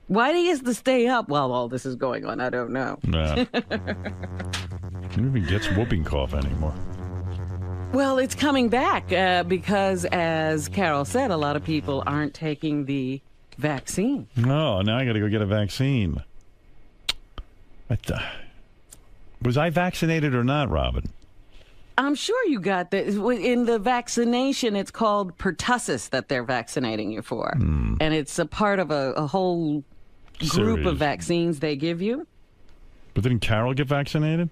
Why he has to stay up while all this is going on, I don't know. Nah. Who even gets whooping cough anymore? Well, it's coming back because, as Carol said, a lot of people aren't taking the vaccine. No, now I got to go get a vaccine. Was I vaccinated or not, Robin? I'm sure you got that. In the vaccination, it's called pertussis that they're vaccinating you for. And it's a part of a whole group of vaccines they give you. But didn't Carol get vaccinated?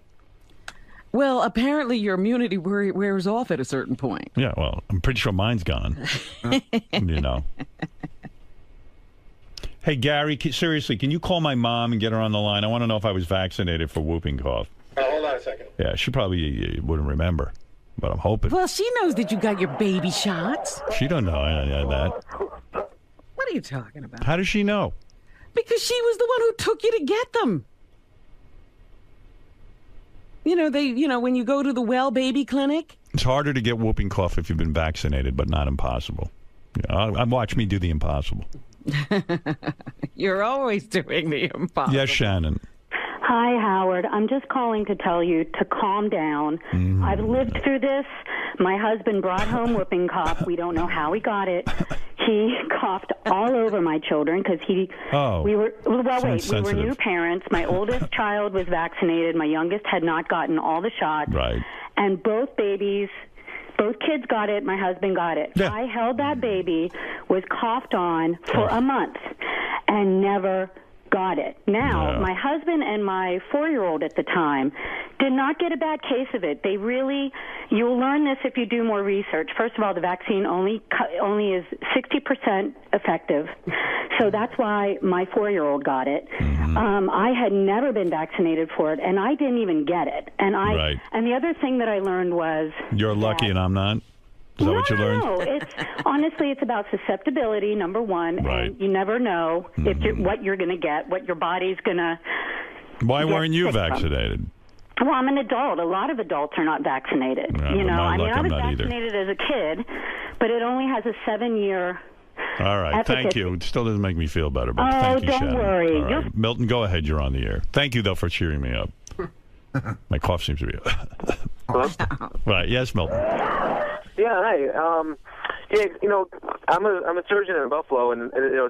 Well, apparently your immunity wears off at a certain point. Yeah, well, I'm pretty sure mine's gone. You know. Hey, Gary, seriously, can you call my mom and get her on the line? I want to know if I was vaccinated for whooping cough. Hold on a second. Yeah, she probably wouldn't remember, but I'm hoping. Well, she knows that you got your baby shots. She don't know that. What are you talking about? How does she know? Because she was the one who took you to get them. When you go to the Well Baby Clinic. It's harder to get whooping cough if you've been vaccinated, but not impossible. Yeah, watch me do the impossible. You're always doing the impossible. Yes, Shannon. Hi, Howard. I'm just calling to tell you to calm down. I've lived through this. My husband brought home whooping cough. We don't know how he got it. He coughed all over my children because we were new parents. My oldest child was vaccinated. My youngest had not gotten all the shots. Right. And both kids got it. My husband got it. Yeah. I held that baby, was coughed on for a month, and never got it. Now, my husband and my 4-year-old at the time did not get a bad case of it. You'll learn this if you do more research. First of all, the vaccine only is 60% effective. So that's why my 4-year-old got it. I had never been vaccinated for it, and I didn't even get it. And and the other thing that I learned was... You're lucky and I'm not? Is that what you learned? No, honestly, it's about susceptibility, number one. Right. And you never know what you're going to get, what your body's going to... Why weren't you vaccinated? Well, I'm an adult. A lot of adults are not vaccinated. Yeah, I was vaccinated as a kid, but it only has a 7-year... All right, efficacy. thank you. It still doesn't make me feel better, but thank you, Shannon. Don't worry. All right. Milton, go ahead. You're on the air. Thank you, though, for cheering me up. My cough seems to be... Hello? Right, yes, Milton. Yeah, hi. I'm a surgeon in Buffalo, and you know